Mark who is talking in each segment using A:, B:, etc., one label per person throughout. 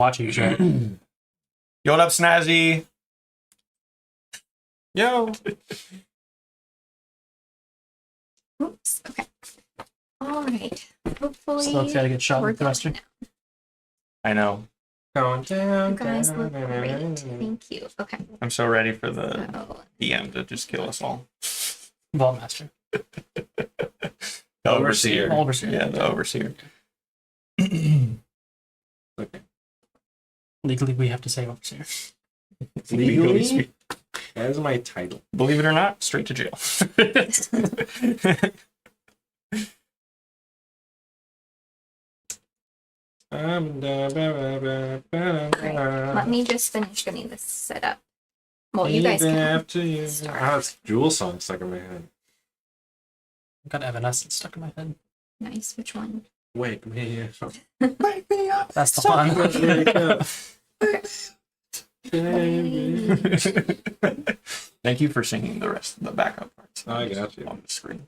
A: Watching you, Shay.
B: Yo, what up, Snazzy?
C: Yo.
D: Oops. Okay. All right. Hopefully,
A: Still gotta get shot in
D: we're
A: the thruster.
D: good now.
B: I know.
C: Going down.
D: You guys look
C: down,
D: great. Thank you. Okay.
B: I'm so ready for the
D: So,
B: DM to just kill us all.
A: Vaultmaster.
B: The Overseer.
A: Overseer.
B: Yeah, the Overseer.
C: Okay.
A: Legally, we have to say Overseer.
C: Legally?
B: speak-
C: That is my title.
B: Believe it or not, straight to jail.
D: let me just finish getting this set up. Well, you guys
C: Even
D: can.
C: after you. Oh, it's Jewel song stuck in my head.
A: I've got Evanescence stuck in my head.
D: Nice. Which one?
C: Wake me up.
B: Wake me up.
A: That's the one.
C: Wake up.
B: Thank you for singing the rest of the backup parts.
C: I got you.
B: On the screen.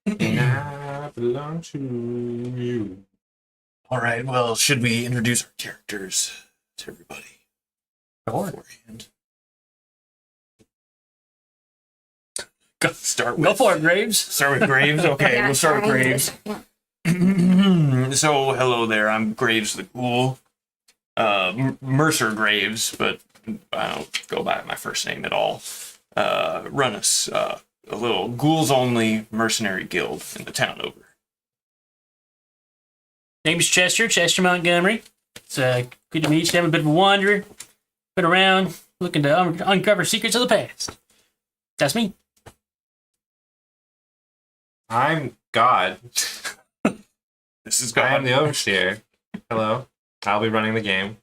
C: And I belong to you.
B: All right, well, should we introduce our characters to everybody beforehand? Start with,
A: Go for it, Graves.
B: Start with Graves? Okay,
D: Yeah,
B: we'll start with
D: sorry.
B: Graves. So, hello there, I'm Graves the Ghoul. Mercer Graves, but I don't go by my first name at all. Run us a little ghouls-only mercenary guild in the town over.
A: Name's Chester Montgomery. It's good to meet you. I'm a bit of a wanderer. Been around looking to uncover secrets of the past. That's me.
C: I'm God.
B: This is
C: I am
B: God.
C: the Overseer. Hello. I'll be running the game.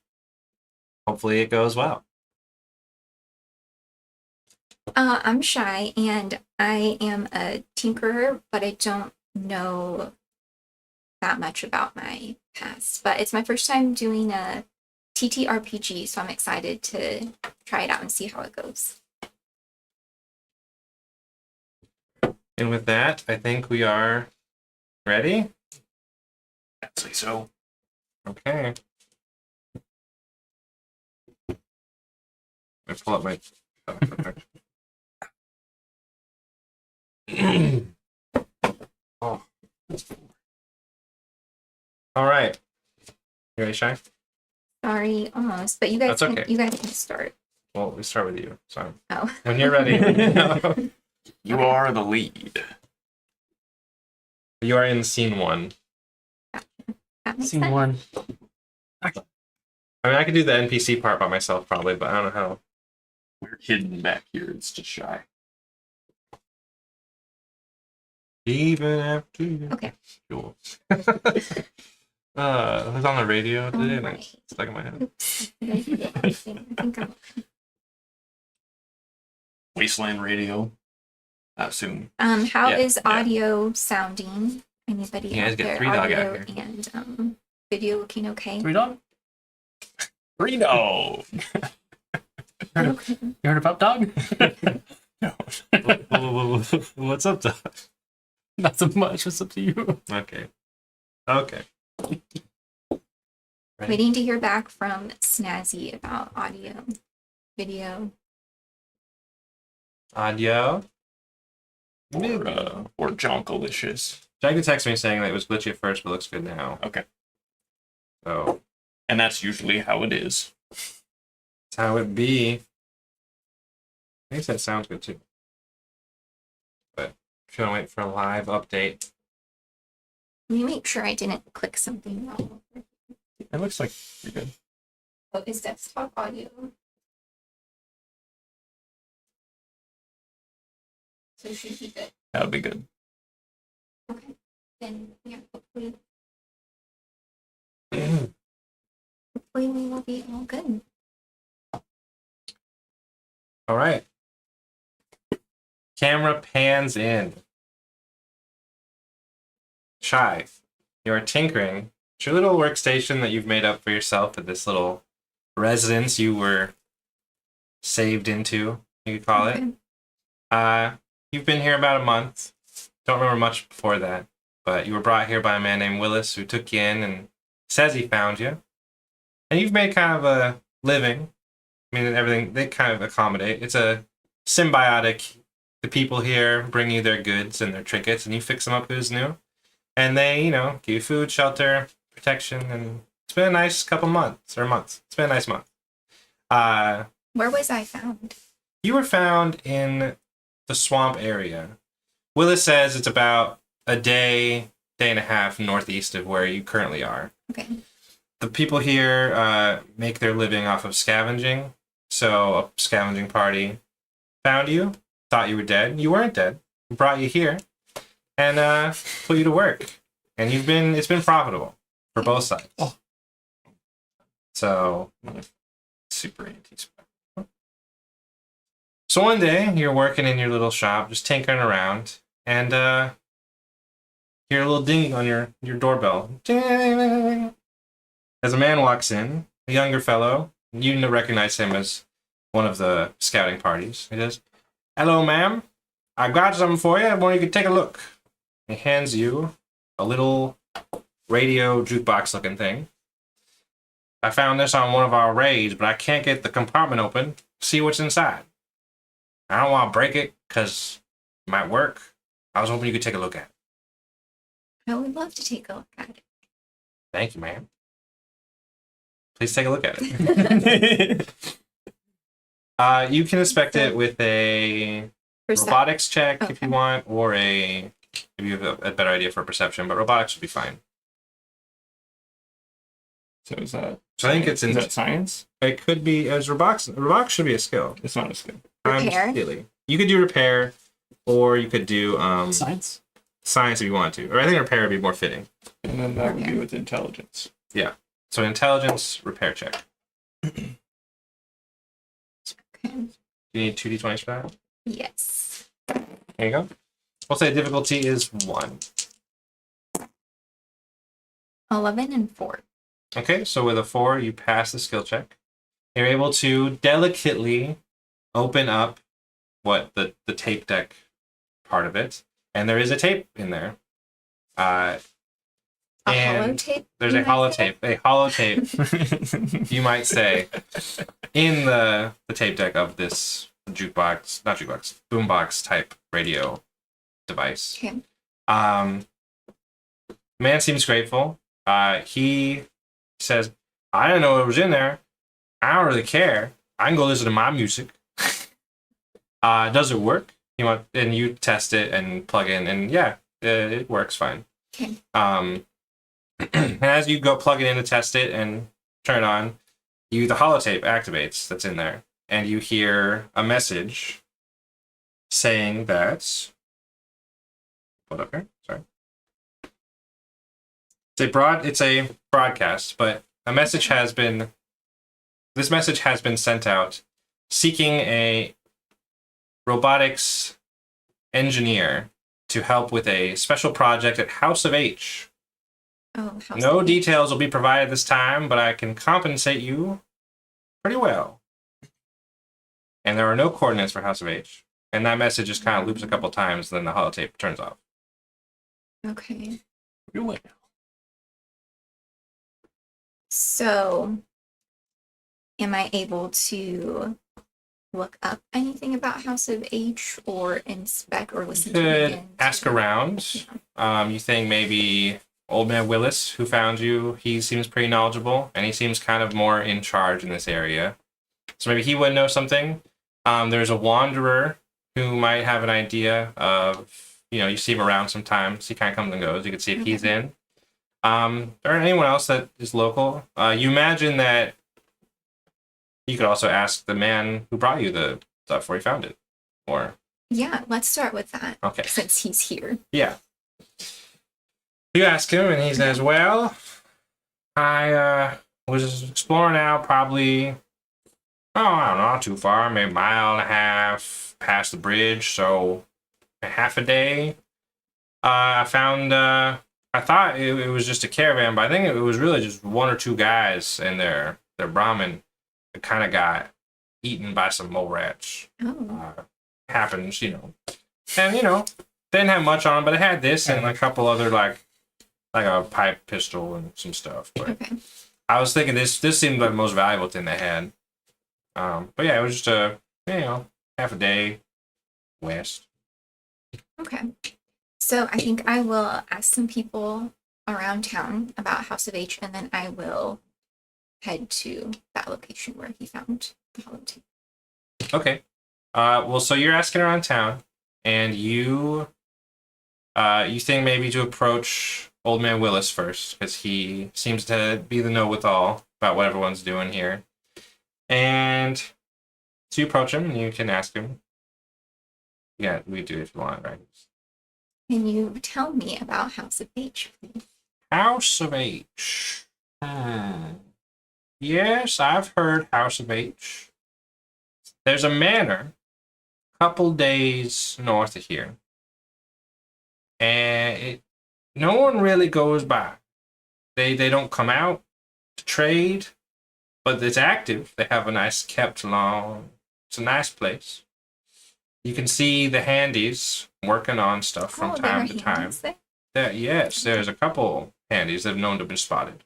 C: Hopefully it goes well.
D: I'm Shy, and I am a tinkerer, but I don't know that much about my past. But it's my first time doing a TTRPG, so I'm excited to try it out and see how it goes.
C: And with that, I think we are ready.
B: Actually, so.
C: Okay. I pull up my. Oh. All right. You ready, Shy?
D: Sorry, almost, but you guys
C: That's okay.
D: you guys can start.
C: Well, we start with you. So
D: Oh.
C: when you're ready,
B: You are the lead.
C: you are in scene one.
D: That makes
A: Scene
D: sense.
A: one.
C: I mean, I could do the NPC part by myself probably, but I don't know how.
B: We're hidden back here. It's just Shy.
C: Even after you.
D: Okay.
C: Cool. It was on the radio today, and
D: Alright.
C: it's stuck in my head.
D: Oops. Did I forget everything? I think I'm
B: Wasteland Radio. I assume.
D: how
B: Yeah,
D: is
B: yeah.
D: audio sounding? Anybody
C: You guys
D: out
C: get
D: there?
C: 3 dog out
D: Audio
C: here.
D: and video looking okay?
A: Three dog?
B: Reno!
D: Okay.
A: You heard of Up Dog?
B: No.
C: What's up, Doc?
A: Not so much. What's up to you?
C: Okay. Okay.
D: Waiting to hear back from Snazzy about audio, video.
C: Audio.
B: Or Jonkalicious.
C: Jackie texted me saying that it was glitchy at first, but looks good now.
B: Okay.
C: So
B: And that's usually how it is.
C: that's how it be. I think that sounds good too. But if you want to wait for a live update,
D: Let me make sure I didn't click something wrong.
B: It looks like you're good.
D: Oh, is desktop audio? So it should be good.
B: That would be good.
D: Okay. Then yeah, hopefully we will be all good.
C: all right. Camera pans in. Shy, you are tinkering. It's your little workstation that you've made up for yourself at this little residence you were saved into, you could call it.
D: Okay.
C: You've been here about a month. Don't remember much before that. but you were brought here by a man named Willis who took you in and says he found you. And you've made kind of a living. I mean, everything, they kind of accommodate. It's a symbiotic. The people here bring you their goods and their trinkets, and you fix them up good as new. And they, give you food, shelter, protection, and it's been a nice couple months. It's been a nice month.
D: Where was I found?
C: You were found in the swamp area. Willis says it's about a day and a half northeast of where you currently are.
D: Okay.
C: The people here make their living off of scavenging. So a scavenging party found you, thought you were dead. You weren't dead. Brought you here and put you to work. And it's been profitable for both sides.
B: Oh.
C: So
B: Super anti-spec.
C: So one day you're working in your little shop, just tinkering around, and hear a little ding on your doorbell. Ding! As a man walks in, a younger fellow, you recognize him as one of the scouting parties. He says, "Hello, ma'am. I got something for you. I want you to take a look." He hands you a little radio jukebox-looking thing. "I found this on one of our raids, but I can't get the compartment open. See what's inside. I don't want to break it because it might work. I was hoping you could take a look at it."
D: I would love to take a look at it.
C: "Thank you, ma'am. Please take a look at it." You can inspect it with a robotics check if you want, or if you have a better idea for perception, but robotics would be fine.
B: So is that?
C: So I think it's
B: Is that science?
C: It could be as robotics. Robotics should be a skill.
B: It's not a skill.
D: Repair?
C: Silly. You could do repair, or you could do
A: Science.
C: science if you want to. Or I think repair would be more fitting.
B: And then that would be
D: Okay.
B: with intelligence.
C: So intelligence repair check.
D: Okay.
C: You need 2d20s for that.
D: Yes.
C: There you go. We'll say difficulty is 1.
D: 11 and 4.
C: Okay, so with a 4, you pass the skill check. You're able to delicately open up the tape deck part of it, and there is a tape in there.
D: A
C: And
D: holotape?
C: there's
D: you
C: a
D: might say?
C: holotape, you might say, in the tape deck of this boombox type radio device.
D: Okay.
C: Man seems grateful. He says, "I didn't know it was in there. I don't really care. I can go listen to my music." Does it work? And you test it and plug in, and yeah, it works fine.
D: Okay.
C: And as you go plug it in to test it and turn it on, the holotape activates that's in there, and you hear a message saying that. Hold up here. Sorry. It's a broadcast, but this message has been sent out seeking a robotics engineer to help with a special project at House of H.
D: Oh,
C: No details will be provided this time, but I can compensate you pretty well. And there are no coordinates for House of H. And that message just kind of loops a couple times, then the holotape turns off.
D: Okay.
A: Pretty well.
D: So, am I able to look up anything about House of H or inspect or listen
C: You
D: to it
C: could
D: again?
C: ask around. You think maybe Old Man Willis, who found you, he seems pretty knowledgeable, and he seems kind of more in charge in this area. So maybe he would know something. There's a wanderer who might have an idea of, you see him around sometimes. He kind of comes and goes. You could see if he's in. Or anyone else that is local. You imagine that you could also ask the man who brought you the stuff where he found it. Or
D: Yeah, let's start with that
C: okay.
D: since he's here.
C: Yeah. You ask him, and he says, "Well, I was exploring out probably, I don't know, not too far, maybe a mile and a half past the bridge, so half a day. I found, I thought it was just a caravan, but I think it was really just one or two guys and their Brahmin that kind of got eaten by some mole rats.
D: Oh,
C: Happens, And, didn't have much on them, but it had this and a couple other like a pipe pistol and some stuff. But
D: Okay.
C: I was thinking this seemed like the most valuable thing they had. But yeah, it was just half a day west.
D: Okay. So I think I will ask some people around town about House of H, and then I will head to that location where he found the hollow tube.
C: Okay. Well, so you're asking around town, and you think maybe to approach Old Man Willis first, because he seems to be the know-with-all about what everyone's doing here. And so you approach him, and you can ask him. Yeah, we do if you want, right?
D: Can you tell me about House of H, please?
C: House of H. Yes, I've heard House of H. There's a manor a couple days north of here. And no one really goes by. They don't come out to trade, but it's active. They have a nice kept lawn. It's a nice place. You can see the handies working on stuff from time to time. Yes, there's a couple handies that have known to have been spotted.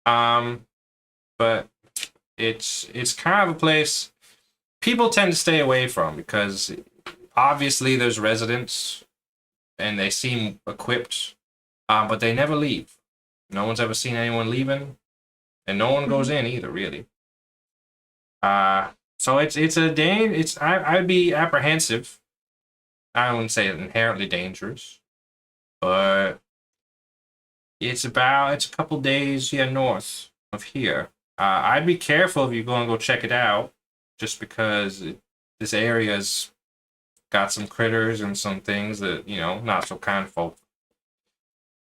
C: But it's kind of a place people tend to stay away from because obviously there's residents and they seem equipped, but they never leave. No one's ever seen anyone leaving, and no one goes in either, really. So it's a I'd be apprehensive. I wouldn't say it's inherently dangerous, but it's a couple days north of here. I'd be careful if you're going to go check it out, just because this area's got some critters and some things that not so kind folk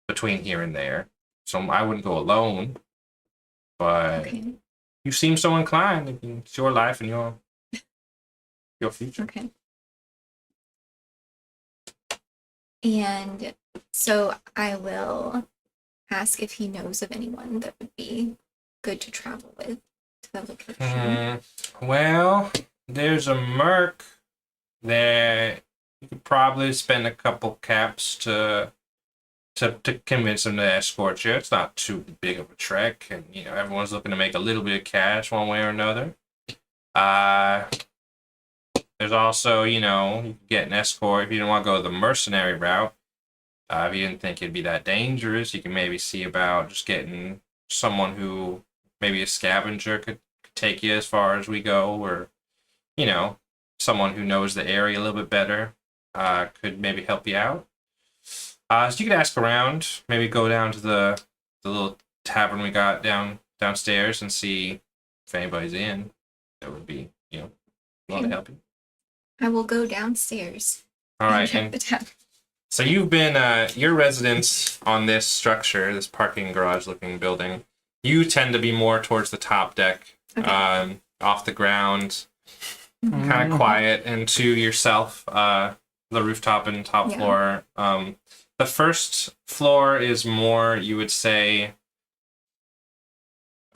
C: between here and there. So I wouldn't go alone, but.
D: Okay.
C: You seem so inclined. It's your life and your future.
D: Okay. And so I will ask if he knows of anyone that would be good to travel with to that location.
C: Well, there's a merc that you could probably spend a couple caps to convince him to escort you. It's not too big of a trek, and everyone's looking to make a little bit of cash one way or another. There's also, you can get an escort if you didn't want to go the mercenary route. If you didn't think it'd be that dangerous, you can maybe see about just getting someone who maybe a scavenger could take you as far as we go, or someone who knows the area a little bit better could maybe help you out. So you could ask around, maybe go down to the little tavern we got downstairs and see if anybody's in. That would be, willing to help you.
D: I will go downstairs.
C: All right,
D: check the tavern.
C: So you've been your residence on this structure, this parking garage-looking building. You tend to be more towards the top deck,
D: Okay.
C: off the ground, kind of quiet, and to yourself. The rooftop and top floor. The first floor is more, you would say,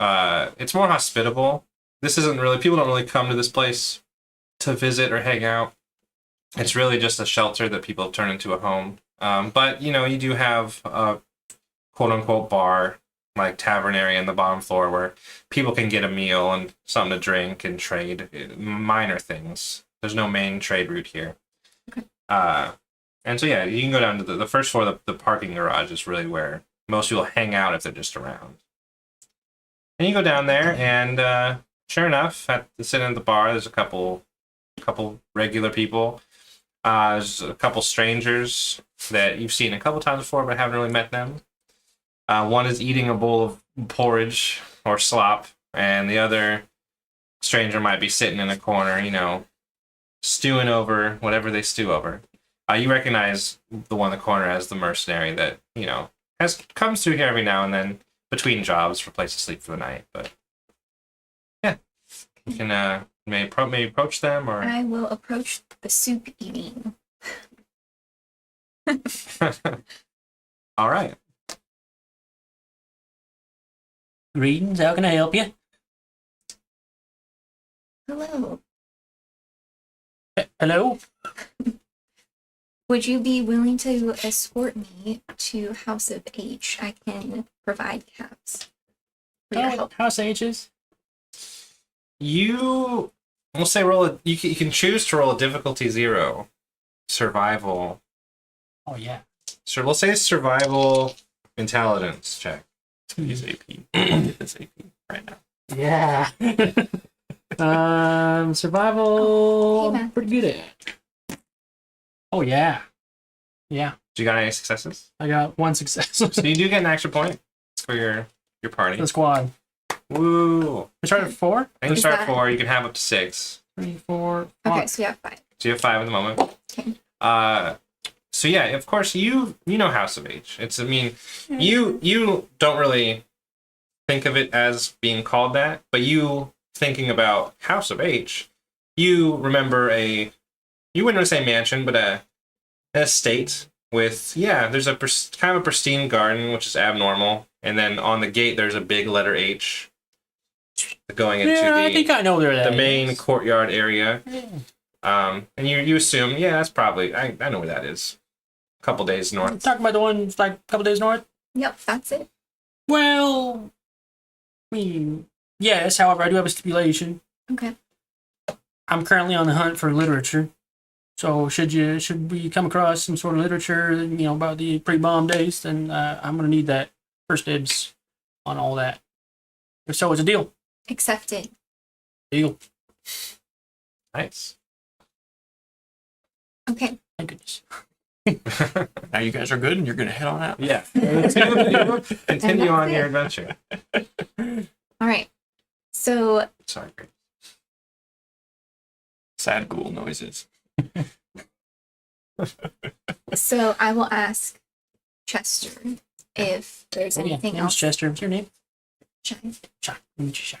C: it's more hospitable. This isn't really, people don't really come to this place to visit or hang out. It's really just a shelter that people have turned into a home. But, you do have a quote-unquote bar, like tavern area in the bottom floor where people can get a meal and something to drink and trade minor things. There's no main trade route here.
D: Okay.
C: And so, yeah, you can go down to the first floor. The parking garage is really where most people hang out if they're just around. And you go down there, and sure enough, sitting at the bar, there's a couple regular people. There's a couple strangers that you've seen a couple times before, but haven't really met them. One is eating a bowl of porridge or slop, and the other stranger might be sitting in a corner, stewing over whatever they stew over. You recognize the one in the corner as the mercenary that, comes through here every now and then between jobs for a place to sleep for the night. But, yeah, you can maybe approach them, or...
D: I will approach the soup eating.
C: All right.
A: Greetings, how can I help you?
D: Hello.
A: Hello?
D: Would you be willing to escort me to House of H? I can provide caps for your help.
A: House H's.
C: We'll say you can choose to roll a difficulty 0, survival.
A: Oh yeah.
C: So we'll say survival intelligence check.
B: Use AP. I'll get this AP right now.
A: Yeah. Survival.
D: Hey, man.
A: Pretty good at. Oh yeah. Yeah.
C: Do you got any successes?
A: I got 1 success.
C: So you do get an extra point for your party.
A: The squad.
C: Woo!
A: We started at 4?
C: I think you
D: Is
C: start
D: that-
C: 4. You can have up to 6.
A: 3, 4.
D: Okay, so you have 5.
C: So you have 5 at the moment.
D: Okay.
C: So yeah, of course you know House of H. You don't really think of it as being called that, but you thinking about House of H, you remember you wouldn't say mansion, but an estate with there's a kind of a pristine garden, which is abnormal, and then on the gate there's a big letter H going into
A: I think I know where that
C: the main
A: is.
C: courtyard area.
A: Yeah.
C: And you assume, that's probably I know where that is. A couple days north.
A: Talking about the one like a couple days north?
D: Yep, that's it.
A: Well, I mean, yes, however, I do have a stipulation.
D: Okay.
A: I'm currently on the hunt for literature. So should we come across some sort of literature, about the pre-bomb days, then I'm gonna need that first dibs on all that. If so, it's a deal.
D: Accepted.
A: Deal.
C: Nice.
D: Okay.
A: Thank goodness.
B: Now you guys are good, and you're gonna head on out.
C: Yeah. Continue on your adventure.
D: All right. So
C: Sorry, Grace.
B: Sad ghoul noises.
D: I will ask Chester if there's
A: Oh, yeah.
D: anything
A: Name's
D: else.
A: Chester. What's your name?
D: Shine.
A: Shy. Let me meet you, Shy.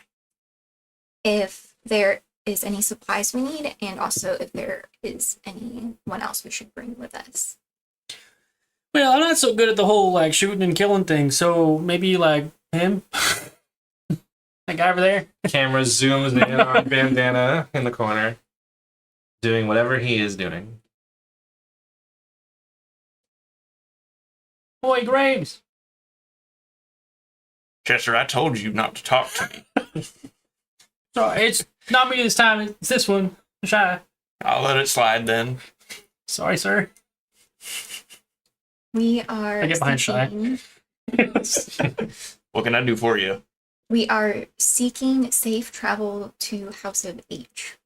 D: If there is any supplies we need, and also if there is anyone else we should bring with us.
A: Well, I'm not so good at the whole shooting and killing thing, so maybe him. That guy over there.
C: Camera zooms in on Bandana in the corner, doing whatever he is doing.
A: Boy Graves.
B: Chester, I told you not to talk to me.
A: So it's not me this time. It's this one. Shy.
B: I'll let it slide then.
A: Sorry, sir.
D: We are
A: I get behind Shy.
D: seeking-
B: What can I do for you?
D: We are seeking safe travel to House of H.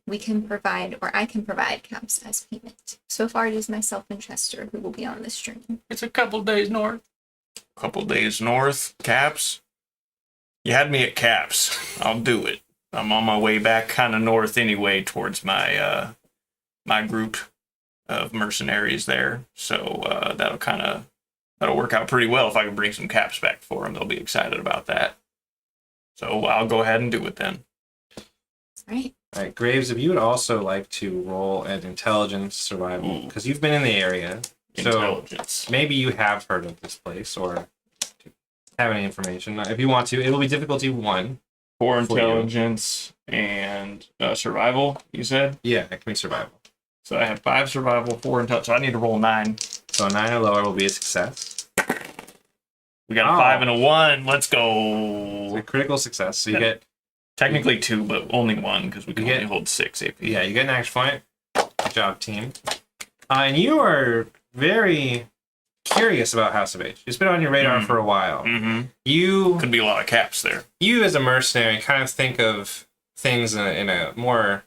D: We can provide, or I can provide caps as payment. So far, it is myself and Chester who will be on this journey.
A: It's a couple days north.
B: Couple days north, Caps. You had me at Caps. I'll do it. I'm on my way back kind of north anyway towards my my group of mercenaries there. So that'll work out pretty well if I can bring some caps back for them. They'll be excited about that. So I'll go ahead and do it then.
D: All right.
C: All right, Graves, if you would also like to roll an intelligence survival, because you've been in the area, so
B: Intelligence.
C: maybe you have heard of this place or have any information. If you want to, it will be difficulty 1.
B: For
C: For you.
B: intelligence and survival, you said?
C: Yeah, it can be survival.
B: So I have 5 survival, 4 intelligence. So I need to roll 9.
C: So a 9 or lower will be a success.
B: We got a
C: Oh.
B: 5 and a 1. Let's
C: It's a
B: go.
C: critical success. So you
B: Yeah.
C: get
B: Technically 2, but only 1 because we can
C: You
B: only
C: get-
B: hold 6 AP.
C: you get an action point. Good job, team. And you are very curious about House of H. It's been on your radar for a while.
B: Mm-hmm.
C: You
B: Could be a lot of caps there.
C: as a mercenary kind of think of things in a more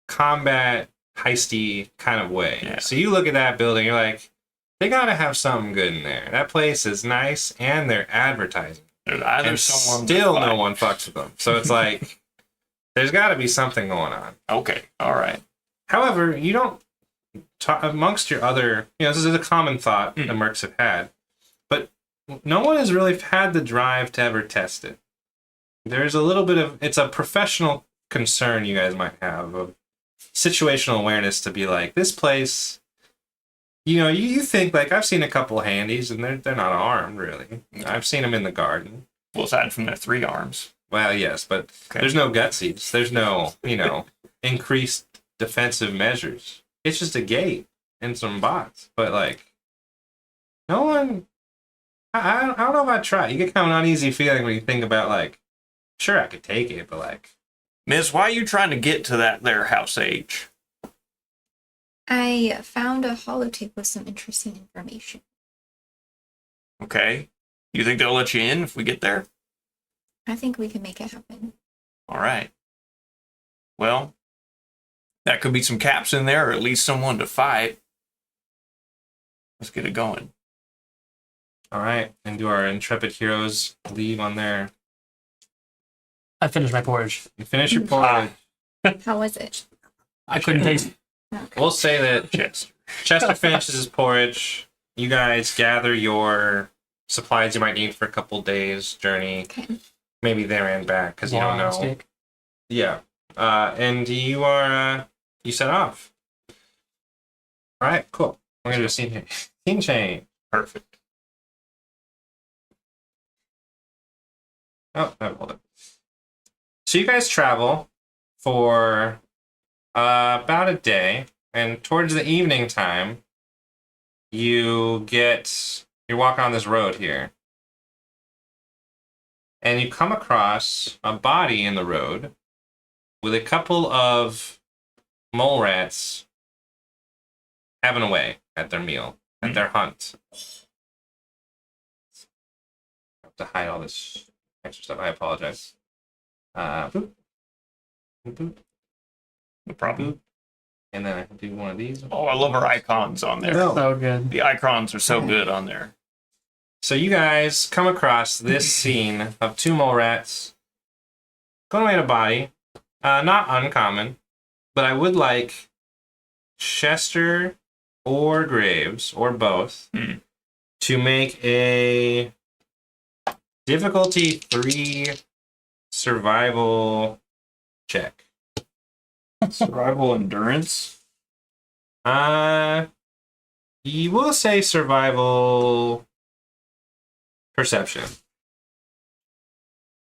C: combat heisty kind of way.
B: Yeah.
C: So you look at that building, you're like, they gotta have something good in there. That place is nice, and they're advertising.
B: There's either
C: And
B: someone
C: still
B: that
C: no
B: fight-
C: one fucks with them. So it's like, there's got to be something going on.
B: Okay, all right.
C: However, you don't talk amongst your other, this is a common thought
B: Mm.
C: the mercs have had, but no one has really had the drive to ever test it. There's a little bit of, it's a professional concern you guys might have of situational awareness to be like, this place, you think like, I've seen a couple of handies and they're not armed really. I've seen them in the garden.
B: Well, aside from their 3 arms.
C: Well, yes, but
B: Okay.
C: there's no gutsies. There's no, increased defensive measures. It's just a gate. and some bots, but like, no one. I don't know if I try. You get kind of an uneasy feeling when you think about like, sure, I could take it, but like,
B: Miss, why are you trying to get to that there house age?
D: I found a holotape with some interesting information.
B: Okay. You think they'll let you in if we get there?
D: I think we can make it happen.
B: All right. Well, that could be some caps in there, or at least someone to fight. Let's get it going.
C: all right. And do our intrepid heroes leave on their?
A: I finished my porridge.
C: You finish your porridge.
D: How was it?
A: I couldn't taste it.
D: Okay.
C: We'll say that
B: Chester.
C: Chester finishes his porridge. You guys gather your supplies you might need for a couple days journey,
D: Okay.
C: maybe there and back, because you don't know.
A: Stick.
C: Yeah. And you are you set off. All right, cool. We're gonna do a scene change.
B: Perfect.
C: Oh, no, hold up. So you guys travel for about a day, and towards the evening time, you're walking on this road here, and you come across a body in the road with a couple of mole rats having away at their meal, at their hunt. I have to hide all this extra stuff. I apologize. Boop. Boop, boop,
B: No problem.
C: boop. And then I can do one of these.
B: Oh, I love our icons on there.
C: No.
A: So good.
B: The icons are so good on there.
C: So you guys come across this scene of two mole rats going away in a body. Not uncommon, but I would like Chester or Graves, or both, to make a difficulty 3 survival check.
B: Survival endurance.
C: You will say survival perception.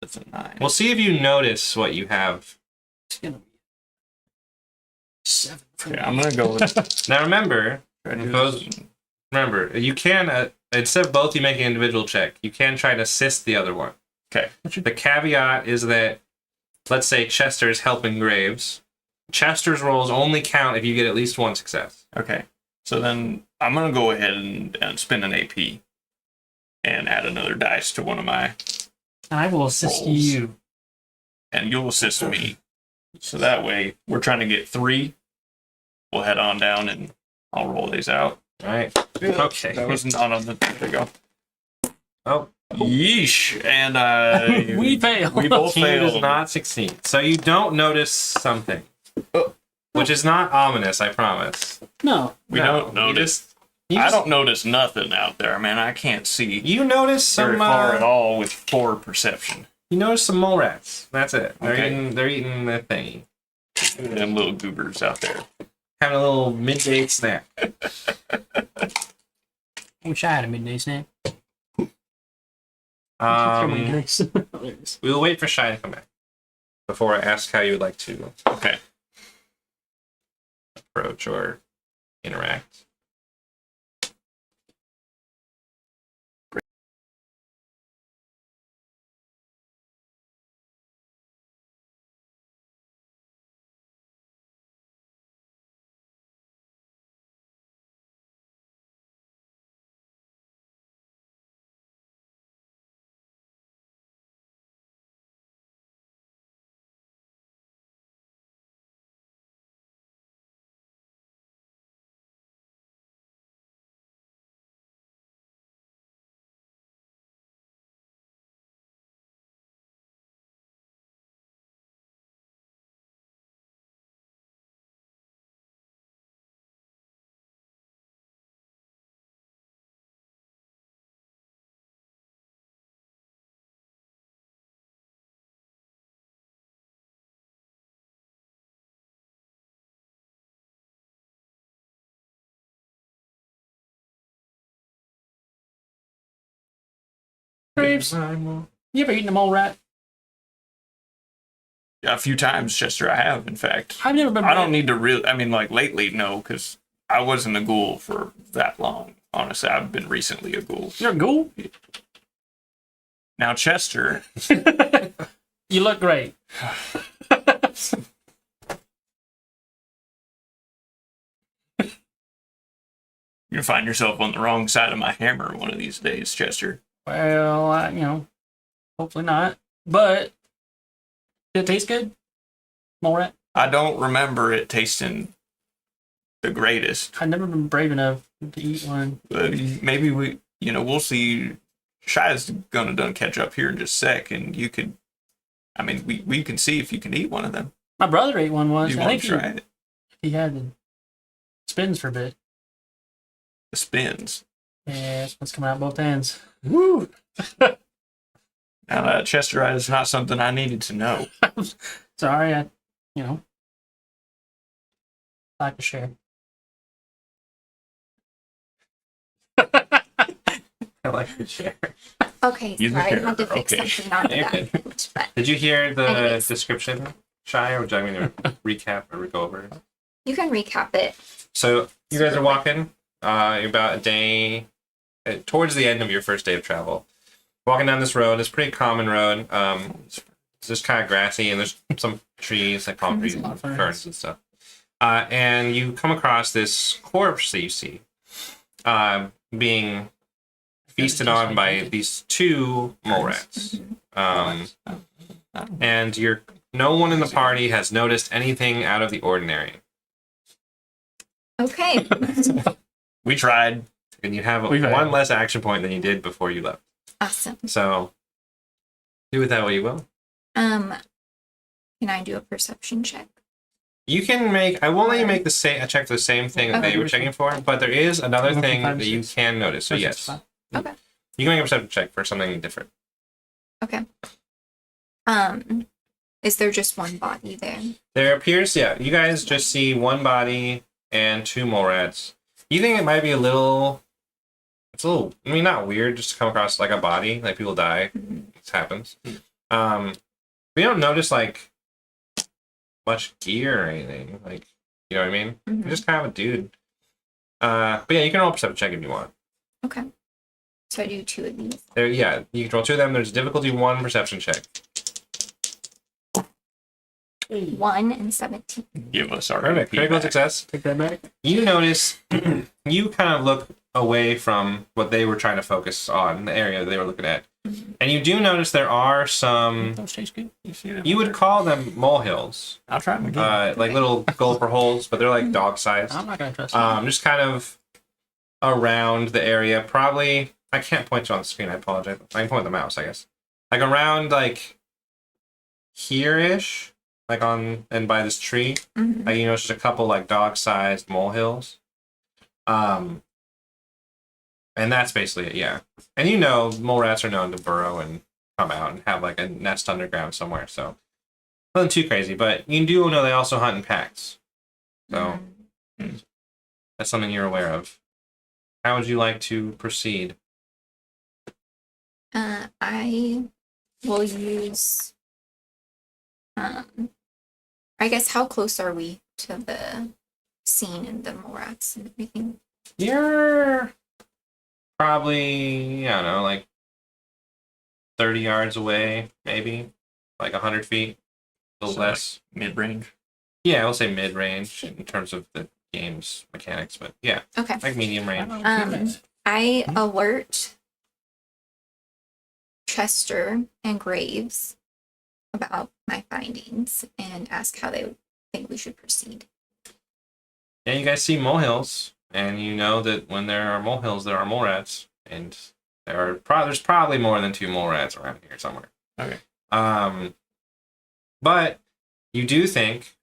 B: That's a 9.
C: We'll see if you notice what you have.
A: It's gonna be 7 for
B: Okay,
A: me.
B: I'm gonna go with.
C: Now remember,
B: try to do
C: Those-
B: this.
C: you can, instead of both you make an individual check, you can try to assist the other one.
B: Okay.
C: The caveat is that, let's say Chester is helping Graves. Chester's rolls only count if you get at least one success.
B: Okay. So then I'm gonna go ahead and spend an AP and add another dice to one of my,
A: And I will assist
B: Rolls.
A: you.
B: and you'll assist me. So that way we're trying to get 3. We'll head on down and I'll roll these out.
C: All right. Okay.
B: That was not on the. There we go.
C: Oh,
B: Yeesh. And
A: We failed.
B: We both
C: team does
B: failed.
C: not succeed. So you don't notice something,
B: Oh.
C: which is not ominous, I promise.
A: No.
B: We
C: No,
B: don't
C: you
B: notice.
C: You
B: I
C: just-
B: don't notice nothing out there, man. I can't see
C: You notice
B: very
C: some.
B: far at all with 4 perception.
C: You notice some mole rats. That's it. They're
B: Okay.
C: eating. They're eating the thingy.
B: Them little goobers out there.
C: Having a little midday snack.
A: I wish I had a midday snack.
C: We will wait for Shy to come back before I ask how you would like to
B: Okay.
C: approach or interact.
A: Graves, you ever eaten a mole rat?
B: A few times, Chester, I have, in fact.
A: I've never been.
B: I don't need to really, I mean, like lately, no, because I wasn't a ghoul for that long. Honestly, I've been recently a ghoul.
A: You're a ghoul.
B: Now, Chester,
A: You look great.
B: you'll find yourself on the wrong side of my hammer one of these days, Chester.
A: Well, hopefully not. But did it taste good? Mole rat?
B: I don't remember it tasting the greatest.
A: I've never been brave enough to eat one.
B: Maybe we'll see. Shy's gonna done catch up here in just a sec, and you could. I mean, we can see if you can eat one of them.
A: My brother ate one once.
B: Do you
A: I
B: want
A: think
B: to try it?
A: he had the spins for a bit.
B: The spins.
A: Yeah, it's what's coming out both ends.
B: Woo! Now, Chesterite is not something I needed to know.
A: Sorry, like to share.
C: I like to share.
D: Okay,
B: Use the
D: sorry, I had to
B: camera,
D: fix
B: okay.
D: something on
C: You're
D: that
C: good.
D: page, but
C: Did you hear the
D: Anyways.
C: description, Shy, or would you like me to recap or go over it?
D: you can recap it.
C: So you guys are walking about a day towards the end of your first day of travel. Walking down this road. It's a pretty common road. It's just kind of grassy, and there's some trees, like palm trees,
A: There's a lot
C: and
A: of ferns.
C: ferns and stuff. And you come across this corpse that you see being feasted on by these two mole rats. And no one in the party has noticed anything out of the ordinary.
D: Okay.
B: We tried.
C: And you have
A: We've had
C: one
A: it.
C: less action point than you did before you left.
D: Awesome.
C: So do with that what you will.
D: Can I do a perception check?
C: You can make. I won't let you make the same. Check the same thing that
D: Okay.
C: they were checking for, but there is another
A: Okay,
C: thing
A: 5
C: that
A: or
C: you
A: 6.
C: can notice. So yes,
D: Okay.
C: you can make a perception check for something different.
D: Okay. Is there just one body there?
C: There appears, yeah. You guys just see one body and two mole rats. You think it might be a little. It's a little. I mean, not weird just to come across like a body. Like people die. This happens. We don't notice like much gear or anything. Like, you know what I mean?
D: Mhm.
C: You're just kind of a dude. But yeah, you can roll a perception check if you want.
D: Okay. So I do 2 of these.
C: There, yeah, you can roll 2 of them. There's difficulty 1 perception check.
D: 1 and 17.
B: Give us our
C: Perfect.
B: AP
C: Critical
B: back.
C: success.
A: Take that back.
C: You notice, you kind of look away from what they were trying to focus on, the area that they were looking at. And you do notice there are some,
A: Those taste good.
B: You see them?
C: you would call them molehills.
B: I'll try them again.
C: Like little gulper holes, but they're like dog sized.
A: I'm not gonna trust you.
C: Just kind of around the area. Probably, I can't point you on the screen. I apologize. I can point the mouse, I guess. Like around like here-ish, like on and by this tree.
D: Mhm.
C: Like, you know, it's just a couple like dog-sized molehills. And that's basically it, yeah. And you know, mole rats are known to burrow and come out and have like a nest underground somewhere. So nothing too crazy, but you do know they also hunt in packs. So that's something you're aware of. How would you like to proceed?
D: I will use. I guess how close are we to the scene and the mole rats and everything?
C: You're probably, I don't know, like 30 yards away, maybe. Like 100 feet. A little
B: So,
C: less.
B: Mid-range.
C: Yeah, we'll say mid-range in terms of the game's mechanics, but yeah,
D: Okay.
C: like medium range.
D: I alert Chester and Graves about my findings and ask how they think we should proceed.
C: Yeah, you guys see molehills, and you know that when there are molehills, there are mole rats, and there's probably more than 2 mole rats around here somewhere.
B: Okay.
C: But you do think,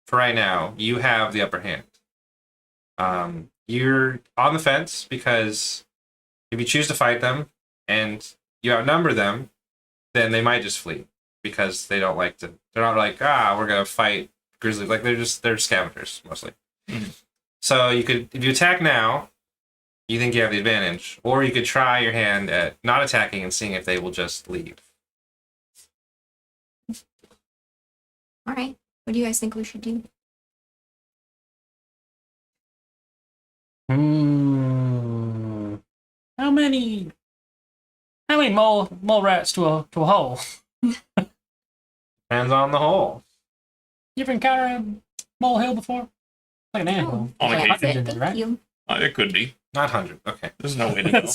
C: for right now, you have the upper hand. You're on the fence because if you choose to fight them and you outnumber them, then they might just flee because they don't like to. They're not like, we're gonna fight grizzly. Like they're scavengers mostly.
B: Mhm.
C: So you could, if you attack now, you think you have the advantage, or you could try your hand at not attacking and seeing if they will just leave.
D: All right. What do you guys think we should do?
A: How many mole rats to a hole?
C: Depends on the hole.
A: You ever encountered a molehill before? Like an anthill.
B: On
A: Like
B: occasion.
A: hundreds in there,
D: Thank
A: right?
D: you.
B: It could be.
C: Not 100. Okay.
B: There's no way to know.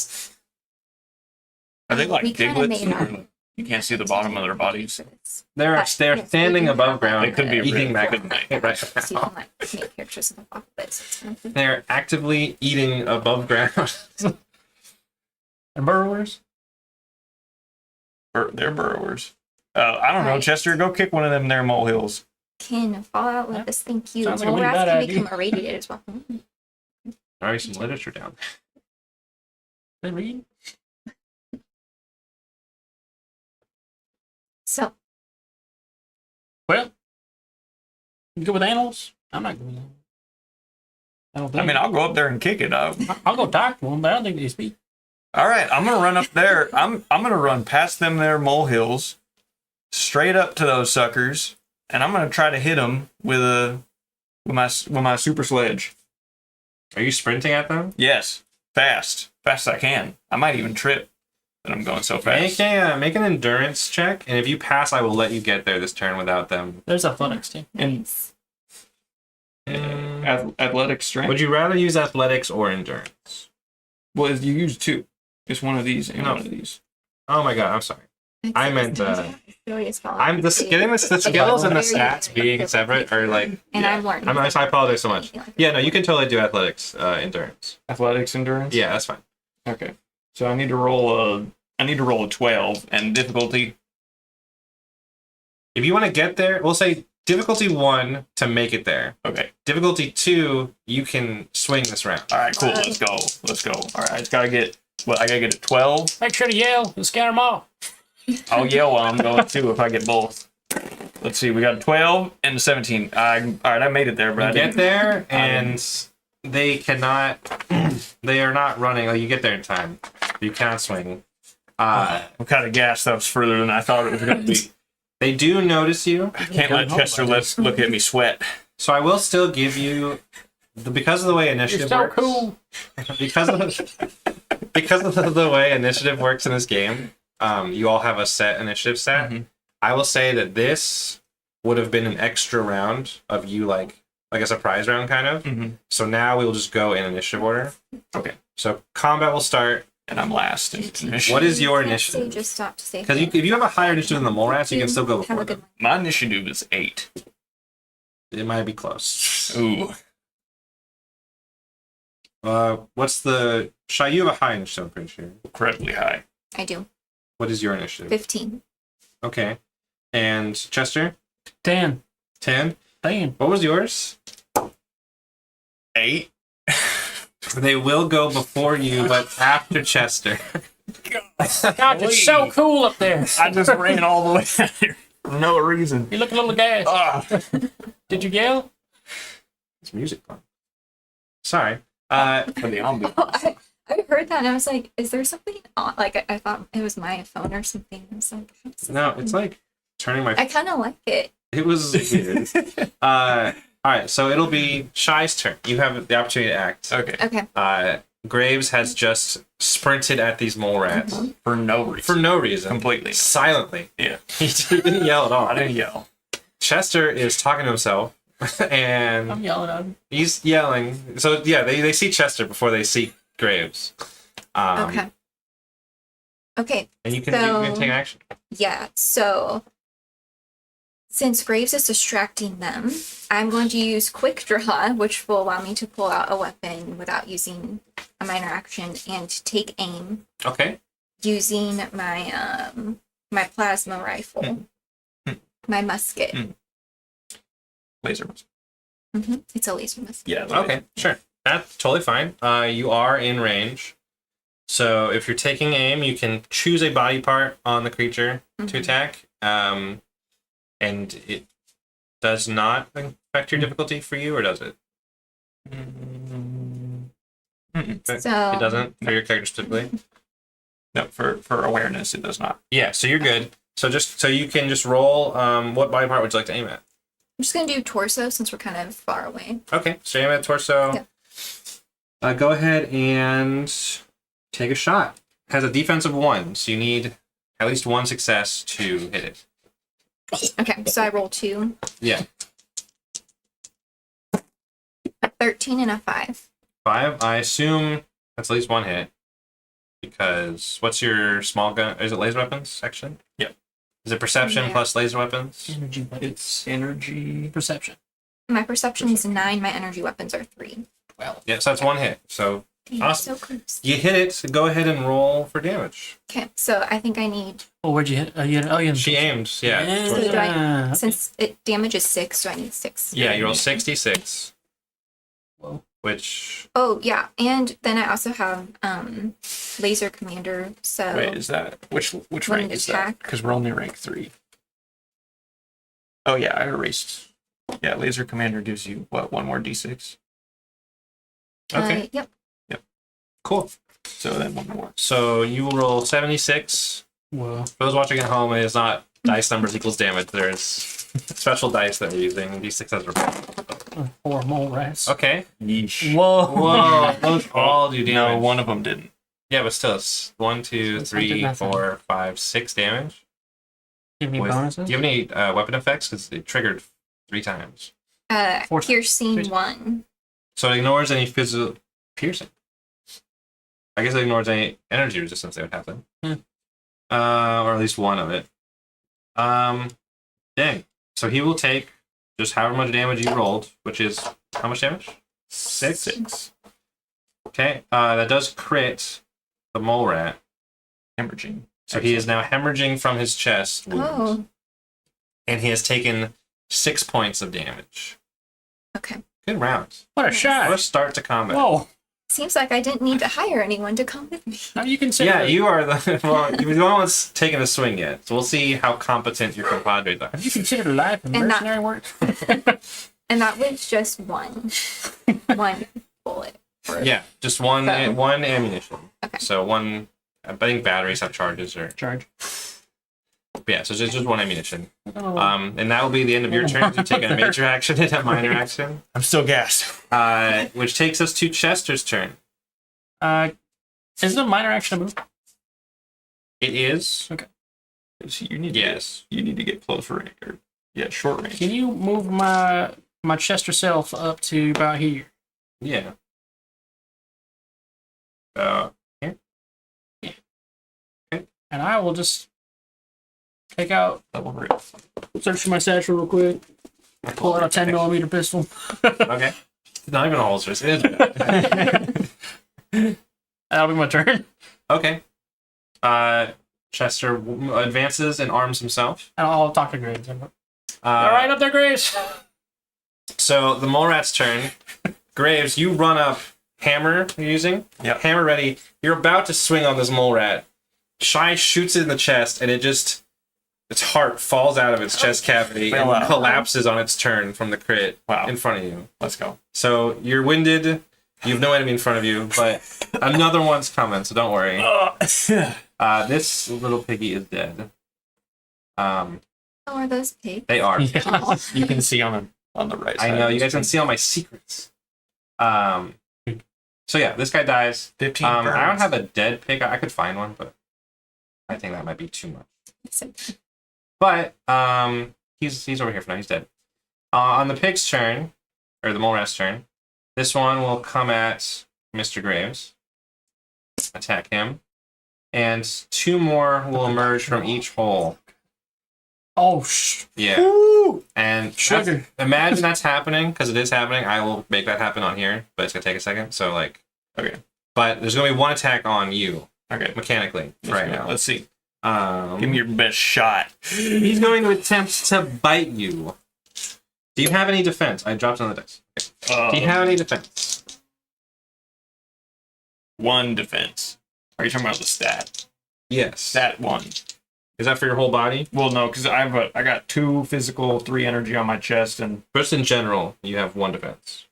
B: Are they like
D: We kinda
B: diglets?
D: made our-
B: Or you can't see the bottom of their bodies.
C: They're
D: But,
C: they're
D: yes,
C: standing
D: we can
C: above
D: have
C: ground,
B: They could be
C: eating
B: really
C: back
B: couldn't they?
C: right
D: So you
C: now.
D: can like make pictures of the pockets.
C: They're actively eating above ground.
A: And burrowers?
B: They're burrowers. I don't know,
D: Right.
B: Chester. Go kick one of them there molehills.
D: Can fall out with
A: Yeah.
D: this. Thank you.
A: Sounds like a
D: Mole
A: really
D: rats
A: bad
D: can
A: idea.
D: become irradiated as well.
C: Already some literature down.
A: They read?
D: So
A: Well, you good with animals? I'm not good with animals. I don't think.
B: I mean, I'll go up there and kick it.
A: I'll go talk to them, but I don't think they speak.
B: All right, I'm gonna run up there. I'm gonna run past them there molehills, straight up to those suckers, and I'm gonna try to hit them with my super sledge.
C: Are you sprinting at them?
B: Yes, fast as I can. I might even trip, but I'm going so fast.
C: Make an endurance check, and if you pass, I will let you get there this turn without them.
A: There's athletics too.
D: nice.
B: Athletic strength.
C: Would you rather use athletics or endurance?
B: Well, you use two. Just one of these and
C: No.
B: one of these.
C: Oh my god, I'm sorry. I meant, I'm
D: I'm
C: the getting the skills and the stats being separate are like.
D: And
B: yeah.
D: I'm learning.
C: I apologize so much. Yeah, no, you can totally do athletics, endurance.
B: Athletics endurance.
C: Yeah, that's fine.
B: Okay. So I need to roll a 12 and difficulty.
C: If you want to get there, we'll say difficulty 1 to make it there.
B: Okay.
C: Difficulty 2, you can swing this round.
B: All right. Cool. Let's go. All right. I just gotta get. Well, I gotta get a 12.
A: Make sure to yell and scare them off.
B: I'll yell while I'm going too if I get both. Let's see. We got a 12 and a 17. All right. I made it there, but I
C: You get
B: didn't.
C: there, and they cannot. They are not running. Like, you get there in time. You cannot swing.
B: I'm kind of gassed. That was further than I thought it was gonna be.
C: They do notice you,
B: I can't let Chester look at me sweat.
C: so I will still give you. Because of the way
A: You're
C: initiative
A: so
C: works,
A: cool.
C: because of the way initiative works in this game, you all have a set initiative stat.
B: Mhm.
C: I will say that this would have been an extra round of you like a surprise round kind of.
B: Mm-hmm.
C: So now we will just go in initiative order.
B: Okay.
C: So combat will start.
B: And I'm last.
C: What is your
D: Say
C: initiative?
D: just stop to say.
C: Because if you have a higher initiative than the mole rats, you can still go
D: Have
C: before
D: a good
C: them.
D: one.
B: My initiative is 8.
C: It might be close.
B: Ooh.
C: What's the Shy? You have a high initiative, I'm pretty sure.
B: Incredibly high.
D: I do.
C: What is your initiative?
D: 15.
C: Okay. And Chester?
A: 10.
C: 10.
A: 10.
C: What was yours?
B: 8.
C: They will go before you, but after Chester.
A: God, it's so cool up there.
B: I just ran all the way out here for no reason.
A: You look a little gassed. Did you yell?
C: It's music playing. Sorry.
B: For the ambiance.
D: Oh, I heard that and I was like, is there something on? Like, I thought it was my phone or something. I was like, what's this?
C: No, it's like turning my.
D: I kind of like it.
C: It was weird. All right, so it'll be Shy's turn. You have the opportunity to act.
B: Okay.
D: Okay.
C: Graves has just sprinted at these mole rats
B: For no reason.
C: for no reason.
B: Completely.
C: Silently.
B: Yeah.
C: He didn't yell at all.
B: I didn't yell.
C: Chester is talking to himself,
A: I'm
C: and
A: yelling at him.
C: he's yelling. So, yeah, they see Chester before they see Graves.
D: Okay. Okay.
C: And you can
D: So-
C: take action.
D: Yeah. So, since Graves is distracting them, I'm going to use Quick Draw, which will allow me to pull out a weapon without using a minor action and take aim
C: Okay.
D: using my my plasma rifle, my musket.
B: Laser.
D: It's a laser musket.
B: Yeah.
C: Okay, sure. That's totally fine. You are in range. So if you're taking aim, you can choose a body part on the creature to attack. And it does not affect your difficulty for you, or does it? It
D: So
C: doesn't for your character specifically.
B: No, for awareness, it does not.
C: Yeah, so you're good. So you can just roll. What body part would you like to aim at?
D: I'm just gonna do torso since we're kind of far away.
C: Okay, so aim at torso.
D: Yeah.
C: Go ahead and take a shot. Has a defense of 1, so you need at least 1 success to hit it.
D: Okay, so I roll 2.
C: Yeah.
D: A 13 and a 5.
C: 5. I assume that's at least 1 hit. Because what's your small gun? Is it laser weapons section?
B: Yep.
C: Is it perception
D: Yeah.
C: plus laser weapons?
A: Energy.
B: It's energy.
A: Perception.
D: My perception is 9. My energy weapons are 3.
A: Well,
C: Yeah, so that's 1 hit. So
D: Dang,
C: Awesome.
D: so close.
C: you hit it. Go ahead and roll for damage.
D: Okay, so I think I need,
A: oh, where'd you hit? You
C: She aimed. Yeah.
D: So do I-
A: Yeah.
D: since it damage is 6, so I need 6.
C: Yeah, you roll 66.
A: Whoa.
C: Which
D: Oh, yeah, and then I also have Laser Commander, so
B: Wait, is that which
D: Wouldn't
B: rank is that?
D: attack.
B: Because we're only rank 3. Oh yeah, I erased. Yeah, Laser Commander gives you what, 1 more d6.
C: okay,
D: yep.
C: cool.
B: So then 1 more.
C: So you will roll 76.
A: Well,
C: For those watching at home, it is not dice numbers equals damage. There's special dice that we're using. These 6 are bad.
A: 4 mole rats.
C: Okay.
B: Yeesh.
A: Whoa.
C: Whoa, those all do damage.
B: No, one of them didn't.
C: Yeah, but still, it's 1, 2,
A: That's something
C: 3,
A: nothing.
C: 4, 5, 6 damage.
A: Give me
C: With-
A: bonuses.
C: Do you have any weapon effects? Because it triggered 3 times.
A: Four-
D: Piercing 1.
C: So it ignores any physical piercing. I guess it ignores any energy resistance that would happen.
A: Hmm.
C: Or at least one of it. Dang. So he will take just however much damage you rolled, which is how much damage? 6. Okay. That does crit the mole rat.
B: Hemorrhaging.
C: So he is now hemorrhaging from his chest wound.
D: Oh,
C: And he has taken 6 points of damage.
D: okay.
C: Good round.
A: What a
C: What a
A: shot.
C: start to combat.
A: Whoa.
D: Seems like I didn't need to hire anyone to come with me.
A: Now you consider.
C: Yeah, you are the well. You're the one that's taken a swing yet, so we'll see how competent your compadres are.
A: Have you considered life and
D: And that-
A: mercenary work?
D: And that was just one bullet. For
C: Yeah, just one
D: So-
C: one ammunition.
D: Okay.
C: So one. I think batteries have charges, or
A: Charge.
C: yeah. So just one ammunition.
A: Oh.
C: And that will be the end of your turn. You've taken a major action and a minor action.
B: I'm still gassed.
C: Which takes us to Chester's turn.
A: Is the minor action a move?
C: It is.
B: So you need to
C: Yes.
B: you need to get close range, or short range.
A: Can you move my Chester self up to about here?
C: Yeah.
A: And I will just take out,
B: Double grip.
A: search for my satchel real quick, pull out a 10mm pistol.
C: Okay. Not even a holster. It is bad.
A: That'll be my turn.
C: Okay. Chester advances and arms himself.
A: And I'll talk to Graves. All right, up there, Graves.
C: So the mole rat's turn. Graves, you run up. Hammer you're using.
B: Yep.
C: Hammer ready. You're about to swing on this mole rat. Shy shoots it in the chest, and its heart falls out of its chest cavity
B: Fell
C: and
B: out.
C: collapses on its turn from the crit
B: Wow.
C: in front of you.
B: Let's go.
C: So you're winded. You have no enemy in front of you, but another one's coming, so don't worry. This little piggy is dead.
D: Oh, are those pigs?
C: They are.
A: Yeah.
D: Oh.
B: You can see on the right
C: I
B: side.
C: know, you guys can see all my secrets. So yeah, this guy dies.
B: 15
C: I don't
B: burns.
C: have a dead pig. I could find one, but I think that might be too much.
D: So-
C: But he's over here for now. He's dead. On the pig's turn, or the mole rat's turn, this one will come at Mr. Graves, attack him, and 2 more will emerge from each hole.
A: Oh,
C: Yeah, and
A: Sugar.
C: imagine that's happening, because it is happening. I will make that happen on here, but it's gonna take a second. So like,
B: Okay.
C: but there's gonna be 1 attack on you
B: Okay.
C: mechanically right now.
B: Let's see. Give me
C: Um,
B: your best shot.
C: he's going to attempt to bite you. Do you have any defense? I dropped on the dice. Do you have any defense?
B: 1 defense. Are you talking about the stat?
C: Yes.
B: Stat 1.
C: Is that for your whole body?
B: Well, no, because I got 2 physical, 3 energy on my chest, and
C: Just in general, you have 1 defense.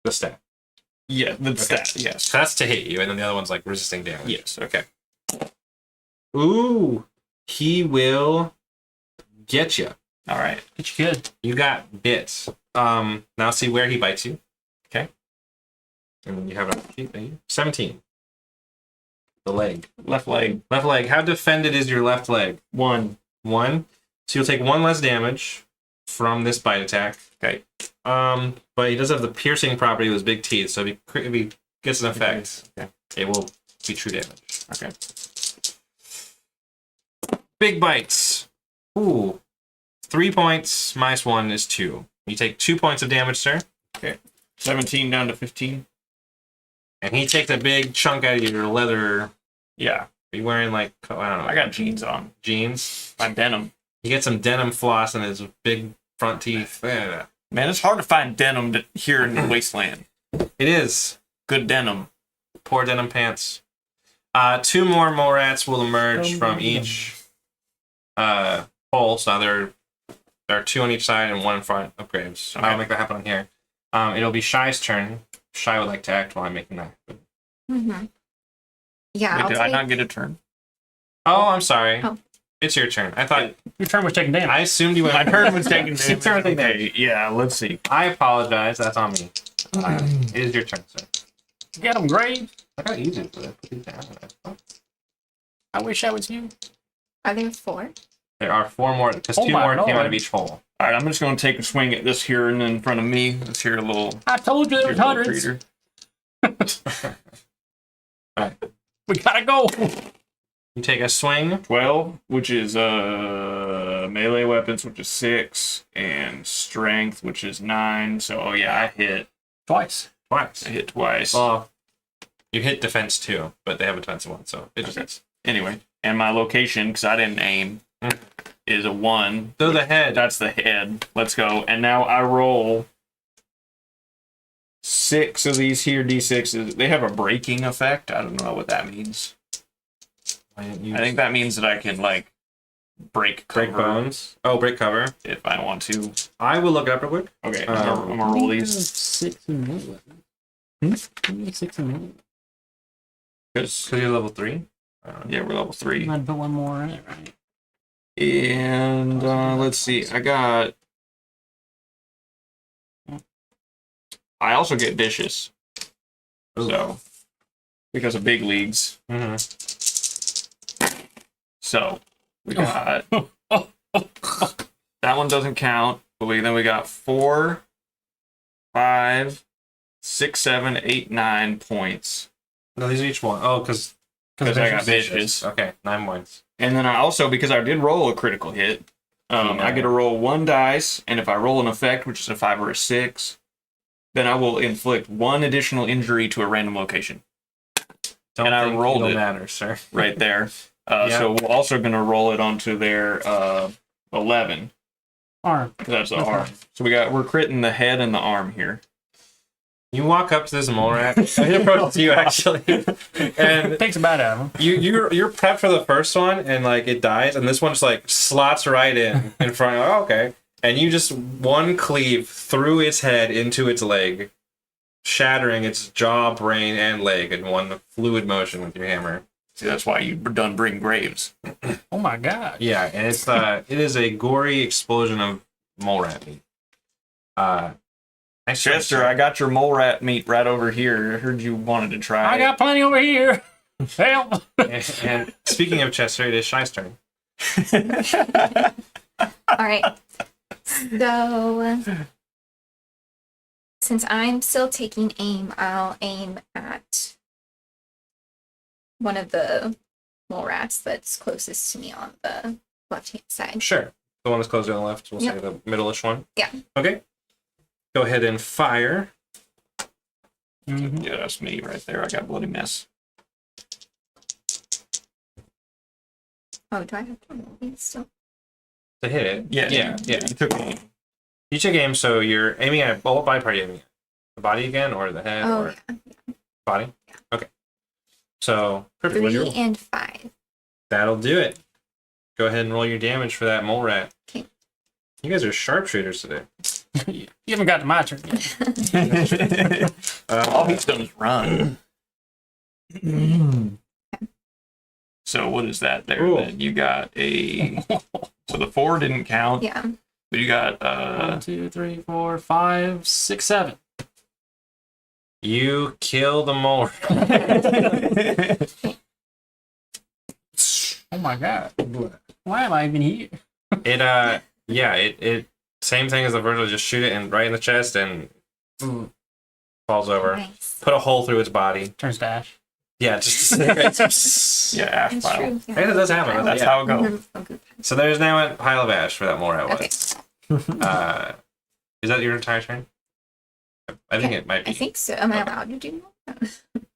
C: The stat.
B: yeah, the stat. Yes.
C: So that's to hit you, and then the other one's like resisting damage.
B: Yes. Okay.
C: Ooh, he will get you.
B: All right.
A: Get you good.
C: You got bit. Now see where he bites you. And then you have a 17. The leg.
B: Left leg.
C: Left leg. How defended is your left leg?
B: 1.
C: 1. So you'll take 1 less damage from this bite attack.
B: Okay.
C: But he does have the piercing property with his big teeth, so if he gets an effect,
B: Okay.
C: it will be true damage.
B: Okay.
C: Big bites. Ooh. 3 points minus 1 is 2. You take 2 points of damage, sir.
B: 17 down to 15.
C: And he takes a big chunk out of your leather.
B: Yeah.
C: Are you wearing, like, I don't know.
B: I got jeans on.
C: Jeans.
B: My denim.
C: You get some denim floss in his big front teeth. It
B: Man, it's hard to find denim here in the wasteland.
C: is.
B: Good denim.
C: Poor denim pants. 2 more mole rats will emerge from each hole. So there are 2 on each side and 1 in front of Graves. So I'll make that happen on here. It'll be Shy's turn. Shy would like to act while I'm making that.
D: Mm-hmm. Yeah.
B: Wait,
D: I'll
B: did I
D: take-
B: not get a turn?
C: Oh, I'm sorry.
D: Oh.
C: It's your turn. I thought
A: Your turn was taking damage.
C: I assumed you went.
B: My turn was taking
C: Your
B: damage.
C: turn was taking damage.
B: Okay, yeah, let's see.
C: I apologize. That's on me. It is your turn, sir.
A: Get him, Grave.
C: Look how easy it is. Put these down.
A: I wish I was you.
D: Are there 4?
C: There are 4 more, because
A: Oh
C: 2
A: my
C: more came out
A: Lord.
C: of each hole.
B: All right, I'm just going to take a swing at this here and in front of me. Let's hear a little.
A: I told you there was
B: here's a little
A: hundreds.
B: creature.
A: We gotta go.
C: You take a swing.
B: 12, which is melee weapons, which is 6, and strength, which is 9. So yeah, I hit
A: Twice.
C: Twice.
B: I hit twice.
C: Well, you hit defense too, but they have a defensive one, so it just
B: Okay.
C: hits.
B: Anyway, and my location, because I didn't aim, is a 1.
C: So the head.
B: That's the head. Let's go. And now I roll 6 of these here d6s. They have a breaking effect. I don't know what that means. I think that means that I can like break
C: break
B: cover
C: bones. Oh, break cover.
B: if I want to.
C: I will look it up real quick.
B: Okay, I'm gonna roll these
A: 6 and melee. 6 and melee.
B: because
C: Because you're level 3.
B: yeah, we're level 3.
A: I'd put one more in it, right?
B: And let's see, I also get vicious. So because of big leagues.
C: Mm-hmm.
B: So we got that one doesn't count, but then we got 4, 5, 6, 7, 8, 9 points.
C: No, these are each one. Oh, because
B: Because I got vicious.
C: Okay, 9 points.
B: And then I also, because I did roll a critical hit, I get to roll 1 dice, and if I roll an effect, which is a 5 or a 6, then I will inflict 1 additional injury to a random location.
C: Don't
B: And I
C: think
B: rolled
C: it'll
B: it.
C: matter, sir.
B: Right there.
C: Yeah.
B: So we're also going to roll it onto their 11.
A: Arm.
B: 'Cause that's the
A: That's
B: arm. So we're critting the head and the arm here.
C: You walk up to this mole rat. He approaches you actually, and
A: It takes a bite out of him.
C: you're prepped for the first one, and like it dies, and this one just like slots right in front. Oh, okay, and you just one cleave through its head into its leg, shattering its jaw, brain, and leg in one fluid motion with your hammer.
B: See, that's why you done bring graves.
A: Oh my god.
C: Yeah, and it is a gory explosion of mole rat meat. Nice try,
B: Chester,
C: sir.
B: I got your mole rat meat right over here. I heard you wanted to try
A: I got plenty over here. Help.
C: And speaking of Chester, it is Shy's turn.
D: All right. So, since I'm still taking aim, I'll aim at one of the mole rats that's closest to me on the left-hand side.
C: Sure. The one that's closed on the left, we'll
D: Yep.
C: say the middle-ish one.
D: Yeah.
C: Okay. Go ahead and fire.
A: Mhm.
B: Yeah, that's me right there. I got bloody mess.
D: Oh, do I have to roll these still?
C: To hit it. Yeah.
B: You took me.
C: You took aim, so you're aiming at what body part are you aiming at? The body again, or the head,
D: Oh,
C: or
D: yeah.
C: body? Okay. So, perfect. What'd you
D: 3
C: roll?
D: and 5.
C: That'll do it. Go ahead and roll your damage for that mole rat.
D: Okay.
C: You guys are sharpshooters today.
A: You haven't got to my turn yet.
B: All he's done is run. So what is that there?
C: Ooh.
B: Then you got a. So the 4 didn't count.
D: Yeah.
B: But you got
A: 1, 2, 3, 4, 5, 6, 7.
C: You kill the mole.
A: Oh my god. Why am I even here?
C: It same thing as the Virgil, just shoot it and right in the chest and falls over.
D: Nice.
C: Put a hole through its body.
A: Turns to ash.
C: Yeah, just
B: Yeah, ash
D: That's
B: pile.
D: true.
C: I guess it does happen.
B: That's
C: Yeah.
B: how it goes.
D: Mhm.
C: So there's now a pile of ash for that Morat
D: Okay.
C: was. Is that your entire turn? I think it might be.
D: I think so. Am I allowed to do that?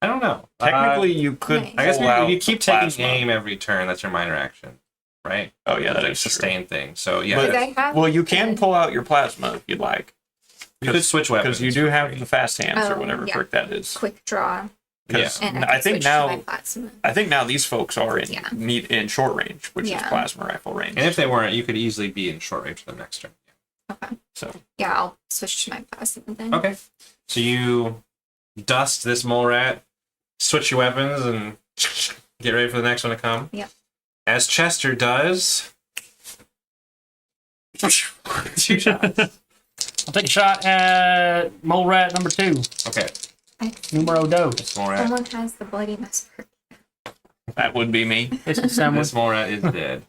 C: I don't know.
B: Technically, you could.
D: Nice.
C: I guess
B: pull out
C: if you keep
B: the
C: taking
B: plasma.
C: aim every turn, that's your minor action, right?
B: Oh yeah, that
C: Like
B: is true.
C: sustain thing. So yeah,
B: But-
D: Because I have
B: Well, you can
D: the-
B: pull out your plasma if you'd like,
C: you could switch weapons
B: because you do
C: for
B: have
C: free.
B: the fast hands or
D: Oh,
B: whatever
D: yeah.
B: frick that is.
D: quick draw,
B: 'Cause
D: and
B: I
D: can
B: think
D: switch to my
B: now,
D: plasma.
B: I think now these folks are in
D: Yeah.
B: in short range, which is
D: Yeah.
B: plasma rifle range.
C: And if they weren't, you could easily be in short range for the next turn.
D: Okay.
B: So
D: Yeah, I'll switch to my plasma then.
C: Okay. So you dust this mole rat, switch your weapons, and get ready for the next one to come.
D: Yep.
C: As Chester does. 2 shots.
A: I'll take a shot at mole rat number 2.
C: Okay.
A: Numero dos.
C: This mole rat.
D: Someone has the bloody mess perk.
B: that would be me.
A: This is someone.
C: This mole rat is dead.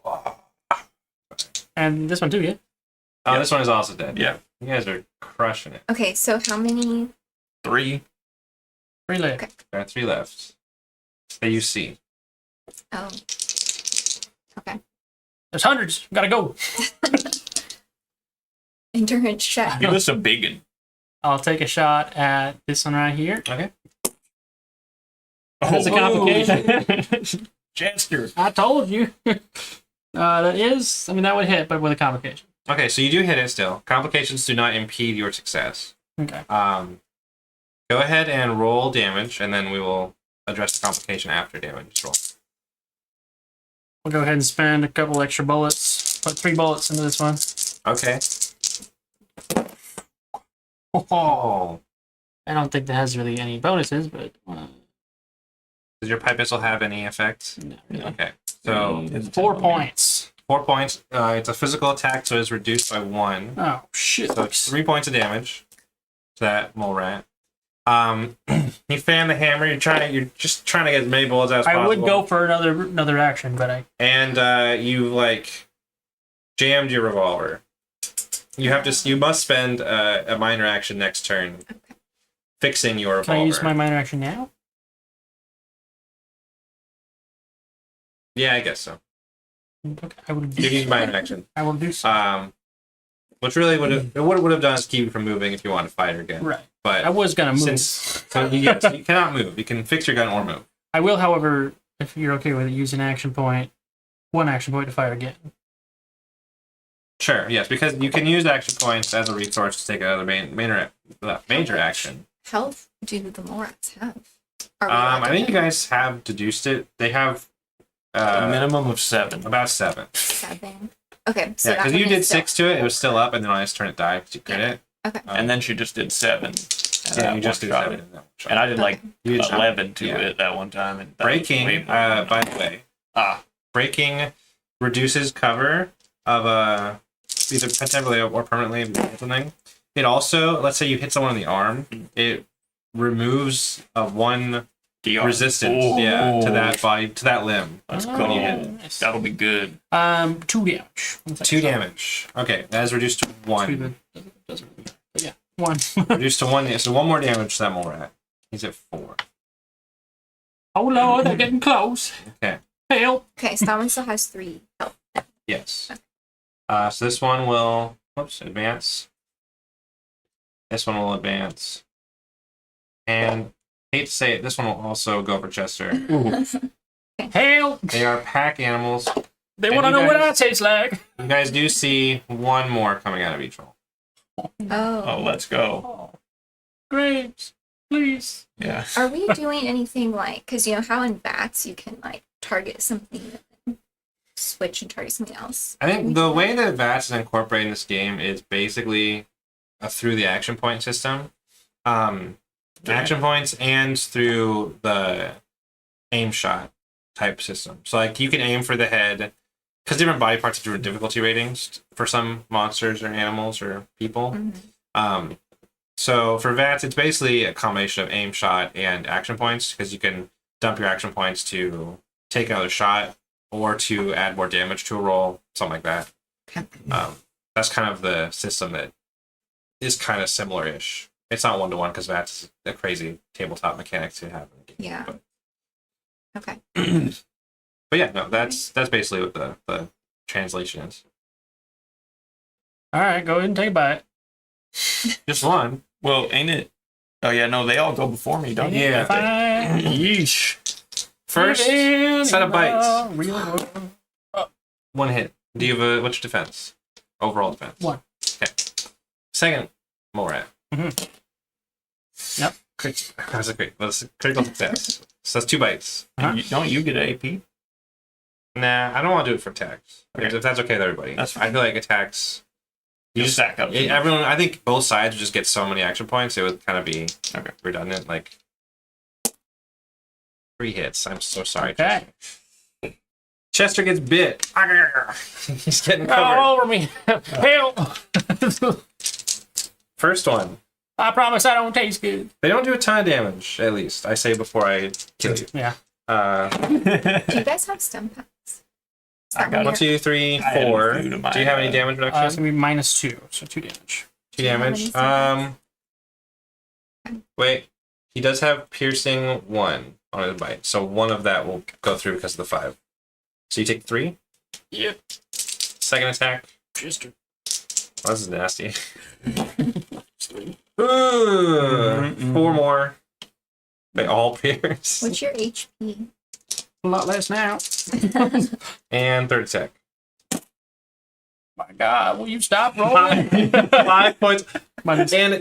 A: And this one too, yeah?
C: Oh,
B: Yeah.
C: this one is also dead.
B: Yeah,
C: You guys are crushing it.
D: Okay, so how many?
B: 3.
A: 3 left.
D: Okay.
C: There are 3 left that you see.
D: Oh. Okay.
A: There's hundreds. Gotta go.
D: Endurance check.
B: Give us a big one.
A: I'll take a shot at this one right here.
C: Okay.
A: That's a complication.
B: Chester.
A: I told you. That is, I mean, that would hit, but with a complication.
C: Okay, so you do hit it still. Complications do not impede your success.
A: Okay.
C: Go ahead and roll damage, and then we will address the complication after damage. Just roll.
A: We'll go ahead and spend a couple extra bullets. Put 3 bullets into this one.
C: Okay.
A: Oh. I don't think that has really any bonuses, but
C: Does your pipe missile have any effect?
A: not really.
C: Okay. So
B: It's
A: 4 points.
C: 4 points. It's a physical attack, so it's reduced by 1.
A: Oh shit!
C: So it's 3 points of damage to that mole rat. You fan the hammer. You're just trying to get as many bullets out as
A: I
C: possible.
A: would go for another action, but I
C: And you like jammed your revolver. You must spend a minor action next turn fixing your revolver.
A: can I use my minor action now?
C: Yeah, I guess so.
A: Okay, I will
C: You
A: do.
C: can use minor action.
A: I will do so.
C: Which really would have done is keep you from moving if you want to fight her again.
A: Right.
C: But
A: I was gonna move.
C: so you cannot move. You can fix your gun or move.
A: I will, however, if you're okay with it, use an action point, 1 action point to fire again.
C: Sure, yes, because you can use action points as a resource to take another major action.
D: Health do the Morats have? Are we allowed
C: I
D: to
C: think you
D: know?
C: guys have deduced it. They have
B: A minimum of 7.
C: about 7.
D: 7. Okay, so
C: Yeah,
D: that
C: because
D: one
C: you
D: is
C: did
D: still-
C: 6 to it. It was still up, and then on its turn it died because you crit it.
D: Okay.
B: And then she just did 7.
C: Yeah, you just did
B: shot
C: 7.
B: it.
C: in that one shot.
B: And I did like
C: You did
B: 11 to
C: yeah.
B: it that one time. And that was way
C: Breaking,
B: more than
C: by
B: that.
C: the way,
B: Ah,
C: breaking reduces cover of either temporarily or permanently or something. It also, let's say you hit someone in the arm, it removes 1
B: DR.
C: resistance,
B: Ooh.
C: to that body, to that limb.
B: Let's
A: Oh,
B: go.
A: nice.
B: That'll be good.
A: 2 damage.
C: 2 damage. Okay, that is reduced to 1.
A: Doesn't really matter. But yeah, 1.
C: Reduced to 1. So 1 more damage to that mole rat. He's at 4.
A: Oh lord, they're getting close.
C: Okay.
A: Help!
D: Okay, so that one still has 3 health.
C: Yes. So this one will, advance. This one will advance. And hate to say it, this one will also go for Chester.
A: Help!
C: They are pack animals.
A: They
C: And
A: want to
C: you
A: know what I
C: guys-
A: taste like.
C: You guys do see 1 more coming out of each roll.
D: Oh.
B: Oh, let's go.
A: Oh. Grapes, please.
B: Yeah.
D: Are we doing anything like, because you know how in bats you can like target something and then switch and target something else?
C: I think the way that VATS is incorporated in this game is basically through the action point system. Action points and through the aim shot type system. So like you can aim for the head, because different body parts have different difficulty ratings for some monsters or animals or people.
D: Mhm.
C: So for VATS, it's basically a combination of aim shot and action points because you can dump your action points to take another shot or to add more damage to a roll, something like that. That's kind of the system that is kind of similar-ish. It's not one-to-one because VATS is a crazy tabletop mechanic to have in the game.
D: Yeah.
C: But,
D: Okay.
C: but yeah, no, that's basically what the translation is.
A: All right, go ahead and take a bite.
C: Just one.
B: Well, ain't it? Oh yeah, no, they all go before me, don't they?
C: Yeah.
A: Fine.
B: Yeesh.
C: First set of bites.
A: Real world.
C: One hit. Do you have what's your defense? Overall defense.
A: 1.
C: Okay. Second, Morad.
A: Yep.
C: That's a critical success. So that's 2 bites.
B: Don't you get an AP?
C: Nah, I don't want to do it for attacks.
B: Okay.
C: If that's okay with everybody.
B: That's
C: I feel like attacks.
B: You just stack up.
C: Everyone, I think both sides would just get so many action points. It would kind of be redundant. Like 3 hits. I'm so sorry.
A: Okay.
C: Chester gets bit. He's getting covered.
A: All over me. Help.
C: First one.
A: I promise I don't taste good.
C: They don't do a ton of damage, at least. I say before I kill you.
A: Yeah.
D: Do you guys have stem packs? Is that
B: I got
D: one
C: 1, 2, 3,
B: I had
C: 4.
B: a few to my,
C: Do you have any damage
A: It's
C: reduction?
A: gonna be -2, so 2 damage.
C: 2
D: do you have
C: damage.
D: any
C: Wait. He does have piercing 1 on his bite, so 1 of that will go through because of the 5. So you take 3.
A: Yep.
C: Second attack.
A: Just
C: Oh, this is nasty.
A: 3.
C: Ooh, 4 more. They all pierce.
D: What's your HP?
A: A lot less now.
C: And third attack.
A: My God, will you stop rolling?
C: 5 points.
A: Minus-
C: And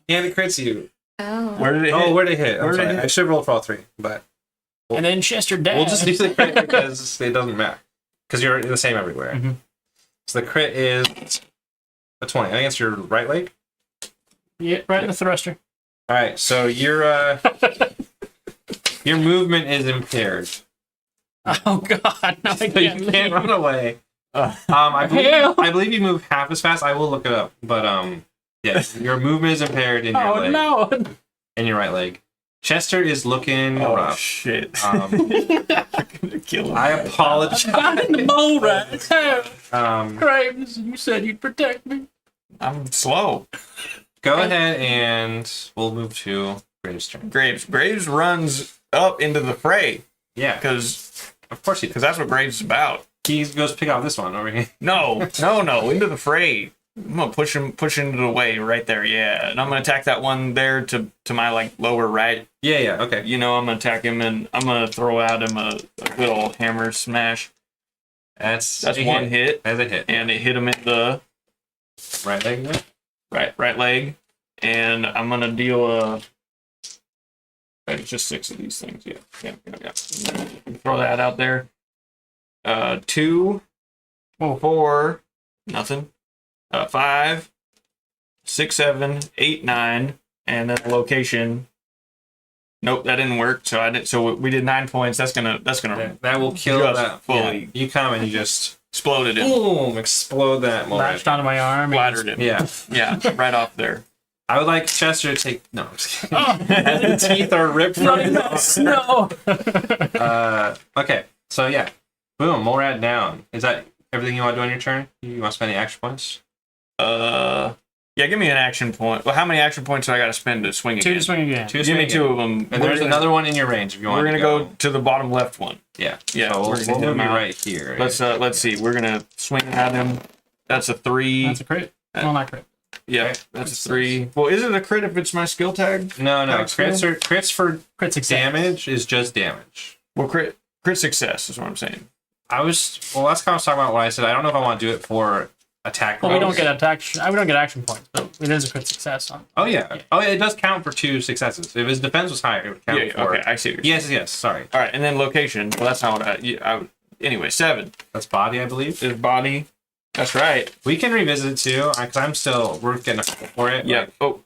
C: it crits you.
D: Oh.
B: Where did it hit?
C: Oh, where'd it hit? I'm
B: Where did it
C: sorry.
B: hit?
C: I should have rolled for all 3, but
A: and then Chester died.
C: we'll just do the crit because it doesn't matter. Because you're the same everywhere.
A: Mhm.
C: So the crit is a 20. I think it's your right leg.
A: Yeah, right in the thruster.
C: All right, so your movement is impaired.
A: Oh God, no, I
C: So you
A: can't.
C: can't run away.
B: Uh,
C: I
A: Hell.
C: believe you move half as fast. I will look it up, but yeah, your movement is impaired in your
A: Oh
C: leg,
A: no!
C: in your right leg. Chester is looking
B: oh
C: rough.
B: shit!
C: Um,
B: I'm gonna kill him.
C: I apologize.
A: I'm in the mole right.
C: Um,
A: Graves, you said you'd protect me.
B: I'm slow.
C: go ahead and we'll move to Graves' turn.
B: Graves runs up into the fray
C: Yeah,
B: because
C: of course he does.
B: that's what Graves is about.
C: He goes pick out this one over here.
B: No, into the fray. I'm gonna push him into the way right there. Yeah, and I'm gonna attack that one there to my like lower right.
C: Yeah, okay.
B: You know, I'm gonna attack him and I'm gonna throw at him a good old hammer smash.
C: That's
B: That's
C: a
B: one hit,
C: That's a hit.
B: and it hit him in the
C: Right leg.
B: right leg, and I'm gonna deal a. It's just 6 of these things. Yeah. Throw that out there. 2, 4, nothing. 5, 6, 7, 8, 9, and then the location. Nope, that didn't work. So I did. So we did 9 points. That's gonna
C: That will kill
B: Just
C: that.
B: fully.
C: Yeah. You come and you just
B: exploded him,
C: boom, explode that moment.
A: Latched onto my arm.
B: splattered him.
C: Yeah.
B: Yeah, right off there.
C: I would like Chester to take. No, I'm just kidding.
A: Oh.
C: The teeth are ripped from
A: Running
C: his
A: on snow.
C: Okay, so yeah. Boom, Morad down. Is that everything you want to do on your turn? You want to spend any action points?
B: Yeah, give me an action point. Well, how many action points do I got to spend to swing
A: 2
B: again?
A: to swing again.
C: Two
B: Give
C: swing
B: me
C: again.
B: 2 of them.
C: And there's another one in your range if you want
B: We're
C: to
B: gonna go to the bottom left one.
C: Yeah.
B: Yeah,
C: So
B: we're
C: we'll
B: gonna
C: move
B: him
C: you
B: out.
C: right here.
B: Let's see. We're gonna swing at him. That's a 3.
A: That's a crit. Well, not crit.
B: Yeah,
C: Okay.
B: that's a 3. Well, is it a crit if it's my skill tag?
C: No.
B: Next
C: Crits for
A: Crit success.
C: damage is just damage.
B: Well, crit success is what I'm saying.
C: Last time I was talking about what I said. I don't know if I want to do it for attack
A: Well, we don't
C: rolls.
A: get attack. We don't get action points, but it is a crit success on.
C: Oh yeah. Oh yeah. It does count for 2 successes. If his defense was higher, it would count
B: Yeah.
C: for.
B: Okay, I see. What you're
C: Yes. Sorry.
B: All right, and then location. Well, that's not what anyway, 7
C: That's body, I believe.
B: is body. That's right.
C: We can revisit it too, because we're getting a couple for it.
B: Yeah.
C: like,
B: Oh,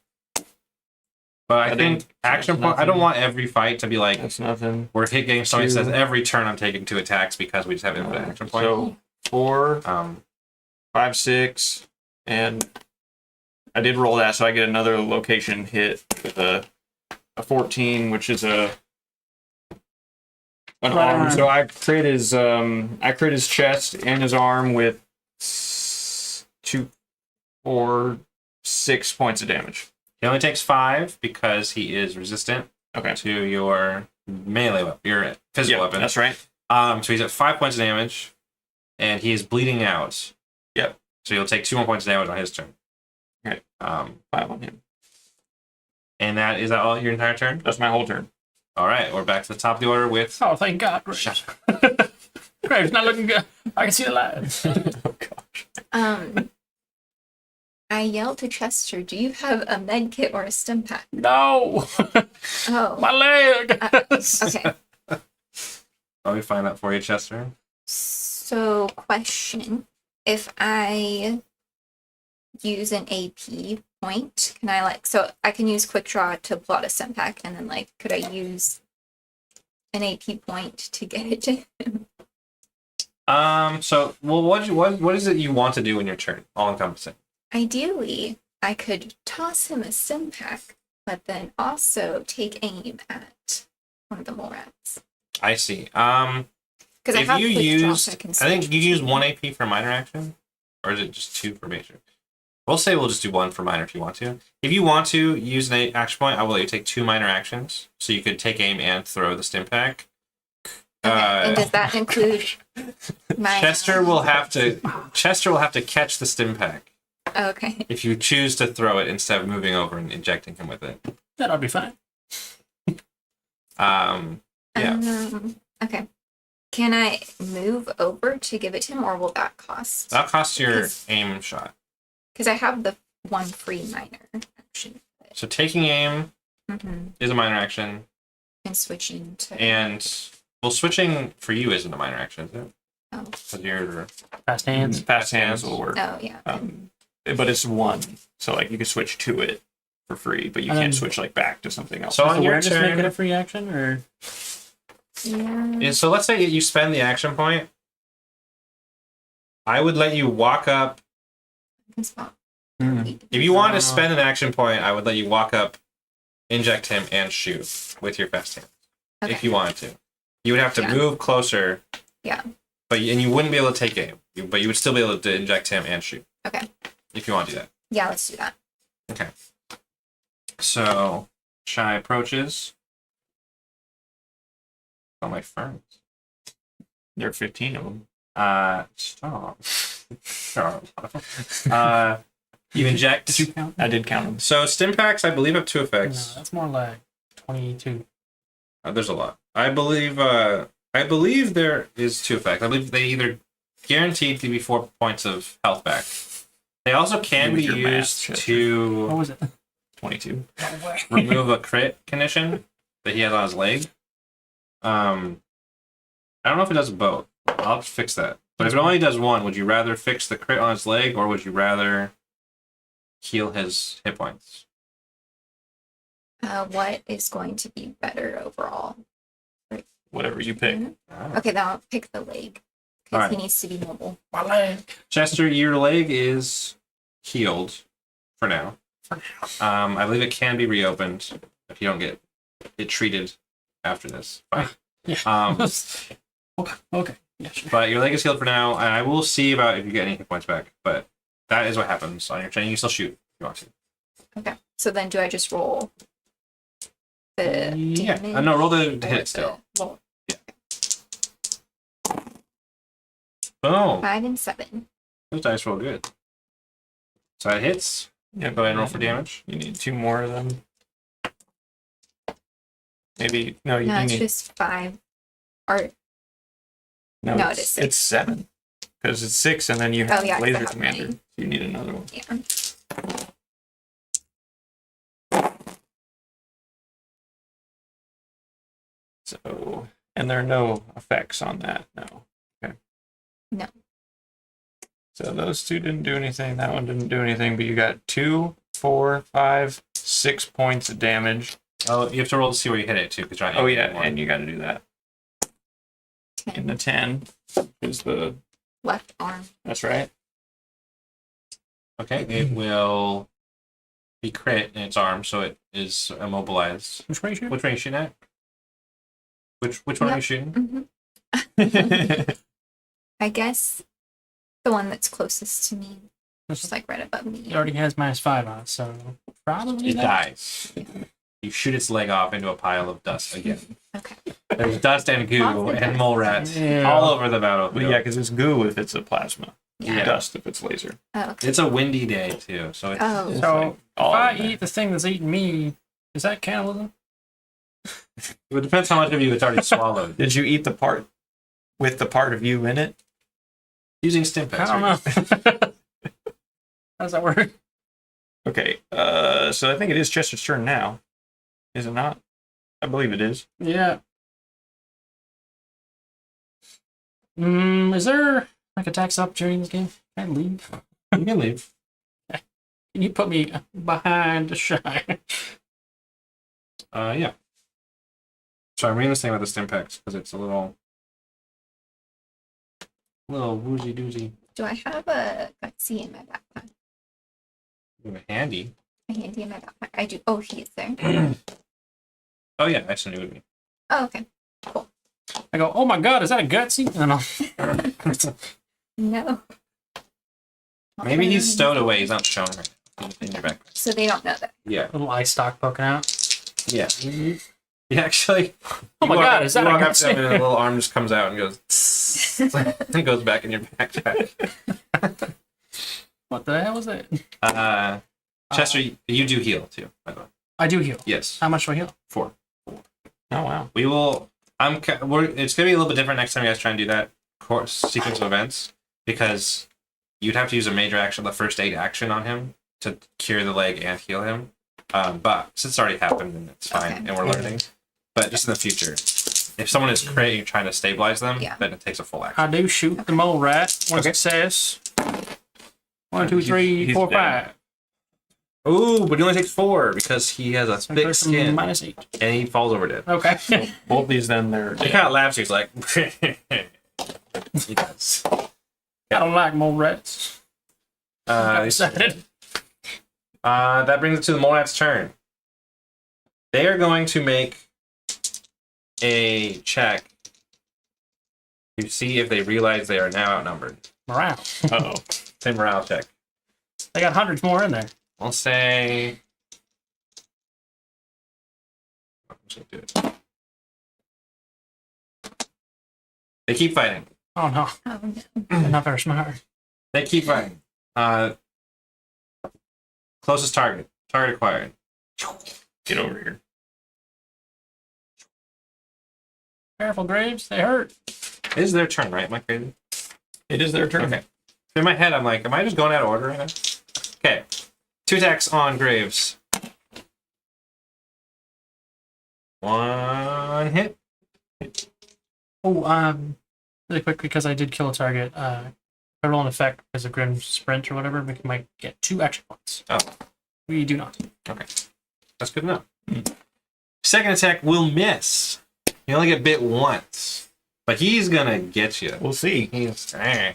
C: but I
B: I
C: think
B: think
C: action
B: that's
C: point. I don't
B: nothing.
C: want every fight to be like
B: that's nothing.
C: we're hitting. Somebody
B: 2.
C: says every turn I'm taking 2 attacks because we just have infinite action point.
B: So 4,
C: Um,
B: 5, 6, and I did roll that, so I get another location hit with a 14, which is an arm. So I crit his chest and his arm with 2, 4, 6 points of damage.
C: He only takes 5 because he is resistant
B: Okay.
C: to your melee weapon, your physical weapon.
B: That's right.
C: So he's at 5 points of damage, and he is bleeding out.
B: Yep.
C: So he'll take 2 more points of damage on his turn.
B: Okay. 5 on him.
C: And is that all your entire turn?
B: That's my whole turn.
C: All right, we're back to the top of the order with.
A: Oh, thank God, Graves. Graves, not looking good. I can see the light.
B: Oh gosh.
D: I yelled to Chester, "Do you have a med kit or a stim pack?"
A: No,
D: Oh,
A: my leg.
D: okay.
C: Let me find that for you, Chester.
D: So, question: if I use an AP point, can I so I can use quick draw to pull out a stim pack, and then could I use an AP point to get it to him?
C: So, well, what is it you want to do in your turn? All encompassing.
D: Ideally, I could toss him a stim pack, but then also take aim at one of the mole rats.
C: I see.
D: Because I
C: If
D: have
C: you
D: quick draw,
C: used,
D: so I can
C: I think
D: switch
C: you use
D: between-
C: 1 AP for minor action, or is it just 2 for major? We'll say we'll just do 1 for minor if you want to. If you want to use an action point, I will let you take 2 minor actions, so you could take aim and throw the stim pack.
D: Okay, and does that include my
C: Chester will have to catch the stim pack
D: Okay.
C: if you choose to throw it instead of moving over and injecting him with it.
A: That'll be fine.
C: Yeah.
D: Okay. Can I move over to give it to him, or will that cost?
C: That costs your
D: Because-
C: aim shot.
D: Because I have the one free minor action.
C: So taking aim
D: Mm-hmm.
C: is a minor action,
D: And switching to.
C: and well, switching for you isn't a minor action, is it?
D: Oh.
C: Because you're
A: Fast hands.
B: Fast hands will work.
D: Oh yeah.
B: But it's 1, so you can switch to it for free, but you can't switch back to something else.
C: So
A: Does
C: on your
A: awareness make it
C: turn-
A: a free action, or
D: Yeah.
C: So let's say you spend the action point. I would let you walk up.
D: Spot.
C: If you want to spend an action point, I would let you walk up, inject him, and shoot with your fast hand.
D: Okay.
C: If you wanted to. You would have to
D: Yeah.
C: move closer.
D: Yeah.
C: And you wouldn't be able to take aim. But you would still be able to inject him and shoot.
D: Okay.
C: If you want to do that.
D: Yeah, let's do that.
C: Okay. So, Shy approaches. Oh, my ferns.
B: There are 15 of them.
C: Stop. You inject.
A: did you count?
B: I did count them.
C: So, stim packs, I believe, have 2
A: No,
C: effects.
A: that's more like 22.
C: There's a lot. I believe there is 2 effects. I believe they either guaranteed give you 4 points of health back. They also can be
B: Use your math,
C: used
B: Chester.
A: What
C: to
A: was it?
B: 22.
A: No way.
C: remove a crit condition that he has on his leg. I don't know if it does both. I'll have to fix that. But if it only does 1, would you rather fix the crit on his leg, or would you rather heal his hit points?
D: What is going to be better overall?
B: Whatever you pick.
C: I don't know.
D: Okay, then I'll pick the leg. Because
C: Alright.
D: he needs to be mobile.
A: My leg.
C: Chester, your leg is healed for now. I believe it can be reopened if you don't get it treated after this fight.
A: Yeah. Okay. Yeah, sure.
C: But your leg is healed for now, and I will see about if you get any hit points back. But that is what happens on your turn. You can still shoot if you want to.
D: Okay. So then do I just roll the
C: Yeah.
D: damage?
C: No, roll the
D: or
C: hit still.
D: Roll
C: Boom.
D: 5 and 7.
C: Those dice roll good. So that hits.
B: Yeah,
C: Go ahead and roll for damage.
B: You need 2 more of them. Maybe no. You
D: No, it's
B: need
D: just 5. Or no, it is 6.
B: It's 7 because it's 6, and then you have
D: Oh, yeah, 'cause I
B: laser
D: have
B: commander.
D: mine.
B: You need another one.
D: yeah.
B: So, and there are no effects on that. No. Okay.
D: No.
B: So those 2 didn't do anything. That one didn't do anything. But you got 2, 4, 5, 6 points of damage.
C: Oh, you have to roll to see where you hit it too, because
B: Oh yeah, and you got to do that.
D: 10.
B: And the 10 is the.
D: Left arm.
B: That's right.
C: Okay, it will He crit in its arm, so it is immobilized.
A: Which way you shoot?
C: Which one are you shooting at? Which one are you
D: Yep.
C: shooting?
D: I guess the one that's closest to me, just like right above me.
A: It already has -5 on it, so probably
C: It
A: that.
C: dies. You shoot its leg off into a pile of dust again.
D: Okay.
C: There's dust and goo
D: Lots of
C: and
D: dust.
C: mole rats
A: Yeah.
C: all over the battlefield.
B: Well, yeah, because it's goo if it's a plasma.
D: Yeah.
B: Dust if it's laser.
D: Oh, okay.
C: It's a windy day too, so it's,
D: Oh.
C: it's
A: So
C: like
A: if
B: all
A: I
B: in there.
A: eat the thing that's eating me, is that cannibalism?
C: it depends how much of you it's already swallowed.
B: Did you eat the part with the part of you in it?
C: Using stim packs.
A: I don't know. How does that work?
B: Okay, so I think it is Chester's turn now. Is it not? I believe it is.
A: Yeah. Is there like a tax opportunity in this game? Can I leave?
C: You can leave.
A: Can you put me behind the shy?
C: Yeah. So I'm reading this thing about the stim packs because it's a little woozy doozy.
D: Do I have a gutsy in my backpack?
C: Handy.
D: A handy in my backpack? I do. Oh, he is there.
C: Oh yeah, I assumed it would be.
D: Oh, okay.
A: I go, oh my god, is that a gutsy? And I'll
D: No.
C: Maybe he's stowed away. He's not showing right now in your backpack.
D: So they don't know that.
C: Yeah.
A: little eye stalk poking out.
C: Yeah. Yeah, actually.
A: Oh my
C: you walk
A: god,
C: up-
A: is that
C: you
A: a
C: walk up to him
A: gutsy?
C: and a little arm just comes out and goes and goes back in your backpack.
A: What the hell was that?
C: Chester, you do heal too, by the way.
A: I do heal.
C: Yes.
A: How much do I heal?
C: 4.
B: Oh wow.
C: We will. It's gonna be a little bit different next time you guys try and do that course sequence of events because you'd have to use a major action, the first aid action on him to cure the leg and heal him. But since it's already happened, then it's fine,
D: Okay.
C: and we're learning. But just in the future, if someone is creating trying to stabilize them,
D: Yeah.
C: then it takes a full action.
A: I do shoot the mole rat. One
C: Okay.
A: success. 1, 2, 3,
B: He's
A: 4,
B: dead.
A: 5.
C: Ooh, but he only takes 4 because he has a thick
A: There's some
C: skin
A: -8.
C: and he falls over dead.
A: Okay.
B: Both these then they're
C: He
B: dead.
C: kind of laughs. He's like, he does.
A: I don't like mole rats.
C: Uh,
A: Excited.
C: That brings it to the Morat's turn. They are going to make a check to see if they realize they are now outnumbered.
A: Morale.
B: Uh-oh.
C: Say morale check.
A: They got hundreds more in there.
C: I'll say. I'm just gonna do it. They keep fighting.
A: Oh no.
D: Oh, no.
A: They're not very smart.
C: They keep fighting. Closest target. Target acquired.
B: Get over here.
A: Careful, Graves. They hurt.
C: It is their turn, right? Am I crazy?
B: It is their turn.
C: Okay. In my head, I'm like, am I just going out of order right now? Okay. 2 attacks on Graves. 1 hit.
A: Oh, really quick, because I did kill a target. If I roll an effect as a grim sprint or whatever, we might get 2 action points.
C: Oh.
A: We do not.
C: That's good enough. Second attack will miss. You only get bit once. But he's gonna get you.
B: We'll see.
C: He's been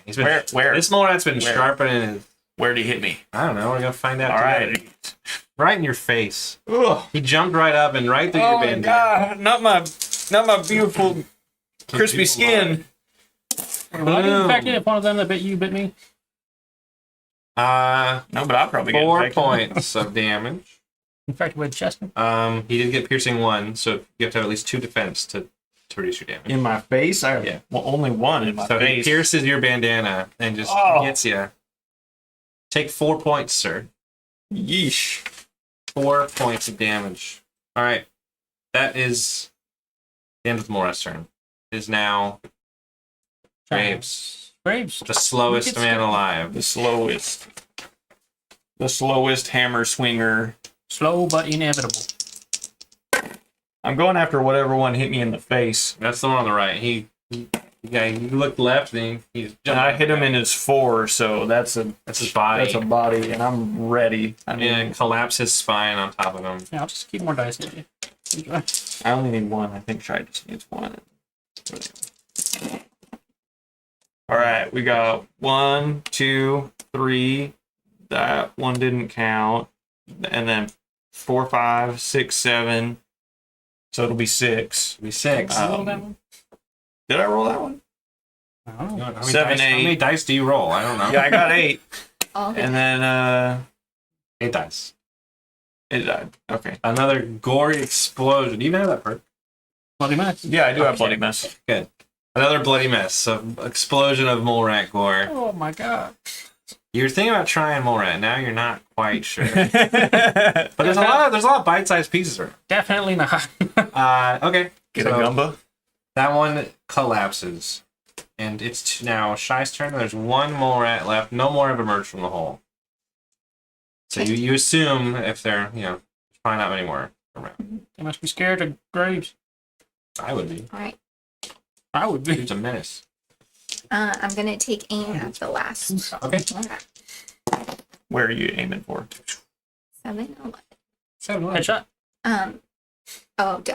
B: Where?
C: This Morat's been
B: Where?
C: sharpening his.
B: Where'd he hit me?
C: I don't know. We're gonna find out.
B: All
C: together.
B: right.
C: Right in your face.
B: Ugh.
C: He jumped right up and right through your
B: Oh my
C: bandana.
B: god! Not my beautiful crispy skin.
A: Will I get infected if one of them that bit you bit me?
B: No, but I'll probably get
C: 4
B: infected.
C: points of damage.
A: Infected with Chester?
C: He did get piercing 1, so you have to have at least 2 defense to reduce your damage.
B: In my face?
C: Yeah.
B: Well, only one in my
C: So he
B: face.
C: pierces your bandana and just
B: Oh.
C: gets you. Take 4 points, sir.
B: Yeesh.
C: 4 points of damage. All right, that is the end of Mora's turn. It is now Graves,
A: Graves.
C: the slowest
A: Look at
C: man
A: Scott.
C: alive.
B: The slowest hammer swinger.
A: Slow but inevitable.
B: I'm going after whatever one hit me in the face.
C: That's the one on the right. He looked left and he's
B: And I hit him in his 4, so that's
C: his body.
B: That's a body, and I'm ready. I mean,
C: And collapse his spine on top of him.
A: Yeah, I'll just keep more dice in you. Enjoy.
B: I only need 1. I think Shai just needs 1. All right, we got 1, 2, 3. That one didn't count. and then 4, 5, 6, 7. So it'll be 6.
C: It'll be 6.
B: Um, Did I roll that one?
A: I don't know.
C: You know, how many
B: 7,
C: dice, how many
B: 8.
C: dice do you roll? I don't know.
B: Yeah, I got 8.
D: All the
B: And then
C: 8 dice.
B: it died. Okay.
C: Another gory explosion. Do you even have that perk?
A: Bloody mess.
B: Yeah, I do have
C: Okay.
B: bloody mess.
C: Good. Another bloody mess. An explosion of mole rat gore.
A: Oh my god.
C: You're thinking about trying mole rat. Now you're not quite sure.
B: But
C: But there's a lot of bite-sized pieces around.
A: Definitely not.
C: Okay.
B: Get
C: so
B: a gumba.
C: that one collapses. And it's now Shy's turn. There's one mole rat left. No more have emerged from the hole. So you assume if they're, there's probably not many more around.
A: They must be scared of Graves.
C: I would be.
D: All right.
A: I would be.
C: He's a menace.
D: I'm gonna take aim at the last.
C: Okay.
D: Okay.
B: Where are you aiming for?
D: 7, 11.
C: 7
A: Headshot.
D: Oh,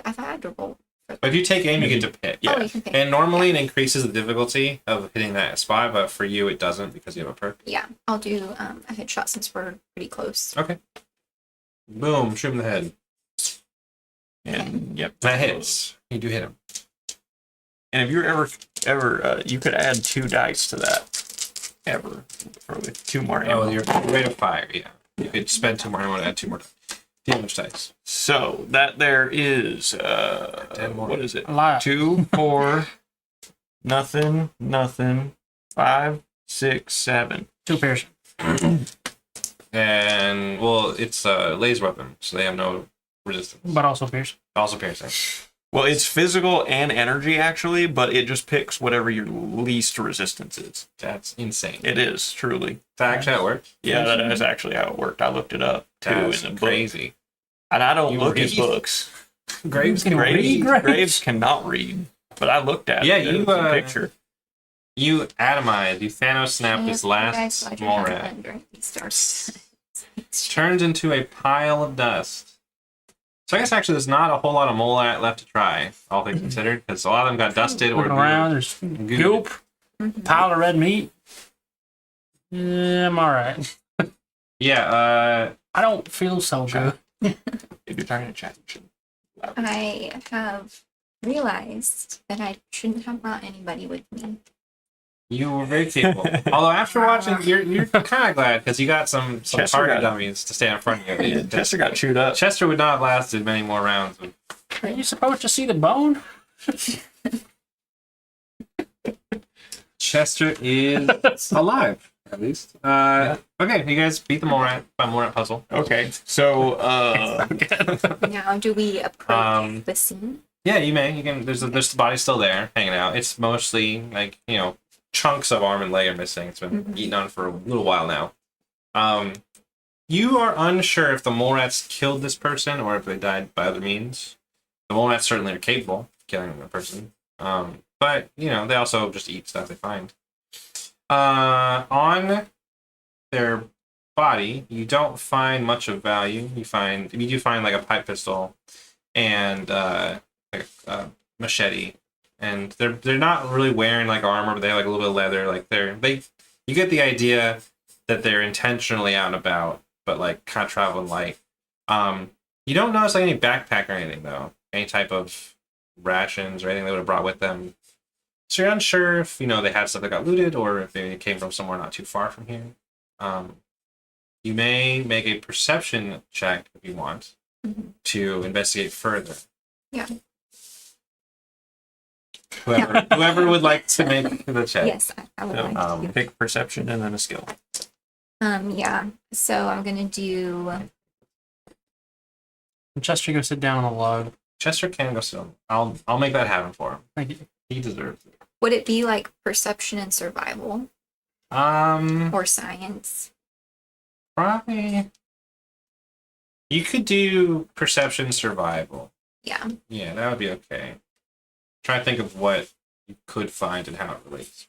D: I thought I had to roll.
C: But if you take aim, you get to pick.
B: Yeah.
D: Oh, you can pick.
C: And normally it increases the difficulty of hitting that spot, but for you it doesn't because you have a perk.
D: Yeah, I'll do a headshot since we're pretty close.
C: Okay. Boom, shoot him in the head.
B: And yep.
C: That hits. You do hit him.
B: And if you're ever you could add 2 dice to that. Ever. For with 2 more ammo.
C: Oh, your rate of fire, yeah. You could spend 2 more ammo and add 2 more damage dice.
B: So that there is
C: 10 more.
B: what is it?
A: A lot.
B: 2, 4, nothing, 5, 6, 7.
A: 2 pairs.
C: And well, it's a laser weapon, so they have no resistance.
A: But also pierce.
C: Also piercing.
B: Well, it's physical and energy actually, but it just picks whatever your least resistance is.
C: That's insane.
B: It is truly.
C: That's actually how it works.
B: Yeah, that is actually how it worked. I looked it up too
C: That's
B: in the book.
C: crazy.
B: And I don't
C: You
B: look at
C: read?
B: books.
C: Graves can
A: read?
B: Graves cannot read, but I looked at
C: Yeah,
B: it.
C: you,
B: It was a picture.
C: You atomized. You Thanos snapped this last mole rat. Turns into a pile of dust. So I guess actually there's not a whole lot of mole rat left to try, all things considered, because a lot of them got dusted or
A: Looking around, there's goop, pile of red meat. Yeah, I'm alright.
C: Yeah,
A: I don't feel so good.
B: If you're talking to chat, you should.
D: I have realized that I shouldn't have brought anybody with me.
C: you were very capable. Although after watching, you're kind of glad because you got some
B: Chester
C: target
B: got-
C: dummies to stand in front of you.
B: Chester got chewed up.
C: Chester would not have lasted many more rounds.
A: Are you supposed to see the bone?
C: Chester is alive, at least. Okay, you guys beat the mole rat puzzle.
B: Okay, so
D: Now, do we approach
C: Um,
D: the scene?
C: Yeah, you may. You can. There's the body's still there, hanging out. It's mostly like chunks of arm and leg are missing. It's been eaten on for a little while now. You are unsure if the mole rats killed this person or if they died by other means. The mole rats certainly are capable of killing a person. But they also just eat stuff they find. On their body, you don't find much of value. You do find like a pipe pistol and like a machete, and they're not really wearing like armor, but they have like a little bit of leather. Like you get the idea that they're intentionally out and about, but like kind of traveling light. You don't notice like any backpack or anything though, any type of rations or anything they would have brought with them. So you're unsure if they had stuff that got looted or if they came from somewhere not too far from here. You may make a perception check if you want to investigate further.
D: Yeah.
C: Whoever would like to make the check.
D: Yes, I would like to.
B: pick perception and then a skill.
D: Yeah. So I'm gonna do.
A: Chester, go sit down on the log.
C: Chester can go still. I'll make that happen for him.
A: Thank you.
C: He deserves it.
D: Would it be like perception and survival or science?
C: Probably. You could do perception survival.
D: Yeah.
C: Yeah, that would be okay. Try to think of what you could find and how it relates.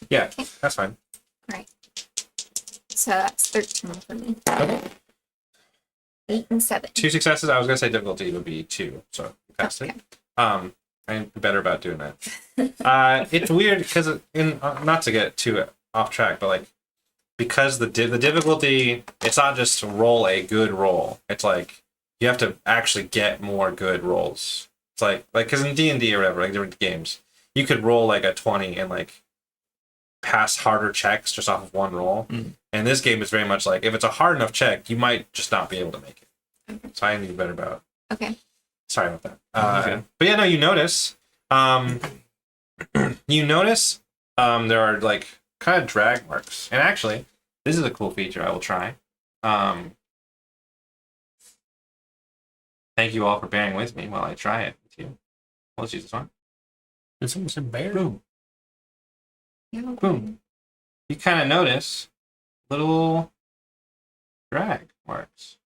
C: Yeah, that's fine.
D: So that's 13 for me.
C: Okay.
D: 8 and 7.
C: 2 successes. I was gonna say difficulty would be 2, so you passed it. I'm better about doing that. It's weird because not to get too off track, but like because the difficulty, it's not just to roll a good roll. It's like you have to actually get more good rolls. It's like because in D&D or whatever, like different games, you could roll like a 20 and like pass harder checks just off of one roll. And this game is very much like if it's a hard enough check, you might just not be able to make it.
D: Okay.
C: So I need to be better about it.
D: Okay.
C: Sorry about that. Okay. But yeah, no, you notice. You notice there are like kind of drag marks. And actually, this is a cool feature I will try. Thank you all for bearing with me while I try it with you. Let's use this one.
A: Did someone say bear?
C: Boom.
D: Yeah, okay.
C: Boom. You kind of notice little drag marks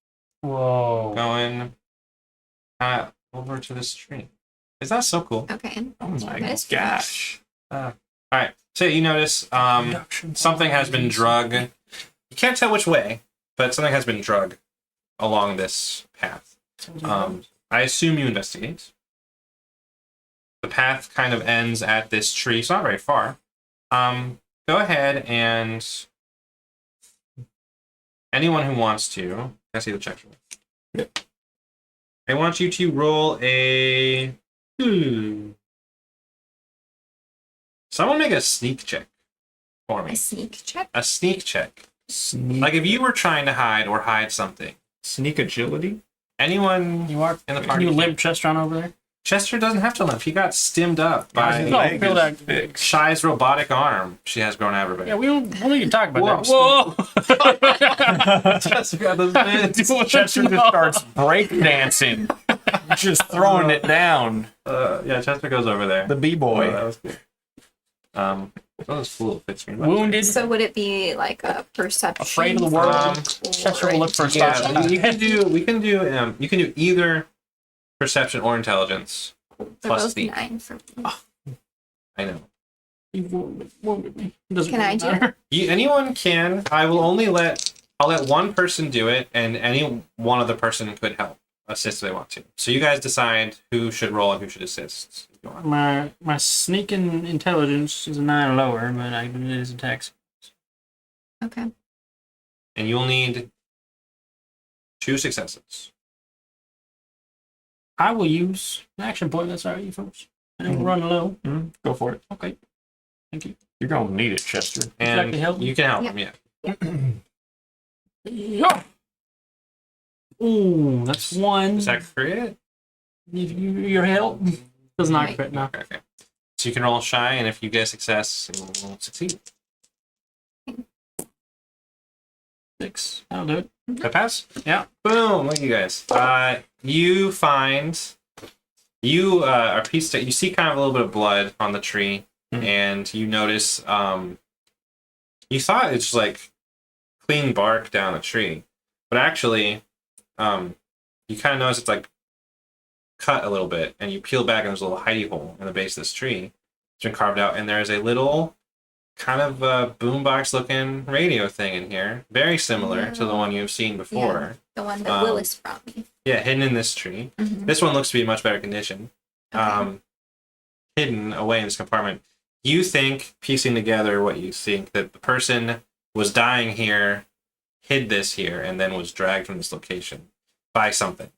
A: Whoa.
C: going over to this tree. Is that so cool?
D: Okay.
B: Oh my
D: That is
B: gosh.
C: All right. So you notice something has been drug. You can't tell which way, but something has been drug along this path. I assume you investigate. The path kind of ends at this tree. It's not very far. Go ahead and anyone who wants to. Can I see the check?
B: Yep.
C: I want you to roll a. Someone make a sneak check for me.
D: A sneak check?
C: A sneak check.
B: Sneak,
C: Like if you were trying to hide something.
B: sneak agility?
C: Anyone
A: You are
C: in the
A: Can
C: party?
A: you limp Chester on over there?
C: Chester doesn't have to limp. He got stimmed up by
A: No,
B: Leg
A: feel
B: is
A: that-
B: fixed.
C: Shy's robotic arm. She has grown out of her
A: Yeah, we don't need to talk about
C: Whoa.
A: that. Whoa!
C: Chester got those bits.
B: Chester just starts breakdancing, just throwing it down.
C: Yeah, Chester goes over there.
B: The b-boy.
C: Oh, that was cool. That was cool. Fit screen.
A: Wounded.
D: So would it be like a perception?
A: Afraid of the world.
D: or-
A: Chester will look for a
C: Yeah,
A: stop.
C: you can do. We can do. You can do either perception or intelligence.
D: They're
C: plus
D: both
C: sneak.
D: 9 for me.
C: I know.
A: He wounded me. Doesn't
D: Can I
A: really
D: do it?
A: matter.
C: Anyone can. I will only let. I'll let one person do it, and any one other person could help assist if they want to. So you guys decide who should roll and who should assist. If you want.
A: My sneaking intelligence is a 9 or lower, but I it is attacks.
D: Okay.
C: And you'll need 2 successes.
A: I will use an action point. That's all right, you folks. And we'll run low.
B: Go for it.
A: Okay. Thank you.
B: You're going to need it, Chester.
C: And
A: Exactly, help me.
C: you can help
D: Yeah.
C: him, yeah.
A: Yeah. Ooh, that's 1.
C: Is that crit?
A: Your help does not
D: Right.
A: crit now.
C: Okay. So you can roll shy, and if you get a success, you'll succeed.
A: 6. That'll do it.
C: That pass?
A: Yeah.
C: Boom! Look at you guys. You find you are pieced. You see kind of a little bit of blood on the tree, and you notice. You thought it's just like clean bark down the tree, but actually, you kind of notice it's like cut a little bit, and you peel back, and there's a little hidey hole in the base of this tree. It's been carved out, and there's a little kind of boombox looking radio thing in here, very similar to the one you've seen before.
D: The one that Willis brought me.
C: Yeah, hidden in this tree.
D: Mhm.
C: This one looks to be in much better condition.
D: Okay.
C: Hidden away in this compartment. You think, piecing together what you think, that the person was dying here, hid this here, and then was dragged from this location by something.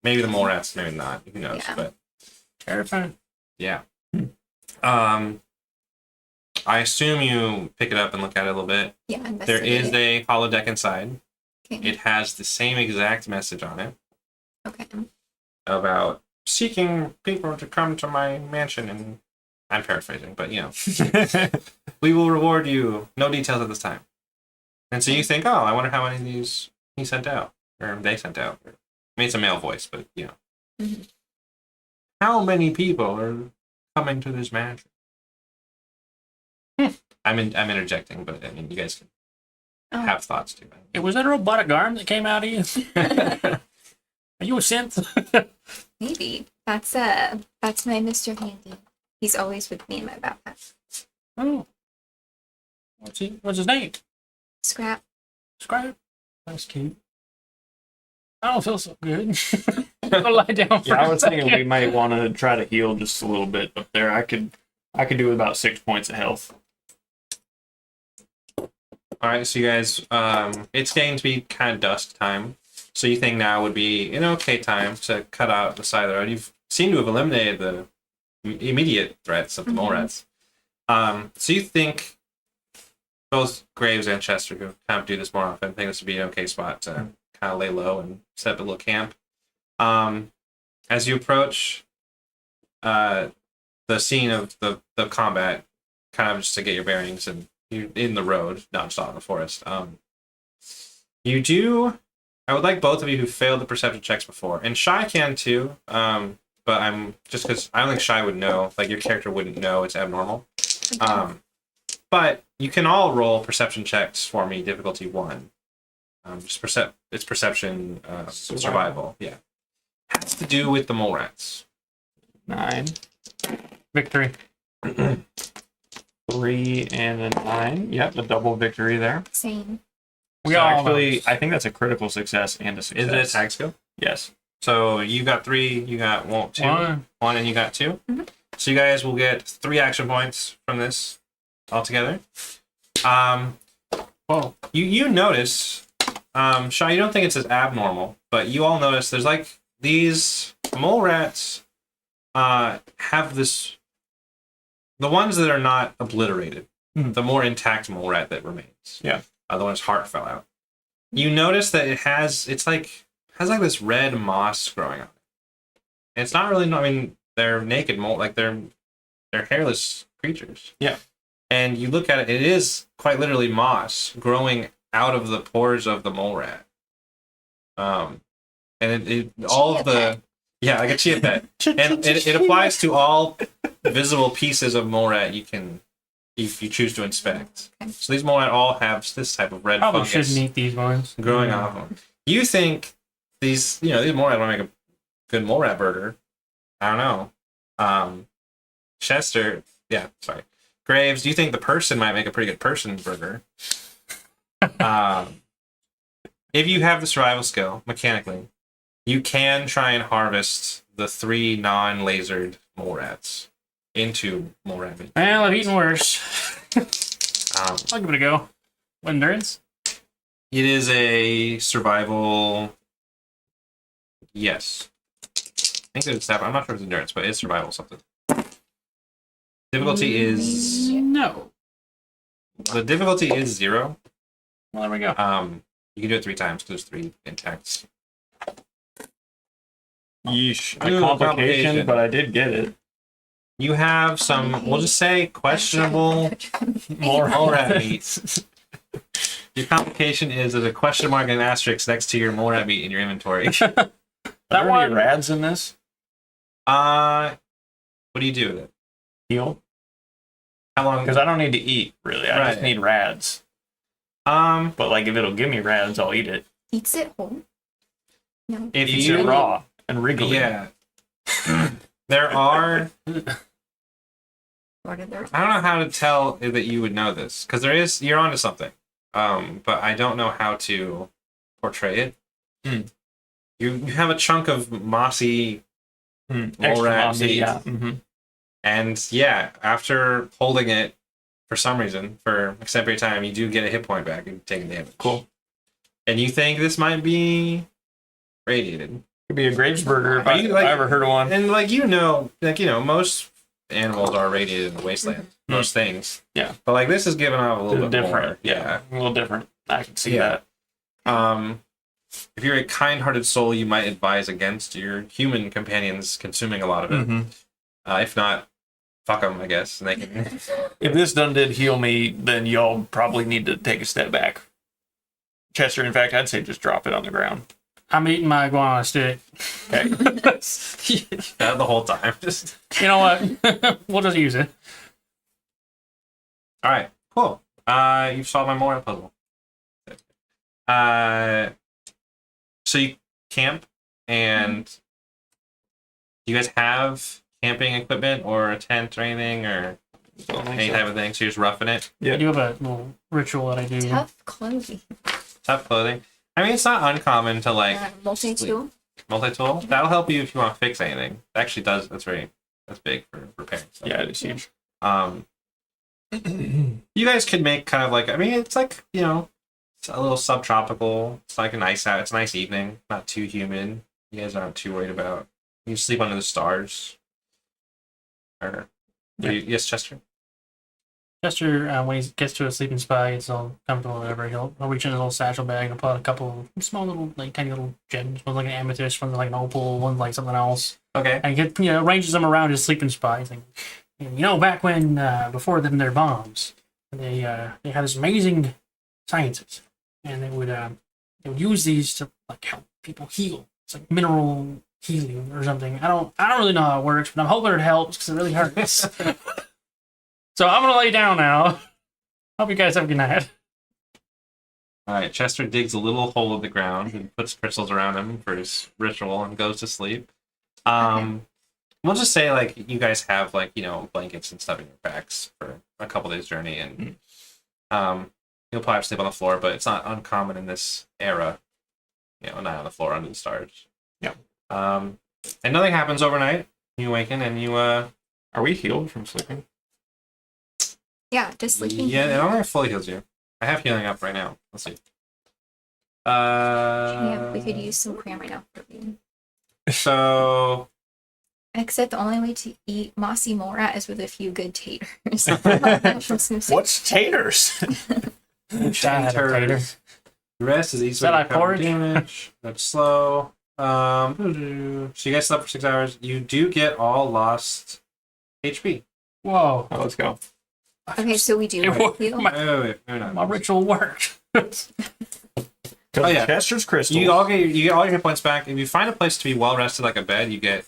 C: Maybe the mole rats, maybe not. Who knows?
D: Yeah.
C: But
A: Terrifying.
C: yeah. I assume you pick it up and look at it a little bit.
D: Yeah,
C: There is
D: investigate
C: a holodeck inside.
D: it. Okay.
C: It has the same exact message on it
D: Okay.
C: about seeking people to come to my mansion, and I'm paraphrasing, but you know, we will reward you. No details at this time. And so you think, oh, I wonder how many of these he sent out, or they sent out. I mean, it's a male voice, but you know,
D: Mhm.
C: how many people are coming to this mansion? I'm interjecting, but I mean, you guys can
D: Oh.
C: have thoughts too.
A: Hey, was that a robotic arm that came out of you? Are you a synth?
D: Maybe. That's my Mr. Handy. He's always with me in my backpack.
A: Oh. What's his name?
D: Scrap.
A: Scribe? That's cute. I don't feel so good. I'll lie down for
B: Yeah, I
A: a
B: was thinking we
A: second.
B: might want to try to heal just a little bit up there. I could do about 6 points of health.
C: All right, so you guys, it's getting to be kind of dusk time. So you think now would be an okay time to cut out the side of the road. You've seemed to have eliminated the immediate threats of the mole rats. So you think both Graves and Chester, who kind of do this more often, think this would be an okay spot to kind of lay low and set up a little camp. As you approach the scene of the combat, kind of just to get your bearings, and you're in the road, not just out in the forest. You do. I would like both of you who failed the perception checks before, and Shy can too. But I'm just because I don't think Shy would know. Like your character wouldn't know it's abnormal. But you can all roll perception checks for me. Difficulty 1. It's perception survival. Yeah, has to do with the mole rats.
B: 9,
A: Victory.
B: 3, and a 9. Yep, a double victory there.
D: Same.
A: We
B: So
A: all
B: actually, I think that's a critical success and a success.
C: Is it a tag skill?
B: Yes.
C: So you got 3, you got 2,
A: One.
C: 1, and you got 2.
D: Mhm.
C: So you guys will get 3 action points from this altogether.
A: Whoa.
C: You notice, Shy, you don't think it's as abnormal, but you all notice there's like these mole rats have this. The ones that are not obliterated, the more intact mole rat that remains.
B: Yeah.
C: The one's heart fell out. You notice that has this red moss growing on it. And it's not really. I mean, they're naked mole, like they're hairless creatures.
B: Yeah.
C: And you look at it, it is quite literally moss growing out of the pores of the mole rat. And it all of the like a chia pet, and it applies to all visible pieces of mole rat you can, if you choose to inspect.
D: Okay.
C: So these mole rat all have this type of red
A: Probably
C: fungus
A: shouldn't eat these ones.
C: growing off them. You think these mole rat will make a good mole rat burger? I don't know. Chester, Graves, do you think the person might make a pretty good person burger? If you have the survival skill, mechanically, you can try and harvest the 3 non-lasered mole rats into mole rat meat.
A: Well, I've eaten worse.
C: Um,
A: I'll give it a go. What endurance?
C: it is a survival. Yes. I think it's that. I'm not sure if it's endurance, but it's survival something. Difficulty is
A: No.
C: the difficulty is 0.
A: Well, there we go.
C: You can do it 3 times because there's 3 intacts.
B: Yeesh. A
C: Ooh,
B: complication, but I did get it.
C: You have some, we'll just say, questionable mole rat meat. Your complication is there's a question mark and an asterisk next to your mole rat meat in your inventory.
B: Are there
A: one-
B: any rads in this?
C: What do you do with it?
B: Heal?
C: How long?
B: Because I don't need to eat, really. I just
C: Right.
B: need rads. But like, if it'll give me rads, I'll eat it.
D: Eats it whole. No.
C: if
B: Eat
C: you
B: it raw and wriggly.
C: yeah, there are.
D: What are their
C: I don't know how to tell that you would know this because you're onto something. But I don't know how to portray it. You have a chunk of mossy
B: Extra
C: rat
B: mossy,
C: meat.
B: yeah. Mm-hmm.
C: And yeah, after holding it for some reason for a set period of time, you do get a hit point back and taking damage.
B: Cool.
C: And you think this might be radiated.
B: Could be a Graves burger if
C: Are
B: I,
C: you,
B: if
C: like-
B: I ever heard of one.
C: And most animals are radiated in the wasteland. Most things.
B: Yeah.
C: But like this is giving off a little bit
B: Different.
C: more.
B: Yeah. A little different. I can see
C: Yeah.
B: that.
C: If you're a kind-hearted soul, you might advise against your human companions consuming a lot of it.
B: Mm-hmm.
C: If not, fuck them, I guess. And they can.
B: If this done did heal me, then y'all probably need to take a step back. Chester, in fact, I'd say just drop it on the ground.
A: I'm eating my iguana stick.
B: Okay.
C: The whole time. Just.
A: You know what? We'll just use it.
C: All right. Cool. You've solved my moral puzzle. So you camp, and do you guys have camping equipment or a tent or anything, or any type of thing? So you're just roughing it.
A: I do have a little ritual that I do.
D: tough clothing?
C: Tough clothing. I mean, it's not uncommon to like
D: Multi-tool.
C: multi-tool. That'll help you if you want to fix anything. It actually does. That's big for repairing stuff.
B: Yeah, it is huge.
C: You guys could make kind of like, I mean, it's like, it's a little subtropical. It's like a nice out. It's a nice evening. Not too humid. You guys aren't too worried about. You sleep under the stars. Or, yes, Chester.
A: Chester, when he gets to a sleeping spot, it's all comfortable or whatever. He'll reach in his little satchel bag and pull out a couple small little, like tiny little gems. One's like an amethyst, one's like an opal, one's like something else.
C: Okay.
A: And he arranges them around his sleeping spot. He's like, back when before them their bombs, they had this amazing sciences, and they would use these to like help people heal. It's like mineral healing or something. I don't really know how it works, but I'm hoping it helps because it really hurts. So I'm gonna lay down now. Hope you guys have a good night.
C: All right. Chester digs a little hole in the ground and puts crystals around him for his ritual and goes to sleep. We'll just say like you guys have like blankets and stuff in your backs for a couple days journey, and you'll probably have to sleep on the floor, but it's not uncommon in this era. Night on the floor under the stars.
B: Yeah.
C: And nothing happens overnight. You awaken and you
B: Are we healed from sleeping?
D: Yeah, just sleeping.
C: Yeah, it only fully heals you. I have healing up right now. Let's see.
D: Yeah, we could use some cram right now for you.
C: So
D: Except the only way to eat mossy mora is with a few good taters.
B: What's taters?
C: taters. The rest is easy.
A: Is that like porridge?
C: Damage. That's slow. So you guys slept for 6 hours. You do get all lost HP.
A: Whoa.
B: Oh, let's go.
D: Okay, so we do heal.
C: Wait.
A: My ritual worked.
C: Oh, yeah.
B: Chester's crystals.
C: You get all your hit points back. If you find a place to be well rested, like a bed, you get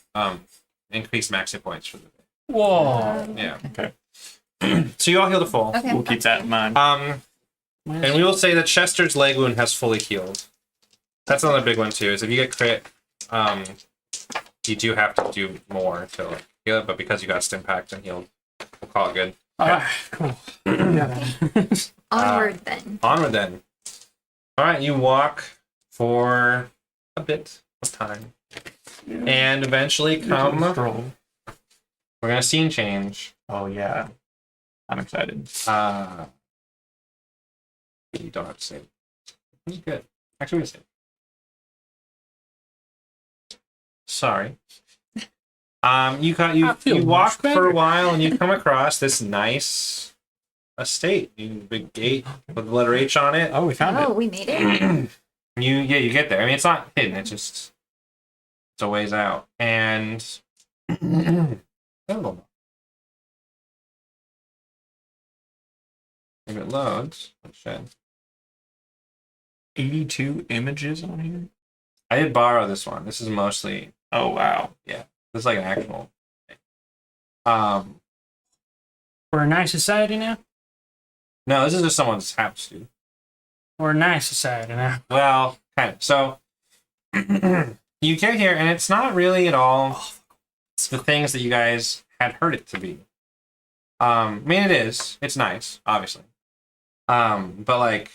C: increased max hit points for the day.
A: Whoa.
C: Yeah.
B: Okay.
C: So you all heal to full.
D: Okay.
B: We'll keep that in mind.
C: And we will say that Chester's leg wound has fully healed. That's another big one too. Is if you get crit, you do have to do more to like, heal it. But because you got stim packed and healed, we'll call it good.
A: All right, cool.
D: Onward then.
C: Onward then. All right, you walk for a bit of time, and eventually come. We're gonna scene change.
B: Oh yeah, I'm excited.
C: You don't have to save. This is good. Actually, we save. Sorry. You walk for a while and you come across this nice estate. Big gate with the letter H on it.
B: Oh, we found
D: Oh, we made it.
C: You get there. I mean, it's not hidden. It's a ways out. And if it loads, it should.
B: 82 images on here.
C: I did borrow this one. This is mostly.
B: Oh wow.
C: Yeah, this is like an actual.
A: We're a nice society now.
C: No, this is just someone's house, dude.
A: We're a nice society now.
C: Well, kind of. So you get here, and it's not really at all the things that you guys had heard it to be. I mean, it is. It's nice, obviously. But like,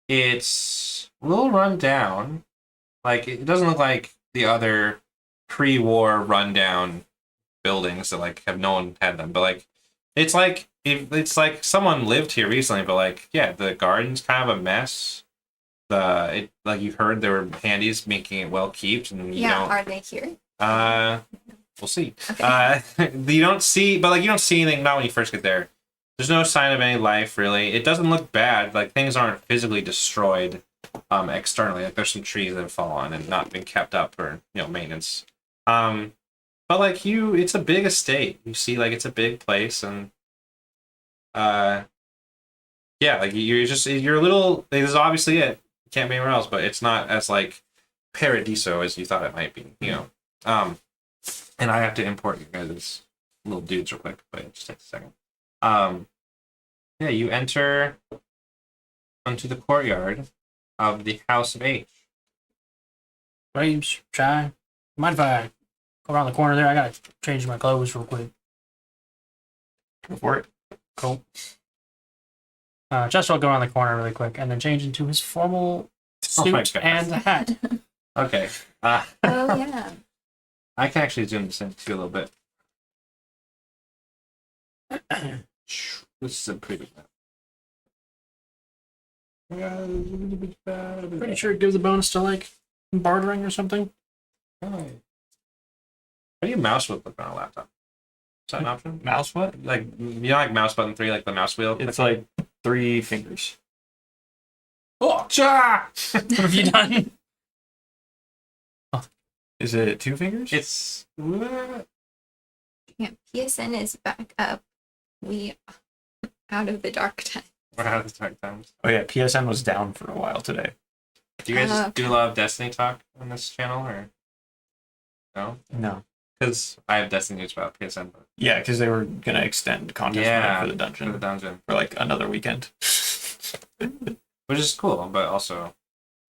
C: it's a little run down. Like, it doesn't look like the other pre-war rundown buildings that like have no one had them. But like, it's like someone lived here recently. But like, yeah, the garden's kind of a mess. Like you've heard there were handies making it well kept, and
D: Are they here?
C: we'll see.
D: Okay.
C: You don't see anything. Not when you first get there. There's no sign of any life really. It doesn't look bad. Like things aren't physically destroyed externally. Like there's some trees that have fallen and not been kept up for maintenance. But like it's a big estate. You see, like it's a big place, and yeah, like you're a little. Like, this is obviously it. Can't be anywhere else, but it's not as like paradiso as you thought it might be. And I have to import you guys' little dudes real quick, but it just takes a second. Yeah, you enter onto the courtyard of the House of H.
A: Graves, Shy. Mind if I go around the corner there? I gotta change my clothes real quick.
B: Go for it.
A: Cool. Just will go around the corner really quick and then change into his formal
C: Oh my
A: suit
C: gosh.
A: and hat.
C: Okay.
D: Oh yeah.
C: I can actually zoom this in too a little bit. This is a pretty good map.
A: Pretty sure it gives a bonus to like bartering or something.
C: How do you mouse with on a laptop? Is that an option?
B: Mouse what?
C: Like, you know, like mouse button 3, like the mouse wheel?
B: It's like 3 fingers.
C: Oh, cha!
A: What have you done?
B: Is it 2 fingers?
C: It's.
D: Yeah, PSN is back up. We out of the dark time.
C: We're out of the dark times.
B: Oh yeah, PSN was down for a while today.
C: Do you guys
D: Okay.
C: do a lot of Destiny talk on this channel, or no?
B: No.
C: Because I have Destiny news about PSN, but
B: Yeah, because they were gonna extend contest
C: yeah,
B: mode for the
C: for
B: dungeon
C: the dungeon,
B: for like another weekend.
C: which is cool. But also,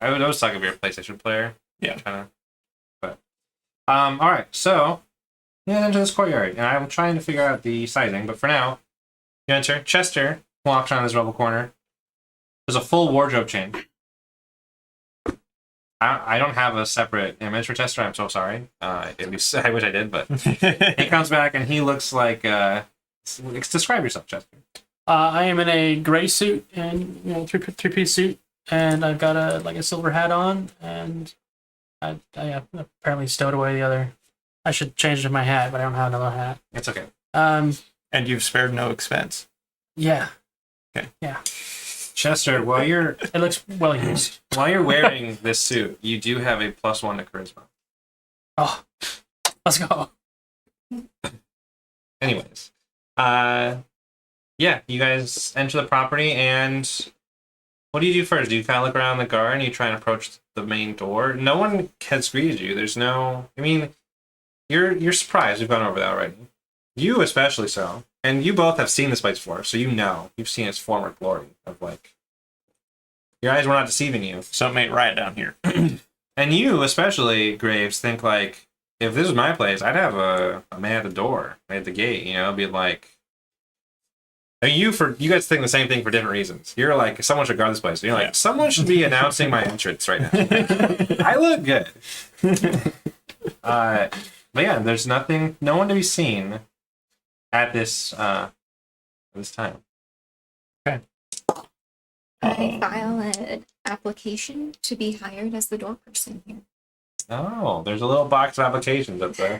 C: I would always talk if you're a PlayStation player.
B: Yeah.
C: Kind of. But all right. So you enter this courtyard, and I'm trying to figure out the sizing. But for now, you enter. Chester walks around this rebel corner. There's a full wardrobe change. I don't have a separate image for Chester. I'm so sorry. At least I wish I did, but he comes back and he looks like. Describe yourself, Chester.
A: I am in a gray suit and three-piece suit, and I've got a silver hat on, and I apparently stowed away the other. I should change my hat, but I don't have another hat.
C: It's okay.
B: And you've spared no expense.
A: Yeah.
B: Okay.
A: Yeah.
C: Chester, while you're
A: It looks well used.
C: wearing this suit, you do have a +1 to charisma.
A: Oh, let's go.
C: Anyways, yeah, you guys enter the property, and what do you do first? Do you kind of look around the garden? You try and approach the main door. No one has greeted you. There's no. I mean, you're surprised. We've gone over that already. You especially so, and you both have seen this place before, so you know you've seen its former glory of like. Your eyes were not deceiving you.
B: Something ain't right down here.
C: And you, especially, Graves, think like, if this was my place, I'd have a man at the door, at the gate, you know, be like... I mean, you guys think the same thing for different reasons. You're like, someone should guard this place. You're like,
B: Yeah.
C: someone should be announcing my entrance right now. I look good. But yeah, there's no one to be seen at this time.
D: I file an application to be hired as the door person here.
C: Oh, there's a little box of applications up there.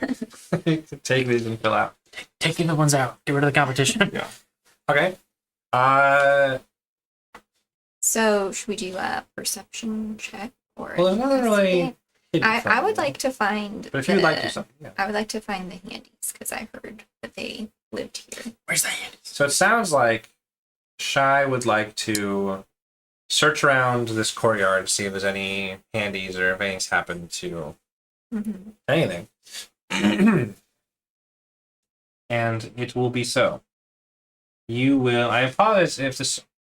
C: Take these and fill out.
A: Take the other ones out. Get rid of the competition.
B: Yeah.
C: Okay.
D: So should we do a perception check or?
C: Well, there's nothing really.
D: I would like to find.
C: But if you'd like to do something, yeah.
D: I would like to find the handies because I heard that they lived here.
A: Where's the hand?
C: So it sounds like Shy would like to search around this courtyard to see if there's any handies or if anything's happened to
D: Mm-hmm.
C: anything. And it will be so. You will. I apologize if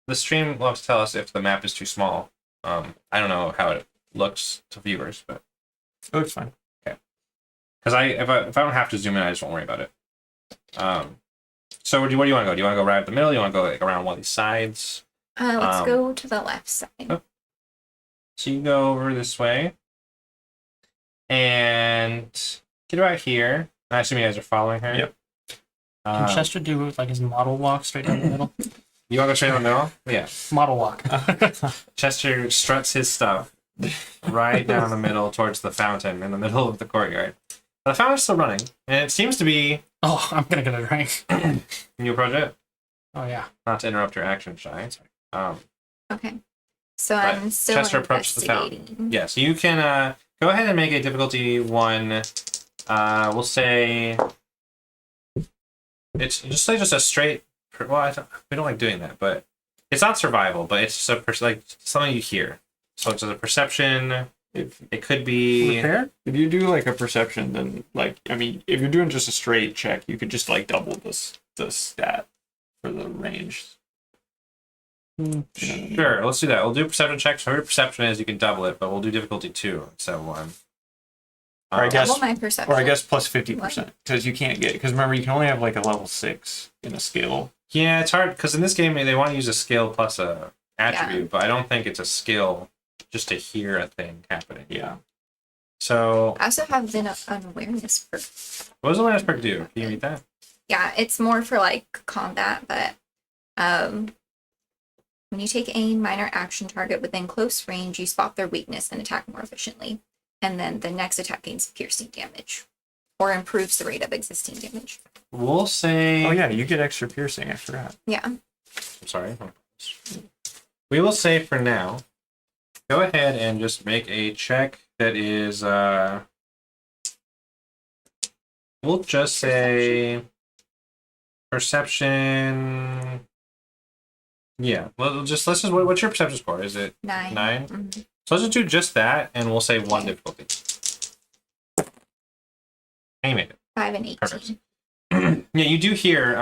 C: the stream loves to tell us if the map is too small. I don't know how it looks to viewers, but
B: It looks fine.
C: because if I don't have to zoom in, I just won't worry about it. So where do you want to go? Do you want to go right up the middle? Do you want to go like around one of these sides?
D: Let's go to the left side.
C: Oh. So you go over this way and get right here. I assume you guys are following her.
B: Yep.
A: Can Chester do like his model walk straight down the middle?
C: You want to go straight down the middle? Yeah.
A: Model walk.
C: Chester struts his stuff right down the middle towards the fountain in the middle of the courtyard. The fountain's still running, and it seems to be.
A: Oh, I'm gonna get a drink.
C: Can you approach it?
A: Oh yeah.
C: Not to interrupt your action, Shy.
D: Okay. So
C: But
D: I'm still
C: Chester approached the fountain.
D: investigating.
C: Yeah, so you can go ahead and make a difficulty 1. We'll say it's just a straight. Well, we don't like doing that, but it's not survival, but it's just like something you hear. So it's a perception. It could be.
A: Repair?
B: If you do like a perception, then like if you're doing just a straight check, you could just like double the stat for the range.
C: Sure, let's do that. We'll do a perception check. So your perception is you can double it, but we'll do difficulty 2 instead of 1.
B: Or I guess,
D: Double my perception.
B: or I guess plus 50% because you can't get because remember you can only have like a level 6 in a skill.
C: Yeah, it's hard because in this game they want to use a skill plus a attribute, but I don't think it's a skill just to hear a thing happening.
B: Yeah.
C: So
D: I also have an awareness perk.
C: what does the awareness perk do? Can you read that?
D: Yeah, it's more for like combat, but When you take aim, minor action target within close range, you spot their weakness and attack more efficiently. And then the next attack gains piercing damage or improves the rate of existing damage.
C: We'll say.
B: Oh yeah, you get extra piercing. I forgot.
D: Yeah.
C: I'm sorry. We will say for now, go ahead and just make a check that is, we'll just say perception. Yeah, well, let's just, what's your perception score? Is it
D: 9?
C: 9?
D: Mhm.
C: So let's just do just that, and we'll say 1
D: Okay.
C: difficulty. And you made it.
D: 5 and 18.
C: Perfect. Yeah, you do hear,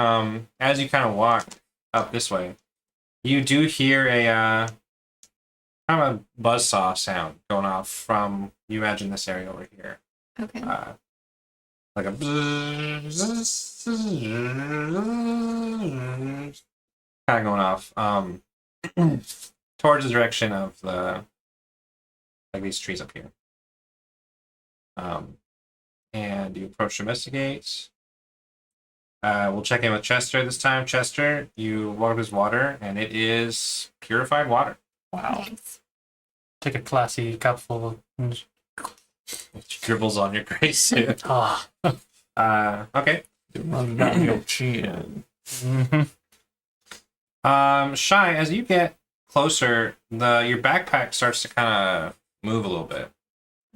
C: as you kind of walk up this way, you do hear a kind of a buzzsaw sound going off from, you imagine this area over here.
D: Okay.
C: Like a kind of going off towards the direction of the like these trees up here. And you approach investigate. We'll check in with Chester this time. Chester, you walk his water, and it is purified water.
B: Wow.
D: Nice.
A: Take a classy cupful.
C: It dribbles on your gray suit.
A: Ah.
C: Okay.
B: Run down your chin.
A: Mm-hmm.
C: Shy, as you get closer, your backpack starts to kind of move a little bit,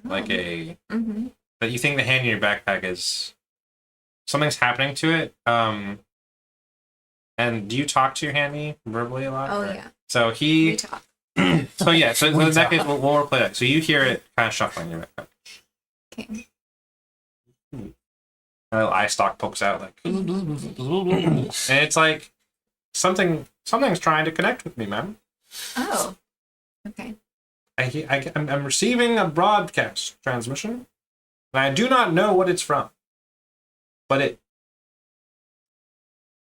C: like a.
D: Mm-hmm.
C: But you think the hand in your backpack is something's happening to it. And do you talk to your handy verbally a lot?
D: Oh,
C: or-
D: yeah.
C: So he.
D: We talk.
C: So yeah. So
A: We
C: in that case,
A: talk.
C: we'll replay that. So you hear it kind of shuffling in your backpack.
D: Okay.
C: A little eye stalk pokes out, like, and it's like something's trying to connect with me, man.
D: Oh. Okay.
C: I'm receiving a broadcast transmission, and I do not know what it's from. But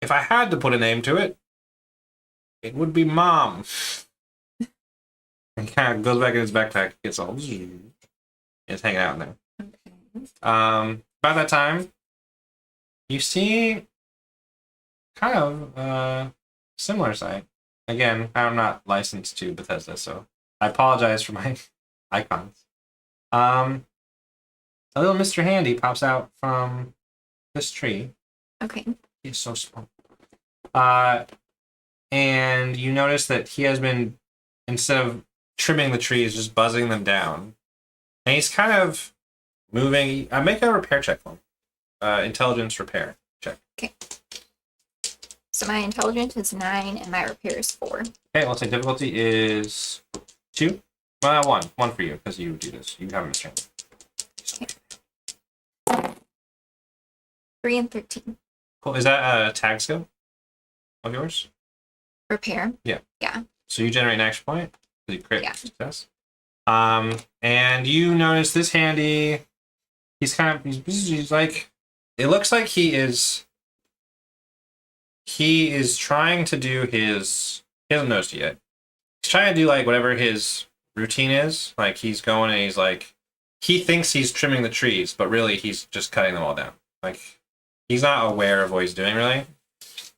C: if I had to put a name to it, it would be Mom. And he kind of goes back in his backpack, gets all, it's hanging out in there.
D: Okay.
C: By that time, you see kind of similar site. Again, I'm not licensed to Bethesda, so I apologize for my icons. A little Mr. Handy pops out from this tree.
D: Okay.
C: He's so small. And you notice that he has been, instead of trimming the trees, just buzzing them down. And he's kind of moving. Make a repair check for him. Intelligence repair check.
D: So my intelligence is 9 and my repair is 4.
C: Okay, let's say difficulty is 2. 1. 1 for you, because you do this. You have a Mr. Handy.
D: 3 and 13.
C: Cool. Is that a tag skill of yours?
D: Repair.
C: So you generate an action point. So you crit
D: Yeah.
C: success. And you notice this Handy. He's like, it looks like he is trying to do his. He hasn't noticed it yet. He's trying to do like whatever his routine is. Like he's going and he's like, he thinks he's trimming the trees, but really he's just cutting them all down. Like he's not aware of what he's doing really.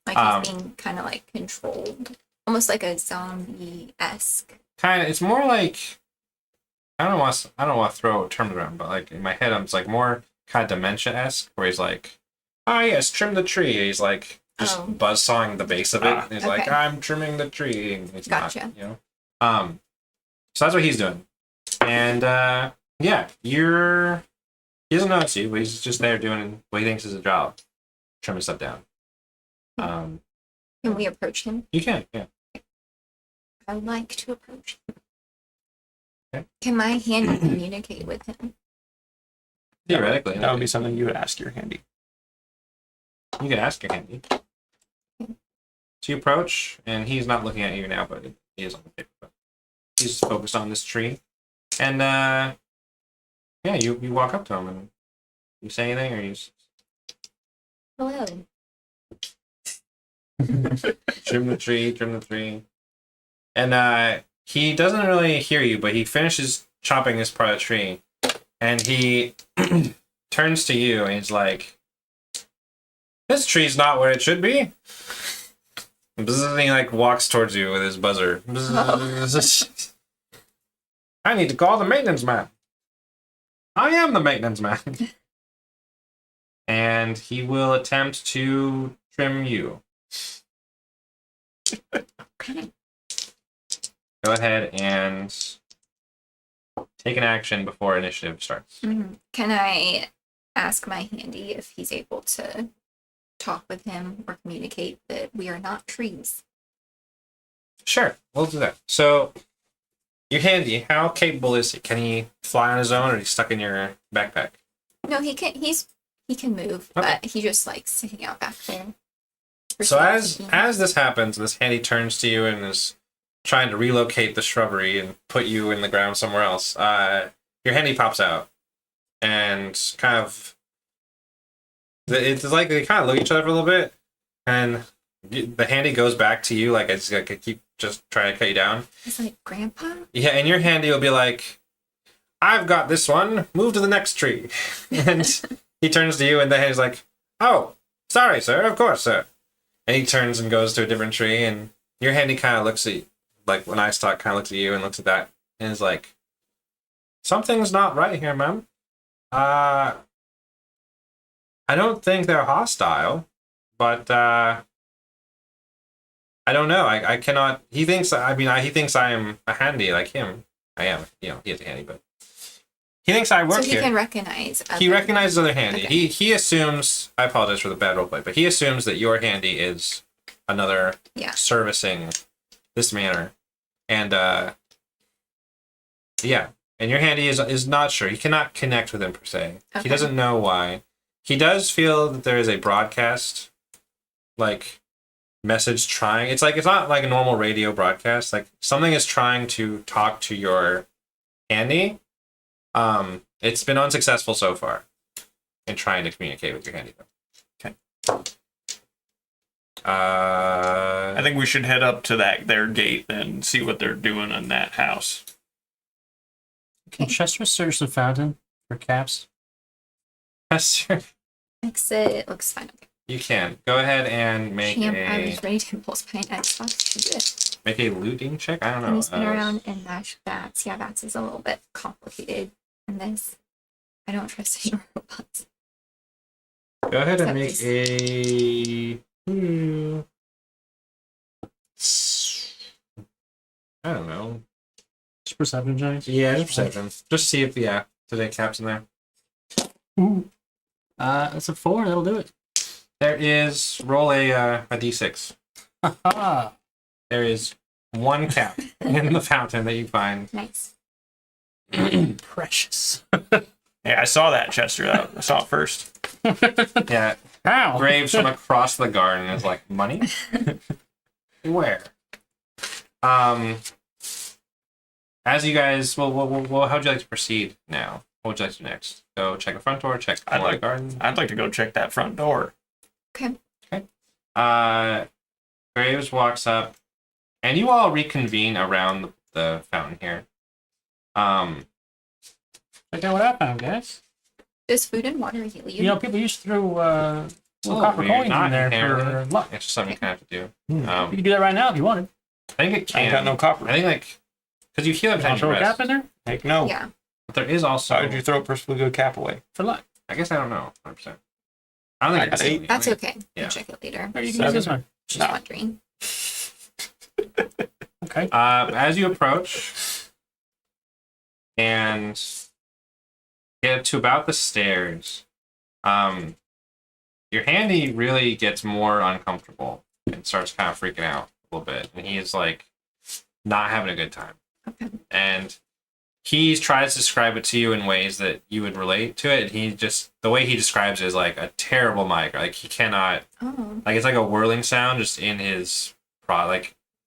D: Like he's being kind of like controlled. Almost like a zombie-esque.
C: Kind of, it's more like I don't want to throw terms around, but like in my head, I'm just like more kind of dementia-esque, where he's like, "Ah, yes, trim the tree." He's like just buzzsawing the base of it. And he's like,
D: okay.
C: "I'm trimming the tree." And it's
D: Gotcha.
C: not, you know. So that's what he's doing, and yeah, he doesn't notice you, but he's just there doing what he thinks is a job, trimming stuff down.
D: Can we approach him?
C: You can, yeah.
D: I would like to approach him.
C: Okay.
D: Can my handy communicate with him?
C: Theoretically,
B: That would be something you would ask your handy.
C: you can ask your handy. So you approach, and he's not looking at you now, but he is on the paper. But he's focused on this tree, and yeah, you walk up to him and you say anything, or you
D: Hello.
C: trim the tree, and he doesn't really hear you, but he finishes chopping this part of the tree, and he turns to you and he's like, "This tree's not where it should be." Bzzz, and he like walks towards you with his buzzer. Bzzz. I need to call the maintenance man. I am the maintenance man. And he will attempt to trim you.
D: Okay.
C: Go ahead and take an action before initiative starts.
D: Can I ask my handy if he's able to talk with him or communicate that we are not trees?
C: Sure, we'll do that. So, your handy, how capable is he? Can he fly on his own, or is he stuck in your backpack?
D: No, he can. He can move,
C: Okay.
D: but he just likes sitting out back there.
C: So as this happens, this handy turns to you and is trying to relocate the shrubbery and put you in the ground somewhere else. Your handy pops out and kind of, it's like they kind of look at each other for a little bit, and the handy goes back to you like it's like keep just trying to cut you down.
D: He's like, Grandpa?
C: Yeah, and your handy will be like, I've got this one. Move to the next tree. And he turns to you, and the handy's like, oh, sorry, sir. Of course, sir. And he turns and goes to a different tree, and your handy kind of looks at, like, when I talk, kind of looks at you and looks at that, and is like, something's not right here, ma'am. I don't think they're hostile, but, I don't know. I cannot. He thinks. He thinks I am a handy like him. I am. He is a handy, but he thinks I work
D: So he
C: here.
D: can recognize.
C: He recognizes other handy.
D: Okay.
C: He assumes. I apologize for the bad roleplay, but he assumes that your handy is another servicing this manner, and yeah. And your handy is not sure. He cannot connect with him per se.
D: Okay.
C: He doesn't know why. He does feel that there is a broadcast, like, message trying. It's not like a normal radio broadcast. Like, something is trying to talk to your handy. It's been unsuccessful so far in trying to communicate with your handy, though.
B: Okay.
C: I
B: I think we should head up to their gate and see what they're doing in that house.
A: Can Chester search the fountain for caps?
D: Exit looks fine. Okay.
C: You can go ahead and make
D: I
C: a
D: was ready to impulse my Xbox to do it.
C: make a looting check. I don't know.
D: Can you spin around and mash bats? Yeah, bats is a little bit complicated in this. I don't trust any robots.
C: Go ahead and
D: Except
C: make a. I don't know.
A: Just perception checks?
C: Yeah, just perception. Just see if today caps in there.
A: Ooh. That's a 4. That'll do it.
C: There is roll a d6.
A: Ah.
C: There is one cap in the fountain that you find.
D: Nice.
A: Precious.
B: Yeah, I saw that, Chester. I saw it first.
C: Yeah,
A: Ow.
C: Graves from across the garden is like, money? Where? As you guys, well, how'd you like to proceed now? What would you like to do next? Go check the front door, check the garden?
B: I'd like to go check that front door.
D: Okay.
C: Graves walks up, and you all reconvene around the fountain here.
A: Check out what I found, guys.
D: Does food and water heal you?
A: You know, people used to throw some
C: Oh,
A: copper
C: weird.
A: coins
C: Not
A: in there
C: inherently.
A: for luck.
C: It's just something you kind of have to do.
A: You could do that right now if you wanted.
C: I think it
B: I ain't
C: can.
B: got no copper.
C: I think, like, because you heal every time
A: Want to
C: you
A: throw a
C: rest.
A: cap in there?
B: Heck no.
D: Yeah.
C: But there is also.
B: Why did you throw a perfectly good cap away?
A: For luck.
C: I guess I don't know. 100%. I don't think
B: I got
C: it's
B: 8.
D: That's okay.
C: Yeah.
D: I'll check it later.
A: Or you can use this one.
D: Just
B: No.
D: wondering.
A: Okay.
C: As you approach and get to about the stairs, your handy really gets more uncomfortable and starts kind of freaking out a little bit. And he is like not having a good time.
D: Okay.
C: And he tries to describe it to you in ways that you would relate to it. And the way he describes it is like a terrible mic. Like he cannot,
D: Oh.
C: like it's like a whirling sound just in his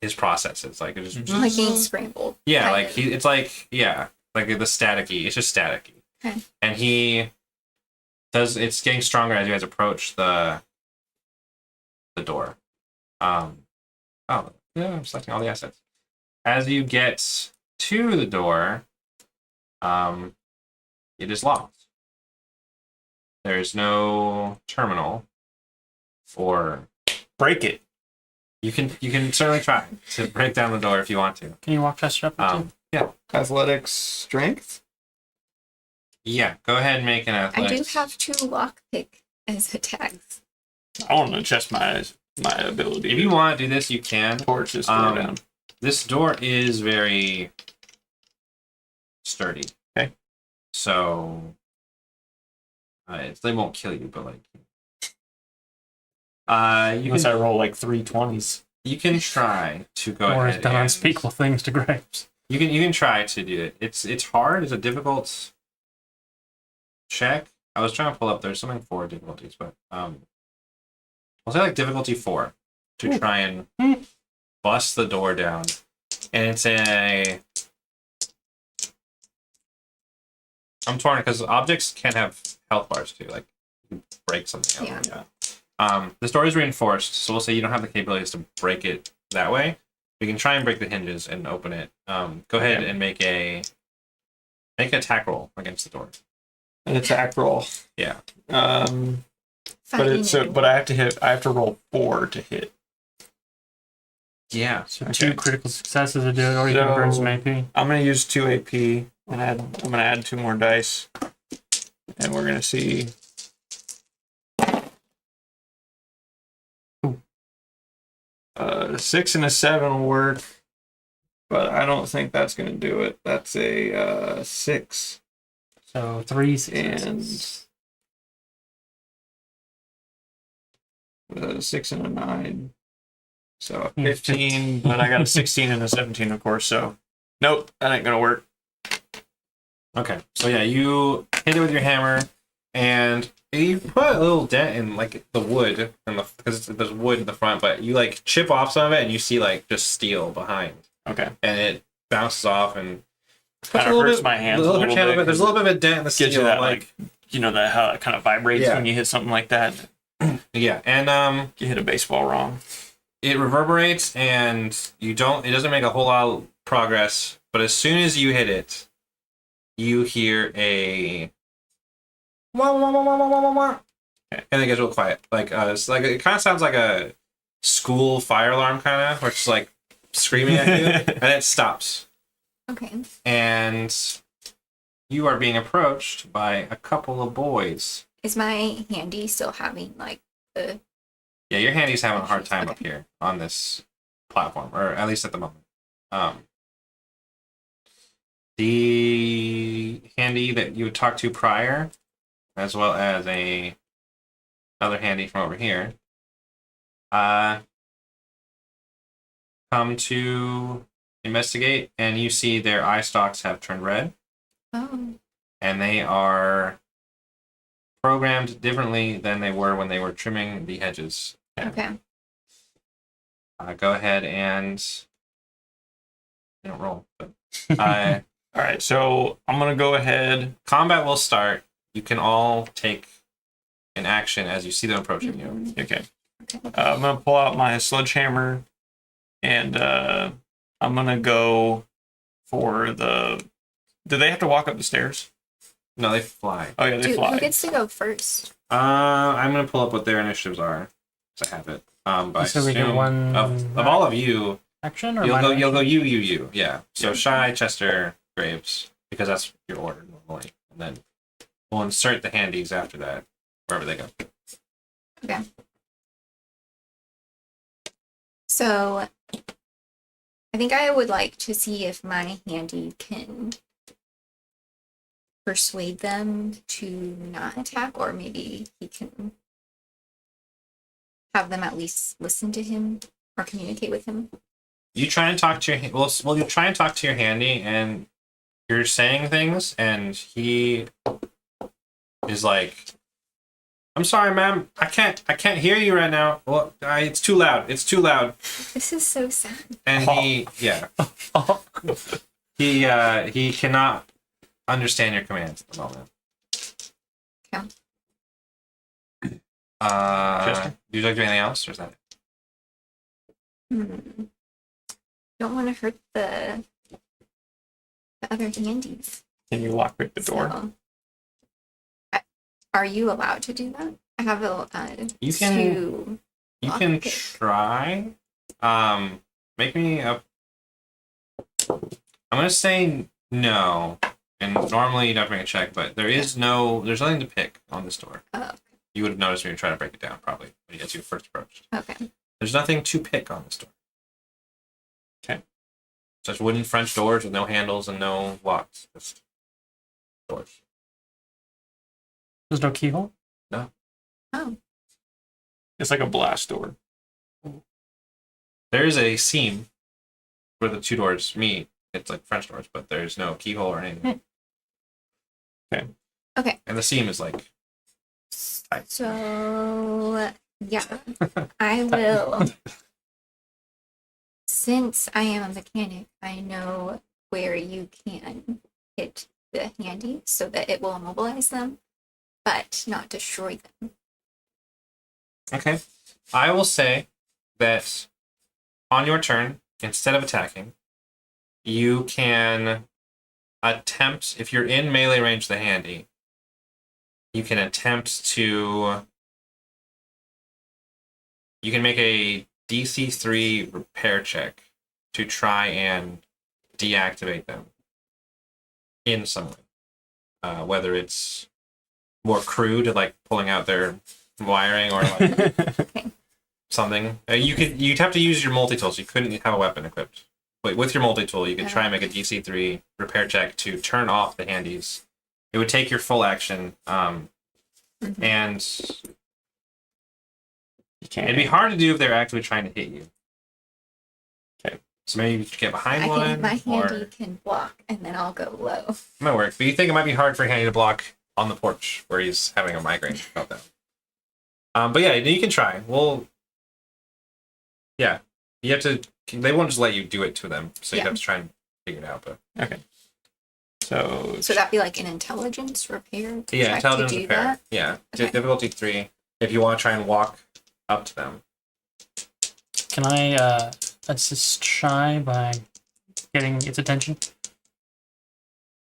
C: his processes. Like it just
D: Like being scrambled.
C: yeah,
D: kind
C: like
D: of.
C: it's like like the staticky. It's just staticky.
D: Okay.
C: And it's getting stronger as you guys approach the door. Oh yeah, I'm selecting all the assets. As you get to the door, it is locked. There's no terminal or
B: Break it.
C: You can certainly try to break down the door if you want to.
A: Can you walk Chester up too?
C: Yeah.
B: Athletics, strength.
C: Yeah. Go ahead and make an
D: I
C: athletics.
D: do have 2 lockpick as attacks.
B: I want to test my ability.
C: If you want to do this, you can.
B: torch this door down.
C: This door is very sturdy.
B: Okay.
C: So they won't kill you, but like you
B: Unless
C: can
B: I roll like 3 20s.
C: you can try to go
A: Or
C: ahead
A: done
C: and
A: unspeakable things to Graves.
C: you can try to do it. It's hard. It's a difficult check. I was trying to pull up. There's something for difficulties, but I'll say like difficulty 4 to try and bust the door down, and it's a. I'm torn because objects can have health bars too. Like you can break something.
D: Yeah.
C: This door is reinforced, so we'll say you don't have the capabilities to break it that way. You can try and break the hinges and open it. Go ahead and make an attack roll against the door.
B: An attack roll.
C: Yeah.
B: But I have to roll 4 to hit.
C: Yeah.
A: So 2 critical successes to do it, or you can burn some AP.
B: I'm gonna use 2 AP and I'm gonna add 2 more dice. And we're gonna see. A 6 and a 7 will work, but I don't think that's gonna do it. That's a 6
A: So 3
B: and
A: successes.
B: a 6 and a 9. So a 15, but I got a 16 and a 17, of course. So nope, that ain't gonna work.
C: Okay. So yeah, you hit it with your hammer, and you put a little dent in like the wood, because there's wood in the front, but you like chip off some of it, and you see like just steel behind,
B: Okay.
C: and it bounces off and
B: Kind of hurts my hands a little bit.
C: There's a little bit of a dent in the
B: Gives
C: steel,
B: you that like that how it kind of vibrates
C: Yeah.
B: when you hit something like that.
C: yeah, and
B: You hit a baseball wrong.
C: it reverberates, and it doesn't make a whole lot of progress, but as soon as you hit it, you hear a wah, wah, wah, wah, wah, wah, wah, wah.
B: Okay.
C: And it gets real quiet. Like it's like it kind of sounds like a school fire alarm, kind of, where it's like screaming at you, and it stops.
D: Okay.
C: And you are being approached by a couple of boys.
D: Is my handy still having like the?
C: Yeah, your handy's having a hard time up here on this platform, or at least at the moment. The handy that you would talk to prior, as well as another handy from over here, come to investigate, and you see their eye stalks have turned red,
D: Oh.
C: and they are programmed differently than they were when they were trimming the hedges.
D: Okay.
C: Go ahead and you don't roll, but
B: All right, so I'm gonna go ahead.
C: combat will start. You can all take an action as you see them approaching you.
B: Okay.
D: Okay.
B: I'm gonna pull out my sledgehammer, and I'm gonna go for the. Do they have to walk up the stairs?
C: No, they fly.
B: Oh yeah, they
D: Dude,
B: fly.
D: who gets to go first?
C: I'm gonna pull up what their initiatives are. So I have it. But
A: So we get
C: assume
A: one
C: of all of you,
A: action, or
C: you'll
A: minor
C: go
A: action?
C: you. Yeah. So Shy, Chester, Graves, because that's your order normally, and then we'll insert the handies after that wherever they go.
D: Okay. So, I think I would like to see if my handy can persuade them to not attack, or maybe he can have them at least listen to him or communicate with him.
C: You try and talk to your well, you try and talk to your handy, and you're saying things, and he is like, "I'm sorry, ma'am. I can't hear you right now. Well, it's too loud. It's too loud."
D: This is so sad.
C: And he cannot understand your commands at the moment.
D: Okay.
C: Do you like to do anything else, or is that it?
D: Don't want to hurt the other handies.
B: Can you lockpick the door?
D: So, are you allowed to do that? I have a
C: You can-
D: two
C: You can
D: lockpick.
C: try. Make me a. I'm gonna say no. And normally you'd have to make a check, but there's nothing to pick on this door.
D: Oh,
C: You would have noticed when you try to break it down, probably, when you first approached.
D: okay.
C: There's nothing to pick on this door.
B: Okay.
C: Such wooden French doors with no handles and no locks. Just doors.
A: There's no keyhole.
D: Oh,
B: It's like a blast door.
C: There is a seam where the two doors meet. It's like French doors, but there's no keyhole or anything.
D: okay.
C: And the seam is like tight.
D: So, yeah, I will. Since I am a mechanic, I know where you can hit the handy so that it will immobilize them, but not destroy them.
C: Okay. I will say that on your turn, instead of attacking, you can attempt, if you're in melee range of the handy, you can attempt to. You can make a DC 3 repair check to try and deactivate them in some way. Whether it's more crude, like pulling out their wiring, or like something. You'd have to use your multi-tools. You couldn't have a weapon equipped. But with your multi-tool, you can try and make a DC 3 repair check to turn off the handies. It would take your full action, and
B: You can't.
C: it'd be hard to do if they're actively trying to hit you.
B: Okay.
C: So maybe you could get behind
D: I
C: one,
D: think my handy
C: or
D: can block, and then I'll go low.
C: it might work. But you think it might be hard for Handy to block on the porch where he's having a migraine about that. But yeah, you can try. Yeah, you have to. They won't just let you do it to them, so you
D: Yeah.
C: have to try and figure it out. But
B: Okay. So
D: That'd be like an intelligence repair.
C: yeah,
D: check
C: intelligence
D: to do
C: repair.
D: that.
C: Yeah,
D: Okay.
C: difficulty 3. If you want to try and walk up to them.
A: Can I assist Shy by getting its attention?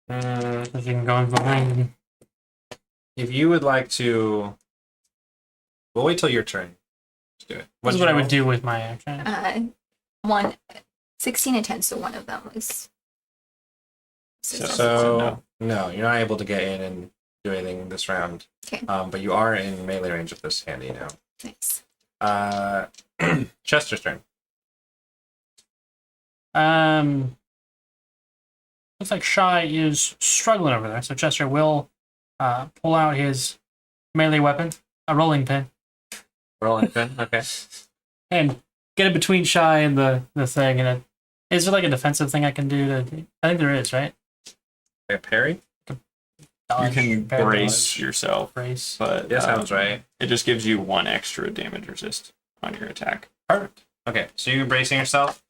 A: If you can go in behind him.
C: If you would like to, we'll wait till your turn. Let's do it.
A: This is what I would do with my action.
D: 16 and 10, so one of them was.
C: So no, you're not able to get in and do anything this round.
D: Okay.
C: But you are in melee range of this handy now.
D: Nice.
C: Chester's turn.
A: Looks like Shy is struggling over there, so Chester will pull out his melee weapon, a rolling pin,
C: Rolling pin. Okay.
A: and get it between Shy and the thing. And is there like a defensive thing I can do to? I think there is, right?
C: A parry.
B: you
A: Dodge,
B: can
A: parry,
B: brace
A: dodge,
B: yourself,
A: brace.
B: but
C: Yeah, sounds right.
B: it just gives you 1 extra damage resist on your attack.
C: Perfect. Okay, so you're bracing yourself,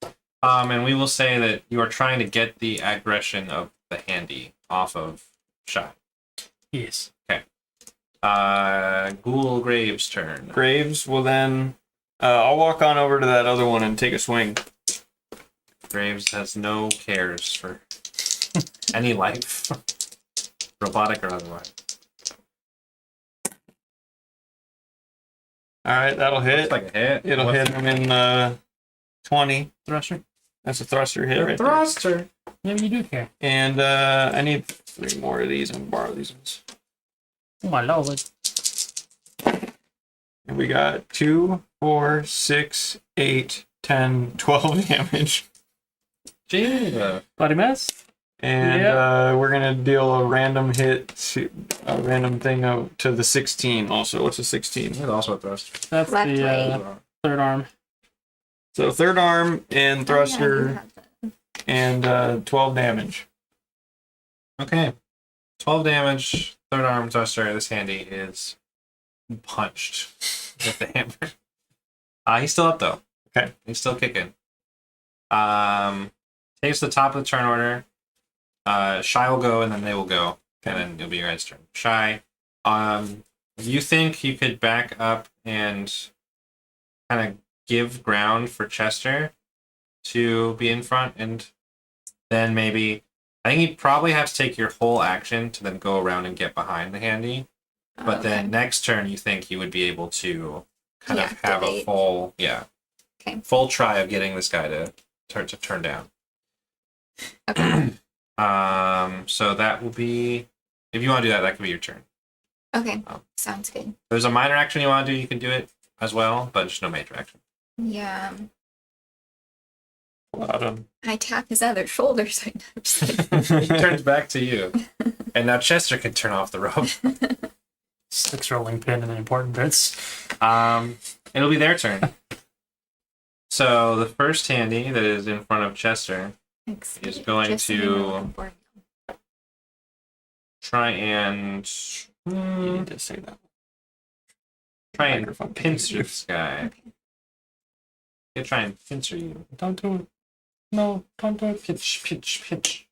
C: and we will say that you are trying to get the aggression of the handy off of Shy.
A: Yes.
C: Ghoul Graves' turn.
B: Graves will then. I'll walk on over to that other one and take a swing.
C: Graves has no cares for any life, robotic or otherwise.
B: All right, that'll hit.
C: Looks like a hit.
B: It'll
C: What's
B: hit him in 20.
A: Thruster.
B: That's a thruster hit
C: the
B: right there.
C: thruster?
A: Yeah, you do care.
B: And I need 3 more of these. I'm gonna borrow these ones.
A: Oh my lord.
B: And we got 2, 4, 6, 8, 10, 12 damage.
C: Jesus.
A: Bloody mess.
B: And we're gonna deal a random hit to a random thing to the 16 also. What's a 16?
C: He's also a thruster.
A: That's
D: Left,
A: the
D: right.
A: third arm.
B: So third arm and
D: Oh,
B: thruster
D: yeah, you have
B: and 12 damage.
C: Okay. 12 damage, third arm thruster. This handy is punched with the hammer. He's still up though.
B: Okay.
C: He's still kicking. Takes the top of the turn order. Shy will go and then they will go. And then it'll be your guys' turn. Shy. You think you could back up and kind of give ground for Chester to be in front, and then maybe I think you'd probably have to take your whole action to then go around and get behind the handy. But then next turn you think you would be able to kind of have a
D: Deactivate.
C: full
D: Okay.
C: full try of getting this guy to turn down.
D: Okay.
C: So that will be, if you want to do that, that could be your turn.
D: Okay.
C: Oh.
D: Sounds good.
C: If there's a minor action you want to do, you can do it as well, but just no major action.
D: Yeah.
B: Bottom.
D: I tap his other shoulder. So I'm just kidding.
C: He turns back to you, and now Chester can turn off the rope.
A: Six rolling pin in the important bits.
C: It'll be their turn. So the first handy that is in front of Chester is going
D: Just the name I'm looking for.
C: try and
B: You need to say that.
C: try and
B: Microphone
C: pincer
B: pincer.
C: this guy.
D: Okay.
C: He'll try and pincer you.
A: Don't do it. No, don't do it.
C: Pinch.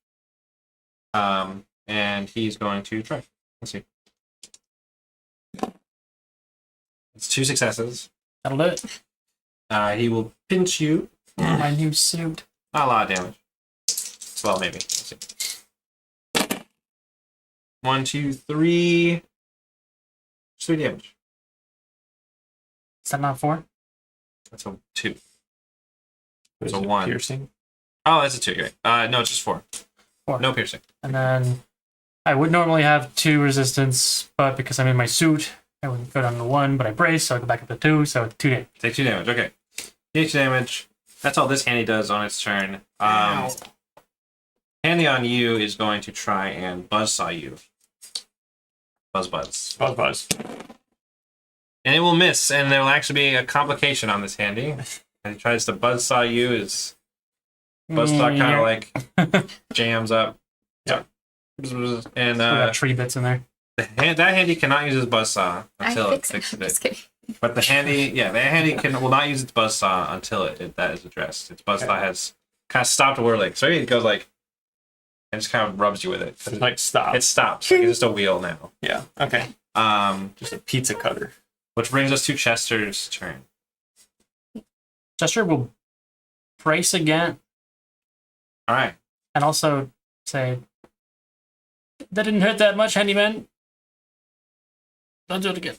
C: And he's going to try. Let's see. It's 2 successes.
A: That'll do it.
C: He will pinch you.
A: My new suit.
C: Not a lot of damage. Well, maybe. Let's see. 1, 2, 3. Just 3 damage.
A: Is that not 4?
C: That's a 2.
B: Is
C: So
B: it
C: 1.
B: Piercing.
C: Oh, that's a 2. Great. No, it's just 4.
A: 4.
C: No piercing.
A: And then I would normally have 2 resistance, but because I'm in my suit, I would go down to 1, but I brace, so I go back up to 2, so 2 damage.
C: Take 2 damage. Okay. Take 2 damage. That's all this handy does on its turn.
A: Ow.
C: Handy on you is going to try and buzzsaw you. Buzz.
B: Buzz.
C: And it will miss, and there will actually be a complication on this handy. And he tries to buzzsaw you, his buzzsaw kind of like jams up.
B: Yeah.
C: And
A: We got tree bits in there.
C: that handy cannot use his buzzsaw until it
D: I'm
C: fixes
D: just
C: it.
D: kidding.
C: But the handy, will not use its buzzsaw until that is addressed. Its buzzsaw has kind of stopped whirling. So it goes like, and just kind of rubs you with it.
B: It's like stop.
C: It stops. Like it's just a wheel now.
B: Yeah. Okay. Just a pizza cutter.
C: Which brings us to Chester's turn.
A: Chester will brace again
C: All right.
A: and also say, that didn't hurt that much, handyman. Don't do it again.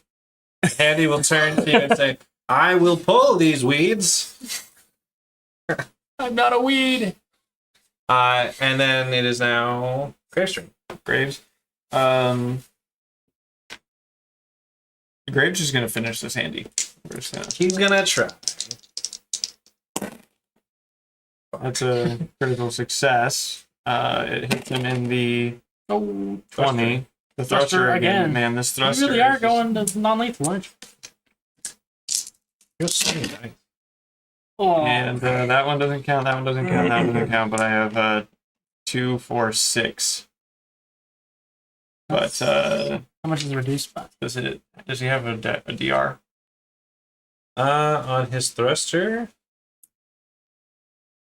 C: Handy will turn to you and say, I will pull these weeds.
A: I'm not a weed.
C: And then it is now Graves' turn.
B: Graves. Graves is gonna finish this handy. We're just gonna.
C: He's gonna try.
B: That's a critical success. It hits him in the 20. The thruster again. Man, this
A: You
B: thruster.
A: really are
B: is-
A: going to non-lethal, aren't
C: You're so nice.
A: you?
B: And that one doesn't count. That one doesn't count. That one doesn't count. But I have 2, 4, 6. But
A: How much is the reduced by?
B: does he have a DR?
C: On his thruster.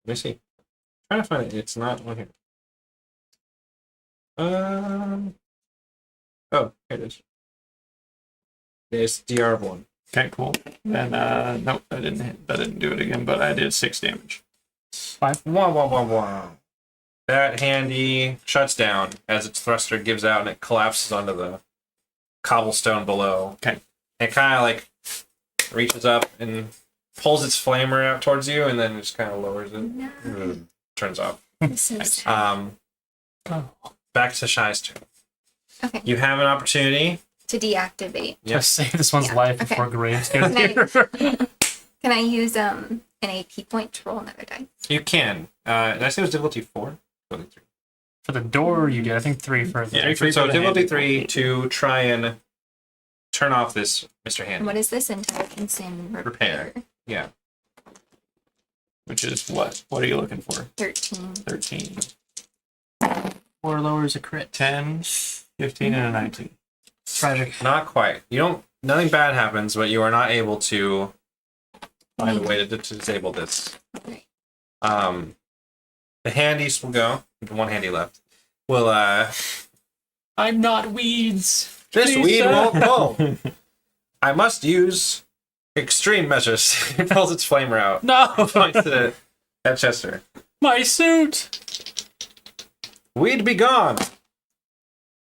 C: Let me see. I'm trying to find it. It's not on here. Oh, here it is. It's DR1.
B: Okay, cool. Then nope, that didn't do it again. But I did 6 damage.
A: 5.
C: Wow. That handy shuts down as its thruster gives out and it collapses onto the cobblestone below.
B: Okay.
C: It kind of like reaches up and pulls its flamer out towards you and then just kind of lowers it.
D: No.
C: Turns off.
D: This is sad.
A: Oh.
C: Back to Shy's turn.
D: Okay.
C: You have an opportunity.
D: To deactivate.
C: Yep.
A: Just save this one's
D: Yeah,
A: life
D: okay.
A: before Graves gets
D: Can
A: here.
D: Can I use an AP point to roll another die?
C: You can. Did I say it was difficulty 4? Difficulty 3.
A: For the door, you did. I think 3 for the.
B: Yeah.
C: So
B: for the
C: difficulty
B: handy.
C: 3 to try and turn off this Mr.
D: And
C: Handy.
D: what is this? Intelligence and
C: Repair. Yeah.
B: Which is what? What are you looking for?
D: 13.
B: 13.
A: 4 lowers a crit.
B: 10, 15, and a 19.
A: Tragic.
C: Not quite. Nothing bad happens, but you are not able to find a way to disable this.
D: Okay.
C: The handies will go. One handy left. Will
A: I'm not weeds.
C: this
A: Please,
C: weed
A: sir.
C: won't pull. I must use extreme measures. He pulls its flamer out.
A: No!
C: Points it at Chester.
A: My suit!
C: Weed be gone.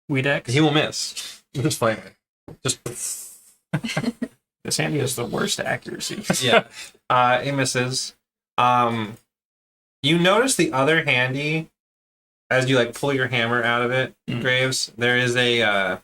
A: Weed X.
C: He will miss. With his flamer. Just
B: This handy has the worst accuracy.
C: Yeah. It misses. You notice the other handy as you like pull your hammer out of it, Graves. There is a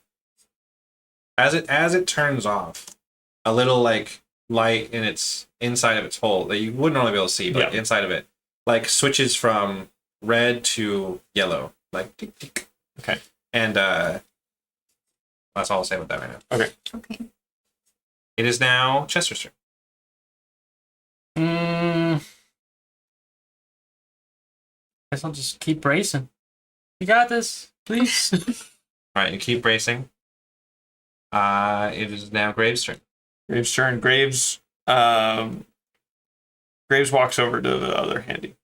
C: as it turns off, a little like light in its inside of its hole that you wouldn't normally be able to see, but inside of it like switches from red to yellow, like tick, tick.
B: Okay.
C: And that's all I'll say about that right now.
B: Okay.
D: Okay.
C: It is now Chester's turn.
A: Guess I'll just keep bracing. You got this, please.
C: All right, you keep bracing. It is now Graves' turn.
B: Graves' turn. Graves walks over to the other handy,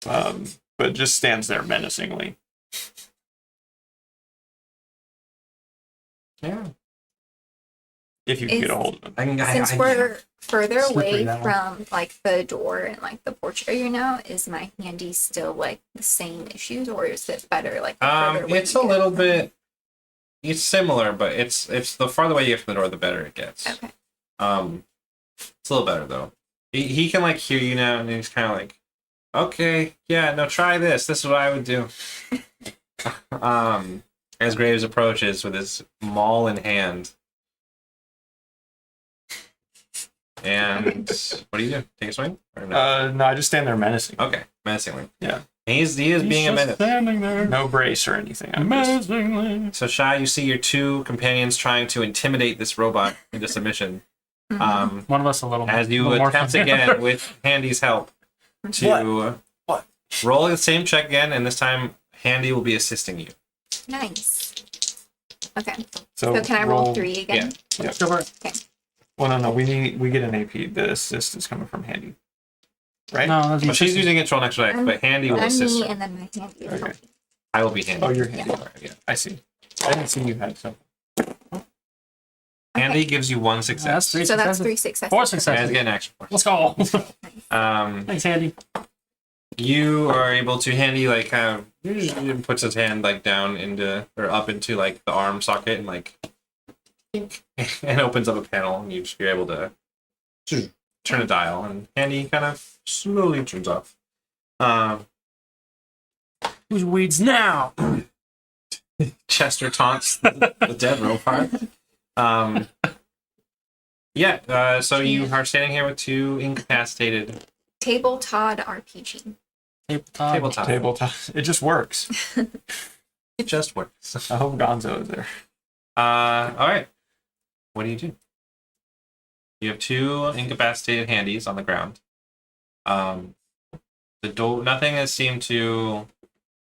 B: but just stands there menacingly.
C: Yeah.
B: If you can get a hold of him.
D: Since we're further
A: Slippery,
D: away
A: that one.
D: from like the door and like the porch area now, is my handy still like the same issues, or is it better like the further away
C: It's
D: you
C: a
D: get
C: little
D: from-
C: bit. It's similar, but it's the farther away you get from the door, the better it gets.
D: Okay.
C: It's a little better though. He can like hear you now, and he's kind of like, okay, yeah, no, try this. This is what I would do. As Graves approaches with his maul in hand. And what do you do? Take a swing? Or no?
B: No, I just stand there menacing.
C: Okay, menacingly.
B: Yeah.
C: He is being a menace.
A: standing there.
B: No brace or anything. I'm just,
A: Menacingly.
C: So Shy, you see your two companions trying to intimidate this robot into submission.
A: One of us a little.
C: As you
A: little more
C: attempt
A: from the other.
C: again with Handy's help to
B: What?
C: roll the same check again, and this time Handy will be assisting you.
D: Nice. Okay.
B: so
D: So can I roll 3 again?
B: Yeah.
A: Go for it.
B: Well, no. We get an AP. The assist is coming from Handy, right?
A: No, that's
C: Well, she's using it to roll an extra dice, but Handy will
D: I'm
C: assist
D: me,
C: her.
D: and then my handy is
B: Okay.
D: helping.
C: I will be Handy.
B: Oh, you're Handy. All right, yeah, I see. I didn't see you had something.
C: Handy gives you one
A: That's
C: success.
A: three
D: So that's
A: successes.
D: 3 successes.
A: 4
C: You
A: successes.
C: guys get an action point.
A: Let's go.
C: Um,
A: Thanks, Andy.
C: you are able to Handy like have usually puts his hand like down into or up into like the arm socket and like and opens up a panel, and you're able to turn a dial, and Handy kind of slowly turns off.
A: Who's weeds now?
C: Chester taunts the dead robot. So you are standing here with two incapacitated
D: Table Todd RPG.
C: tabletop.
B: Tabletop. It just works.
C: It just works.
B: I hope Gonzo is there.
C: All right. What do? You have two incapacitated handies on the ground. The door. Nothing has seemed to.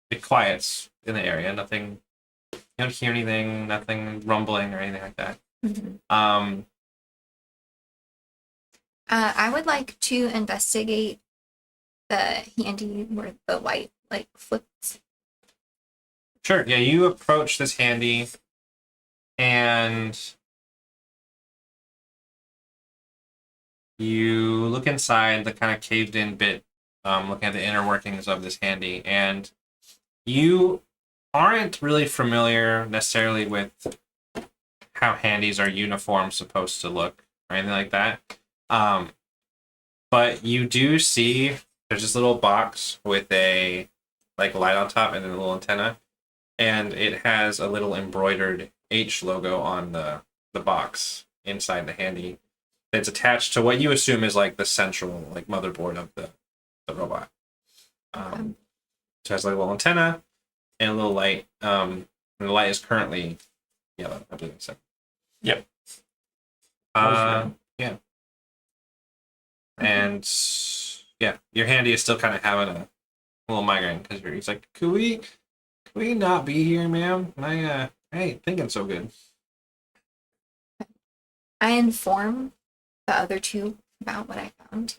C: It quiets in the area. Nothing. You don't hear anything. Nothing rumbling or anything like that.
D: Mhm. I would like to investigate the handy where the light like flips.
C: Sure. Yeah, you approach this handy, and you look inside the kind of caved-in bit, looking at the inner workings of this handy, and you aren't really familiar necessarily with how handies are uniform supposed to look or anything like that. But you do see there's this little box with a like light on top and then a little antenna, and it has a little embroidered H logo on the box inside the handy. It's attached to what you assume is like the central like motherboard of the robot. So it has like a little antenna and a little light. And the light is currently yellow, I believe so.
B: Yep.
C: Yeah. And yeah, your handy is still kind of having a little migraine because he's like, could we not be here, ma'am? I ain't thinking so good.
D: I inform the other two about what I found.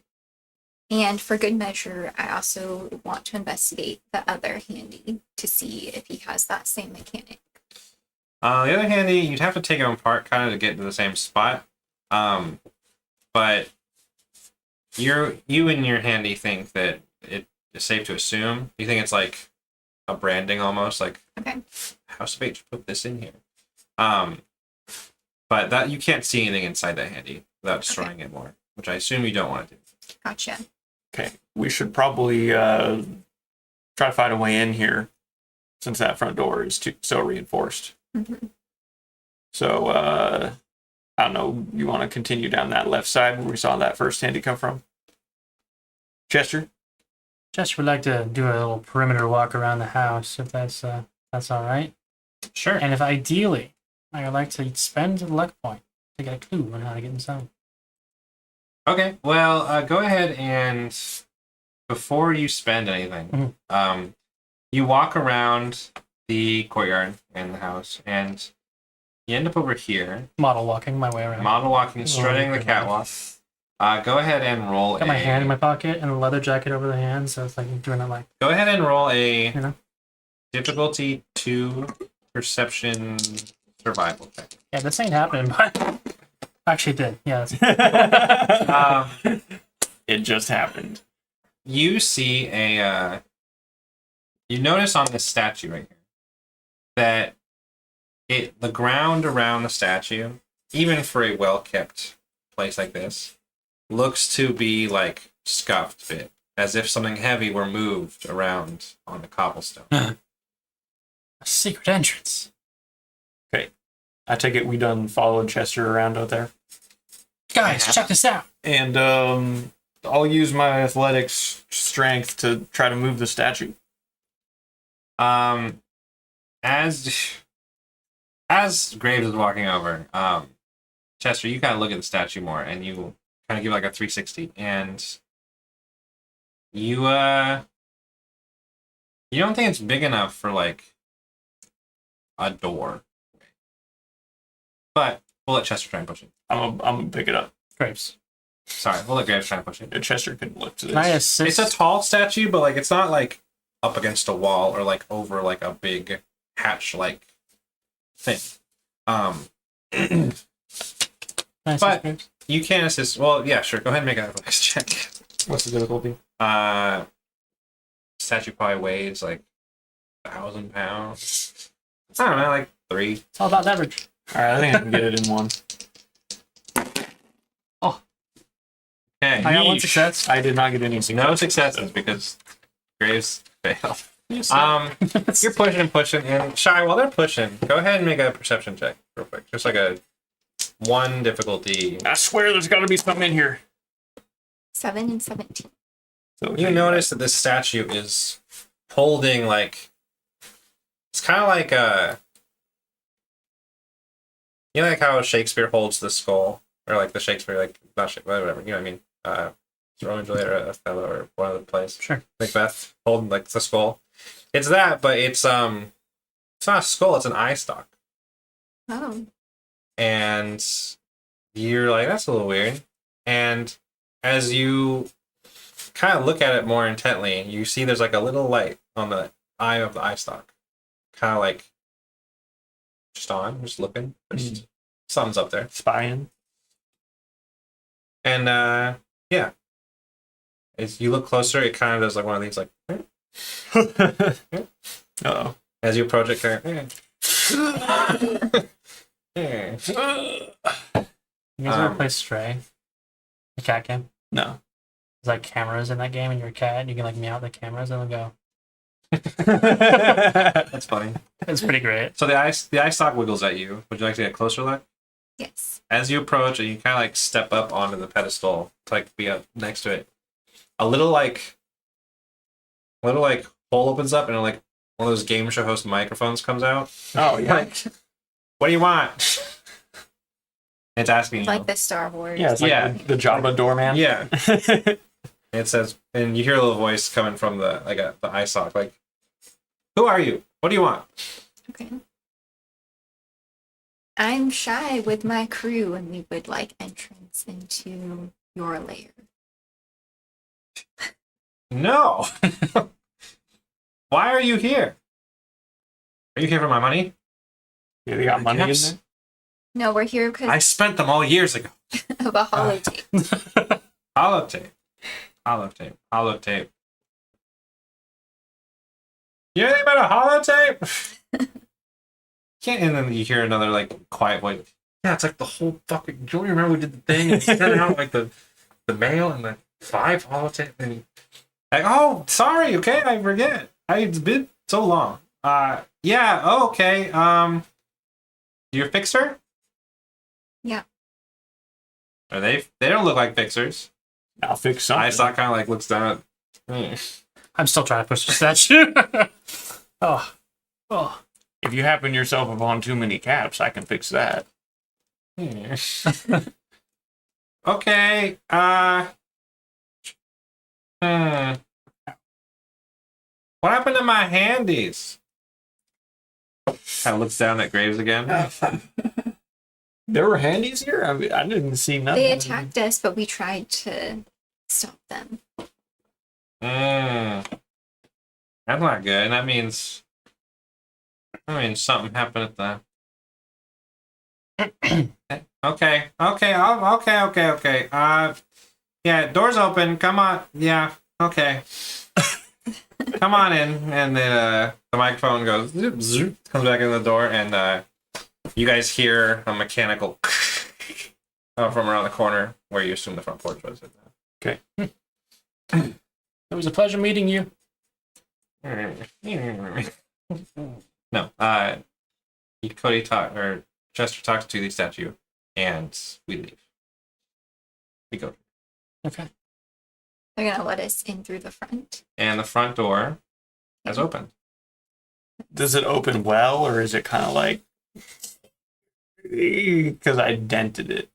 D: And for good measure, I also want to investigate the other handy to see if he has that same mechanic.
C: The other handy, you'd have to take them apart kind of to get to the same spot. But you and your handy think that it is safe to assume. You think it's like a branding almost, like
D: Okay.
C: House of H put this in here. But that you can't see anything inside that handy. without destroying it more, which I assume you don't want to do.
D: Gotcha.
B: Okay, we should probably try to find a way in here, since that front door is so reinforced.
D: Hmm.
B: So I don't know. You want to continue down that left side where we saw that first handy come from? Chester?
A: Just would like to do a little perimeter walk around the house, if that's all right.
C: Sure.
A: And if ideally, I would like to spend a luck point to get a clue on how to get inside.
C: Okay. Well, go ahead and before you spend anything, you walk around the courtyard and the house, and you end up over here.
A: Model walking my way around.
C: Model walking, strutting the catwalk. Go ahead and roll.
A: Got my hand in my pocket and a leather jacket over the hand, so it's like doing it like.
C: Go ahead and roll a
A: You know?
C: difficulty 2 perception survival check.
A: Yeah, this ain't happening, but actually it did. Yeah. That's...
B: It just happened.
C: You see a. You notice on this statue right here that the ground around the statue, even for a well kept place like this, looks to be like scuffed bit, as if something heavy were moved around on the cobblestone.
A: A secret entrance.
B: Okay. I take it we done followed Chester around out there.
A: Guys, check this out.
B: And I'll use my athletics strength to try to move the statue.
C: As Graves is walking over, Chester, you kind of look at the statue more, and you kind of give like a 360, and you you don't think it's big enough for like a door, but we'll let Chester try and push it.
B: I'm gonna pick it up.
A: Graves.
C: Sorry, we'll let Graves try and push it.
B: Chester can look to this.
A: Can I assist?
C: It's a tall statue, but like it's not like up against a wall or like over like a big hatch like thing.
A: Can I assist,
C: but-
A: Graves?
C: You can assist. Well, yeah, sure. Go ahead and make an athletics check.
B: What's the difficulty?
C: Statue probably weighs like 1,000 pounds. I don't know, like 3.
A: It's all about leverage.
B: All right, I think I can get it in one.
C: Okay.
A: I got one
C: yeesh.
A: success.
B: I did not get any
C: No successes because Graves failed.
B: Yes,
C: You're pushing and pushing, and Shy, while they're pushing, go ahead and make a perception check real quick. Just like a 1 difficulty.
B: I swear there's got to be something in here.
D: 7 and 17.
B: So
C: You notice that this statue is holding like it's kind of like you know, like how Shakespeare holds the skull, or like the Shakespeare, like not Shakespeare, whatever. You know what I mean? Romeo and Juliet or Othello or one of the plays.
A: Sure.
C: Macbeth holding like the skull. It's that, but it's not a skull. It's an eye stalk,
D: Oh.
C: and you're like, that's a little weird. And as you kind of look at it more intently, you see there's like a little light on the eye of the eye stalk, kind of like just looking. Just something's up there.
B: spying.
C: And yeah, as you look closer, it kind of does like one of these like
B: Uh-oh.
C: as you approach it, kind of.
A: You guys ever play Stray? The cat game?
B: No.
A: There's like cameras in that game, and you're a cat, and you can like meow at the cameras, and they'll go.
C: That's funny.
A: It's pretty great.
C: So the eye stalk wiggles at you. Would you like to get a closer look?
D: Yes.
C: As you approach, and you kind of like step up onto the pedestal to like be up next to it. A little hole opens up, and like one of those game show host microphones comes out.
B: Oh, yeah.
C: Like, what do you want? It's asking you.
D: Like the Star Wars.
B: Yeah, it's like
C: Yeah.
B: the Jabba doorman.
C: Yeah. It says, and you hear a little voice coming from the eye sock, like, "Who are you? What do you want?"
D: Okay. I'm Shy with my crew, and we would like entrance into your lair.
C: No. Why are you here? Are you here for my money?
B: Yeah, they got money in
C: Yes.
B: there.
D: No, we're here
C: I
D: because
C: spent them all years ago.
D: of a holotape.
C: Holotape. Holotape. Holotape. You know anything about a holotape? Can't, and then you hear another like quiet voice. Yeah, it's like the whole fucking. Do you remember we did the thing and it turned out like the mail and the 5 politics and like, oh, sorry, okay, I forget. It's been so long. Yeah, oh, okay. You're a fixer?
D: Yeah.
C: Are they? They don't look like fixers.
B: I'll fix something.
C: I saw kind of like looks down.
A: I'm still trying to push the statue. Oh. Oh.
B: If you happen yourself upon too many caps, I can fix that.
C: Okay. What happened to my handies? Kind of looks down at Graves again.
B: There were handies here? I mean, I didn't see nothing.
D: They attacked us, but we tried to stop them.
C: That's not good. That means something happened at the. Okay. Yeah, doors open. Come on. Yeah. Okay. Come on in. And then the microphone goes zoop, zoop, comes back in the door, and you guys hear a mechanical from around the corner where you assume the front porch was.
B: Okay.
A: It was a pleasure meeting you.
C: No. Cody or Chester talks to the statue, and we leave. We go.
A: Okay.
D: They're gonna let us in through the front.
C: And the front door has opened.
B: Does it open well, or is it kind of like... Because I dented it.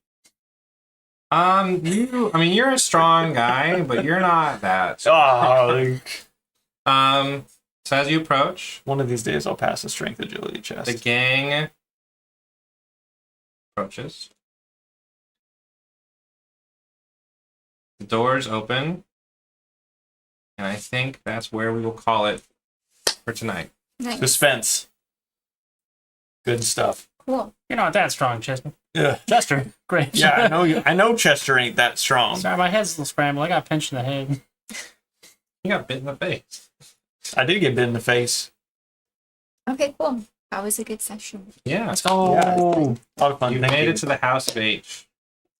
C: You're a strong guy, but you're not that.
B: Oh,
C: So as you approach,
B: one of these days I'll pass a strength agility test.
C: the gang approaches. The doors open, and I think that's where we will call it for tonight.
D: Nice.
B: Suspense. Good stuff.
D: Cool.
A: You're not that strong, Chester.
B: Yeah.
A: Chester, great.
B: Yeah, I know you. I know Chester ain't that strong.
A: Sorry, my head's a little scrambled. I got pinched in the head.
C: You got bit in the face.
B: I did get bit in the face.
D: Okay, cool. That was a good session.
C: Yeah.
A: Let's go.
B: Yeah. A lot of fun.
C: You
B: Thank
C: made
B: you.
C: it to the House of H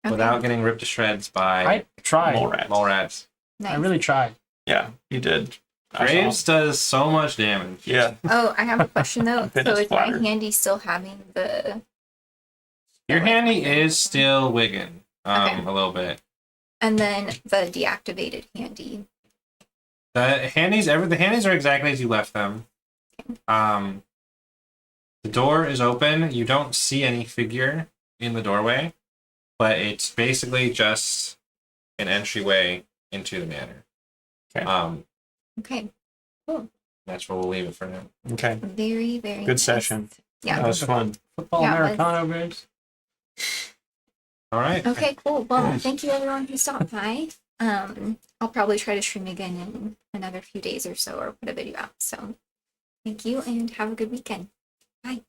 D: Okay.
C: without getting ripped to shreds by
A: I tried.
B: Mole rats.
C: mole rats.
D: Nice.
A: I really tried.
B: Yeah, you did. I
C: Graves
B: saw.
C: does so much damage.
B: Yeah.
D: Oh, I have a question though.
B: Fitness
D: So is my
B: platter.
D: handy still having the
C: Your
D: like,
C: handy
D: under-
C: is still wigging
D: Okay.
C: a little bit.
D: and then the deactivated handy?
C: The handies are exactly as you left them. The door is open. You don't see any figure in the doorway, but it's basically just an entryway into the manor.
B: Okay.
D: Okay.
C: That's where we'll leave it for now.
B: Okay.
D: Very, very
B: Good
D: nice.
B: session.
D: Yeah.
B: That was fun.
A: Football
D: Yeah, it was.
A: Americano, guys.
C: All right.
D: Okay, cool. Well, thank you everyone who stopped by. I'll probably try to stream again in another few days or so or put a video out. So thank you and have a good weekend. Bye.